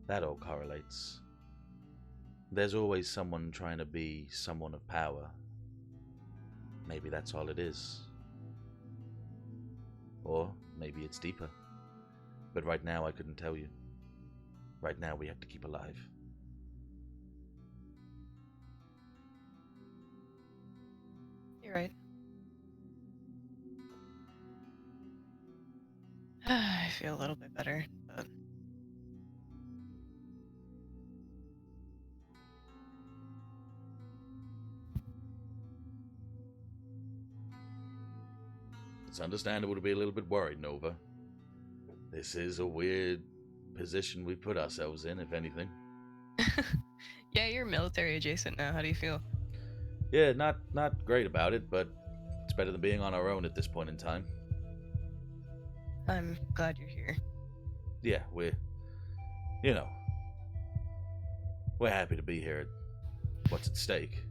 that all correlates. There's always someone trying to be someone of power. Maybe that's all it is. Or maybe it's deeper. But right now I couldn't tell you. Right now we have to keep alive. You're right. I feel a little bit better, but... It's understandable to be a little bit worried, Nova. This is a weird position we put ourselves in, if anything. Yeah, you're military adjacent now. How do you feel? Yeah, not great about it, but it's better than being on our own at this point in time. I'm glad you're here. Yeah, we're happy to be here. What's at stake?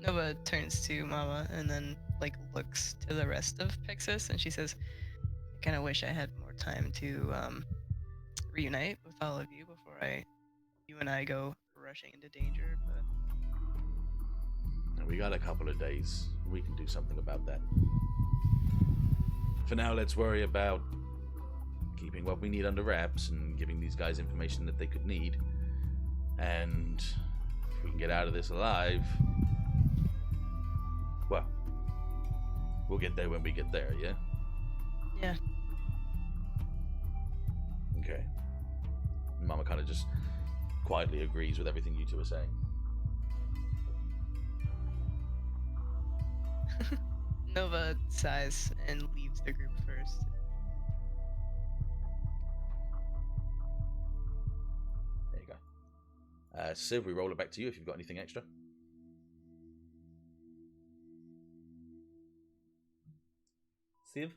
Nova turns to Mama and then looks to the rest of Pixis, and she says, I kind of wish I had more time to reunite with all of you before you and I go rushing into danger, but... We got a couple of days. We can do something about that. For now, let's worry about keeping what we need under wraps and giving these guys information that they could need. And if we can get out of this alive, we'll get there when we get there, yeah? Yeah. Okay. Mama kind of just quietly agrees with everything you two are saying. Nova sighs and leaves the group first. There you go. Civ, we roll it back to you if you've got anything extra. Civ?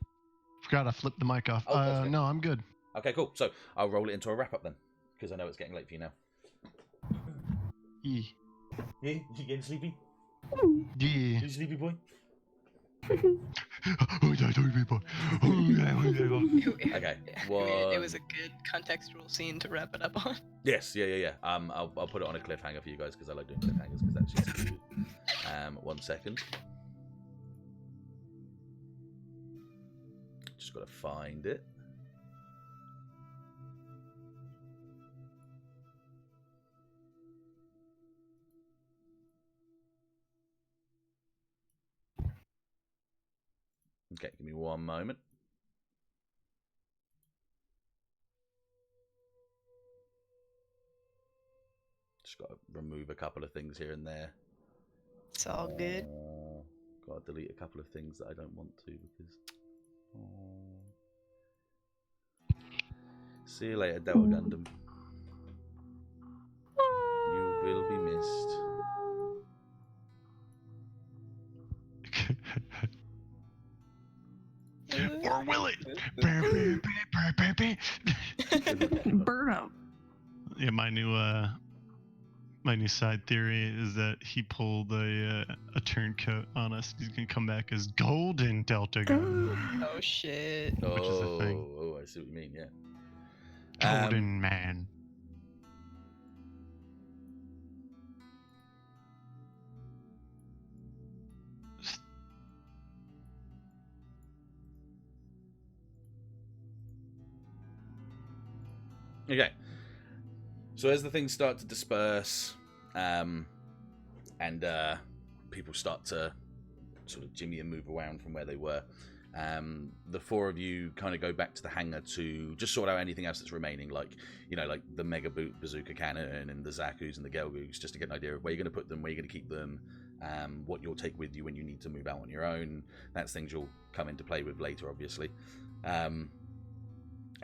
Forgot I flipped the mic off. Okay. No, I'm good. Okay, cool. So I'll roll it into a wrap-up then, because I know it's getting late for you now. Yeah, you getting sleepy? Yeah. You sleepy boy? Okay. It was a good contextual scene to wrap it up on. Yes, yeah. I'll put it on a cliffhanger for you guys because I like doing cliffhangers because that's just good. 1 second. Just gotta find it. Okay, give me 1 moment. Just got to remove a couple of things here and there. It's all good. Got to delete a couple of things that I don't want to because. See you later, Delta Gundam. You will be missed. Or will it? Bird up. Yeah, my new side theory is that he pulled a turncoat on us. He's gonna come back as Golden Delta Gundam. Oh shit. Which is a thing. Oh, I see what you mean. Yeah. Golden Man. Okay. So as the things start to disperse, and people start to sort of jimmy and move around from where they were, the four of you kind of go back to the hangar to just sort out anything else that's remaining, like the mega bazooka cannon and the Zaku's and the Gelgoos, just to get an idea of where you're going to put them, where you're going to keep them, what you'll take with you when you need to move out on your own. That's things you'll come into play with later, obviously.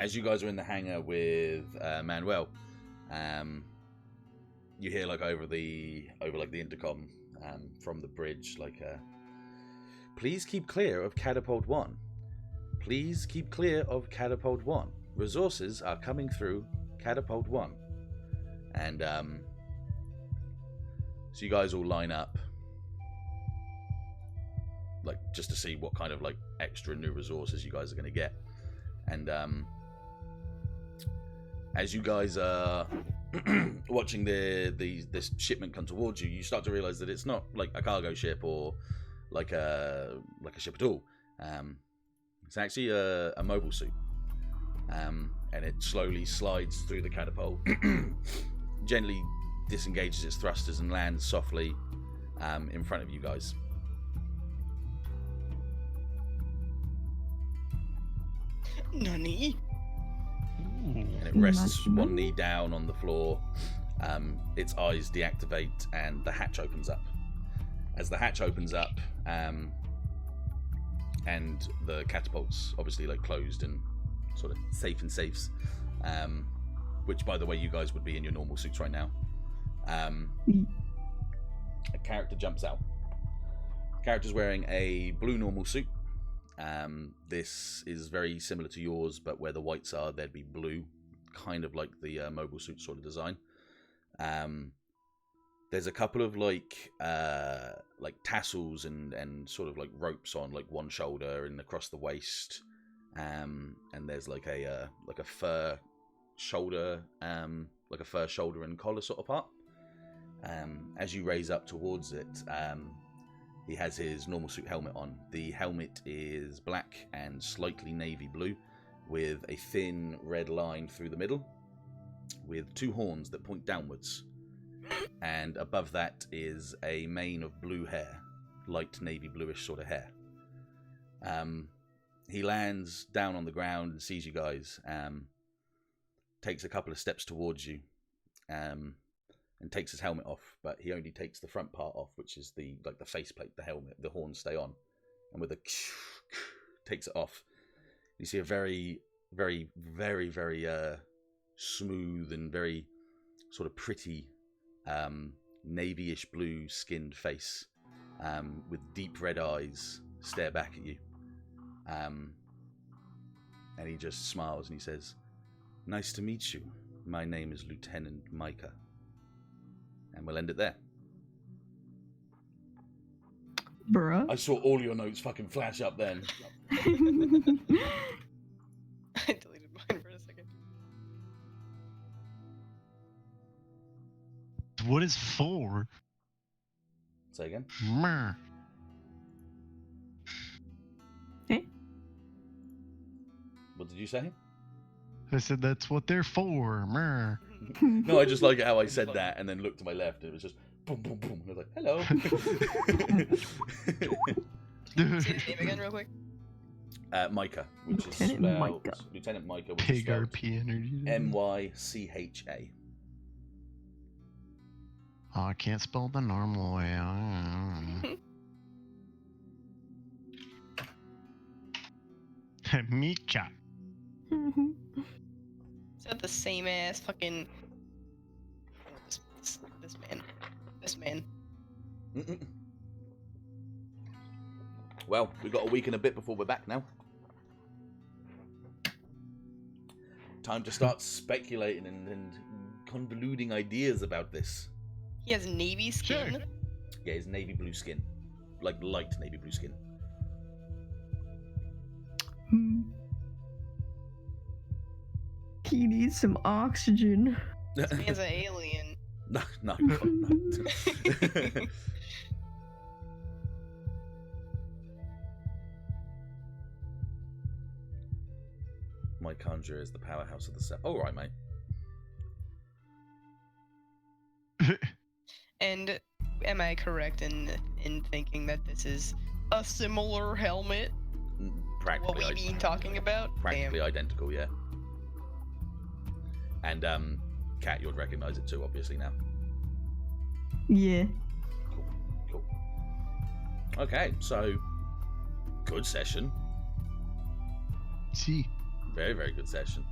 As you guys are in the hangar with Manuel, you hear over the intercom from the bridge, please keep clear of Catapult 1. Please keep clear of Catapult 1. Resources are coming through Catapult 1. And so you guys all line up, just to see what kind of extra new resources you guys are going to get. And as you guys are watching this shipment come towards you, you start to realize that it's not a cargo ship or like a ship at all. It's actually a mobile suit, and it slowly slides through the catapult, gently disengages its thrusters and lands softly in front of you guys. Nani? And it rests one knee down on the floor. Its eyes deactivate and the hatch opens up. As the hatch opens up, and the catapult's obviously closed and sort of safe in safes, which by the way you guys would be in your normal suits right now. A character jumps out. Character's wearing a blue normal suit. This is very similar to yours, but where the whites are, there'd be blue, kind of like the mobile suit sort of design. There's a couple of tassels and sort of ropes on one shoulder and across the waist, and there's a fur shoulder, a fur shoulder and collar sort of part. As you raise up towards it, he has his normal suit helmet on. The helmet is black and slightly navy blue, with a thin red line through the middle, with two horns that point downwards. And above that is a mane of blue hair, light navy bluish sort of hair. He lands down on the ground and sees you guys, takes a couple of steps towards you, and takes his helmet off, but he only takes the front part off, which is the faceplate, the helmet. The horns stay on, and with a takes it off. You see a very, very, very, very smooth and very sort of pretty navy-ish blue skinned face, with deep red eyes stare back at you, and he just smiles and he says, "Nice to meet you. My name is Lieutenant Micah." And we'll end it there. Bruh. I saw all your notes fucking flash up then. I deleted mine for a second. What is 4? Say again. Meh. What did you say? I said that's what they're for. Meh. No, I just like how I said that and then looked to my left and it was just boom, boom, boom. And I was like, hello. Say his name again, real quick. Micah, which is Lieutenant spelled Micah. Lieutenant Micah, which is Pig spelled RP energy. Mycha. Oh, I can't spell the normal way. Micha. Is that the same ass fucking... This man. This man. Mm-mm. Well, we've got a week and a bit before we're back now. Time to start speculating and convoluting ideas about this. He has navy skin. Sure. Yeah, his navy blue skin. Like light navy blue skin. He needs some oxygen. This man's an alien. No, God, no. My conjurer is the powerhouse of the set. All right, mate. And am I correct in thinking that this is a similar helmet? What Practically, we been talking about? practically identical, yeah. And Kat, you'd recognise it too, obviously now. Yeah. Cool. Okay, so good session. See. Very, very good session.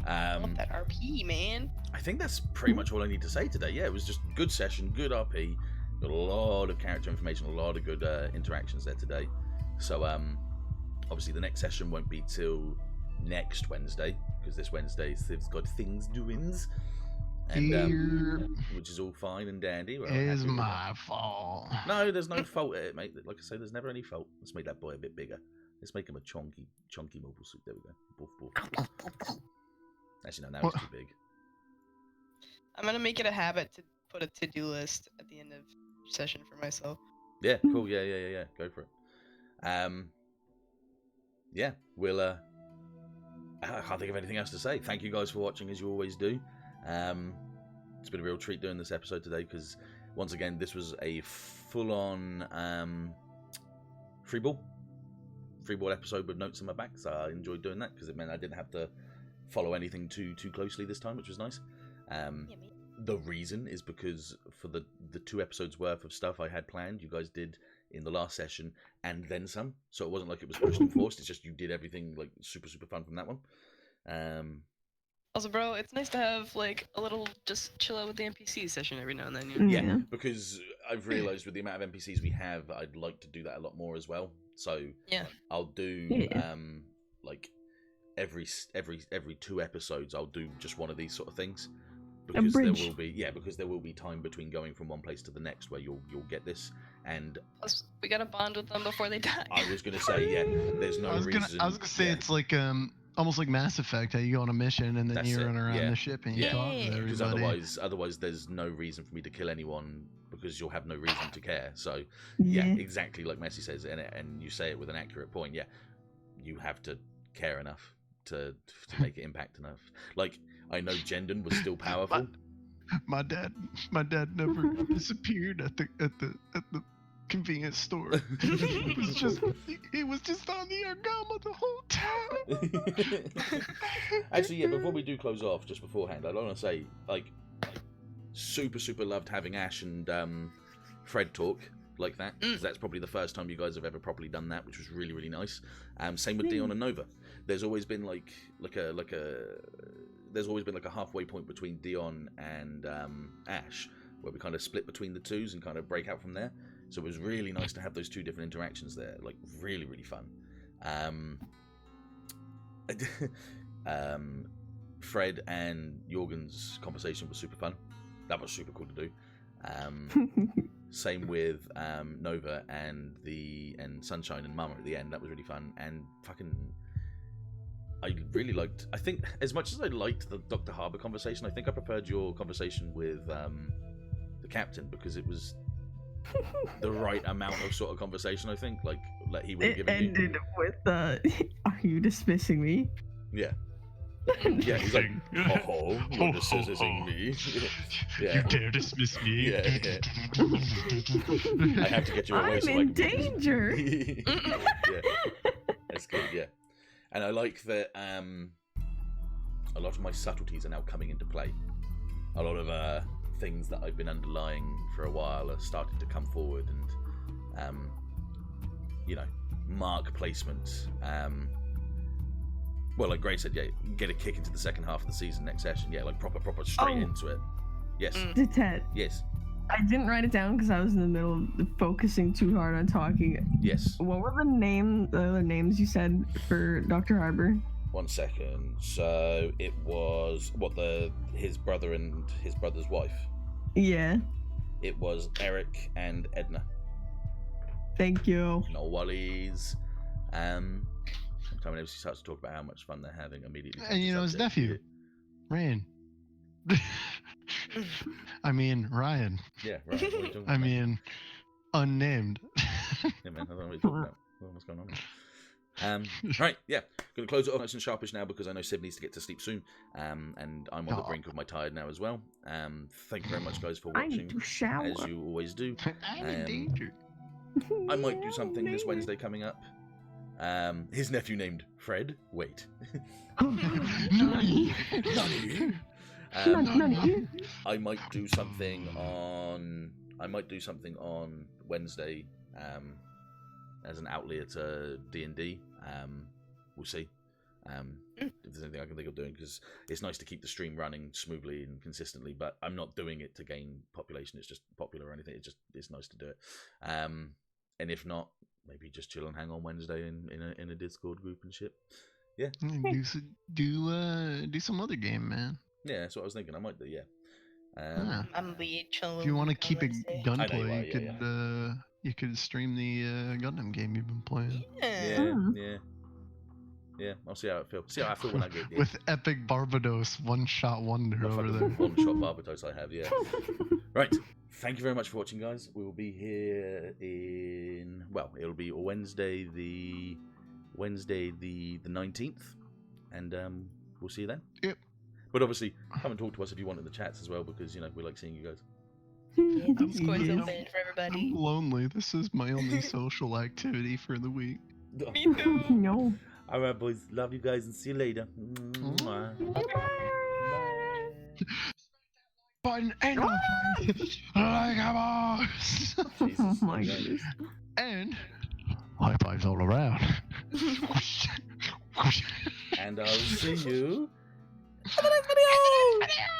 I love that RP, man. I think that's pretty much all I need to say today. Yeah, it was just good session, good RP, got a lot of character information, a lot of good interactions there today. So obviously the next session won't be till next Wednesday, because this Wednesday has got things doings, and which is all fine and dandy. We're all Is happy with my fault. that. No, there's no fault at it, mate. Like I say, there's never any fault. Let's make that boy a bit bigger. Let's make him a chunky mobile suit. There we go. Boof, boof. Actually, no, now it's too big. I'm gonna make it a habit to put a to-do list at the end of each session for myself. Yeah, cool. Yeah. Go for it. Yeah, we'll. I can't think of anything else to say. Thank you guys for watching, as you always do. It's been a real treat doing this episode today because, once again, this was a full-on free ball episode with notes in my back. So I enjoyed doing that because it meant I didn't have to follow anything too closely this time, which was nice. The reason is because for the 2 episodes worth of stuff I had planned, you guys did in the last session and then some. So it wasn't like it was pushed and forced. It's just you did everything like super fun from that one. Also, bro, it's nice to have like a little just chill out with the NPC session every now and then. You know? Yeah, because I've realised with the amount of NPCs we have, I'd like to do that a lot more as well. So yeah, I'll do like every 2 episodes, I'll do just one of these sort of things. Because there will be time between going from one place to the next where you'll get this, and plus we gotta bond with them before they die. I was gonna say, yeah, there's no reason. I was gonna say it's like almost like Mass Effect, how you go on a mission and then you run around the ship and you talk with everybody. Because otherwise there's no reason for me to kill anyone because you'll have no reason to care. So yeah, exactly like Messi says, and you say it with an accurate point. Yeah, you have to care enough to make it impact enough. Like, I know Jendon was still powerful. My dad never disappeared at the convenience store. He was just on the Argama the whole time. Actually, yeah, before we do close off, just beforehand, I want to say, like, super loved having Ashe and Fred talk like that, because that's probably the first time you guys have ever properly done that, which was really nice. Same with Dion and Nova. There's always been like a halfway point between Dion and Ashe, where we kind of split between the twos and kind of break out from there. So it was really nice to have those 2 different interactions there, like really fun. Fred and Jorgen's conversation was super fun. That was super cool to do. Same with Nova and Sunshine and Mama at the end. That was really fun. And fucking, I really liked. I think as much as I liked the Dr. Harbour conversation, I think I preferred your conversation with the captain, because it was the right amount of sort of conversation. I think like he would have given It ended with "Are you dismissing me?" Yeah. Yeah, he's like, oh, you're dismissing me. Yeah. You dare dismiss me? Yeah. I have to get you away. I'm so in danger. Yeah, that's good. Yeah, and I like that. A lot of my subtleties are now coming into play. A lot of things that I've been underlying for a while are starting to come forward, and mark placement. Well, like Gray said, yeah, get a kick into the second half of the season next session. Yeah, like proper straight into it. Yes. Dettet. Yes. I didn't write it down because I was in the middle of focusing too hard on talking. Yes. What were the other names you said for Dr. Harbour? 1 second. So it was his brother and his brother's wife. Yeah. It was Eric and Edna. Thank you. No worries. Whenever she starts to talk about how much fun they're having, immediately. And his nephew, Ryan. I mean, Ryan. Yeah, right. What are you talking I about? mean, unnamed. Yeah, man, I don't know what you're talking about. What's going on here? Right, yeah. Going to close it off nice and sharpish now because I know Sib needs to get to sleep soon. And I'm on the brink of my tired now as well. Thank you very much, guys, for I watching. need to shower. As you always do. I'm in danger. I might do something this Wednesday coming up. His nephew named Fred. Wait. Nani? Nani? I might do something on Wednesday as an outlet to D&D. We'll see if there's anything I can think of doing, because it's nice to keep the stream running smoothly and consistently, but I'm not doing it to gain population. It's just popular or anything. It's nice to do it. And if not, maybe just chill and hang on Wednesday in a Discord group and shit. Yeah. Do some other game, man. Yeah, that's what I was thinking. I might do. Yeah. I'm be chilling. If you want to keep it Wednesday. gunplay, Yeah, you could stream the Gundam game you've been playing. Yeah. I'll see how it feels. See how I feel when I get With epic Barbados one-shot wonder over there. One-shot Barbados I have. Yeah. Right. Thank you very much for watching, guys. We will be here it'll be Wednesday the 19th, and we'll see you then. Yep. But obviously, come and talk to us if you want in the chats as well, because we like seeing you guys. Discord's open for everybody. I'm lonely. This is my only social activity for the week. Me too. No. All right, boys. Love you guys, and see you later. Mwah. Button and like a boss. Oh my goodness. And high fives all around. And I'll see you For the next video.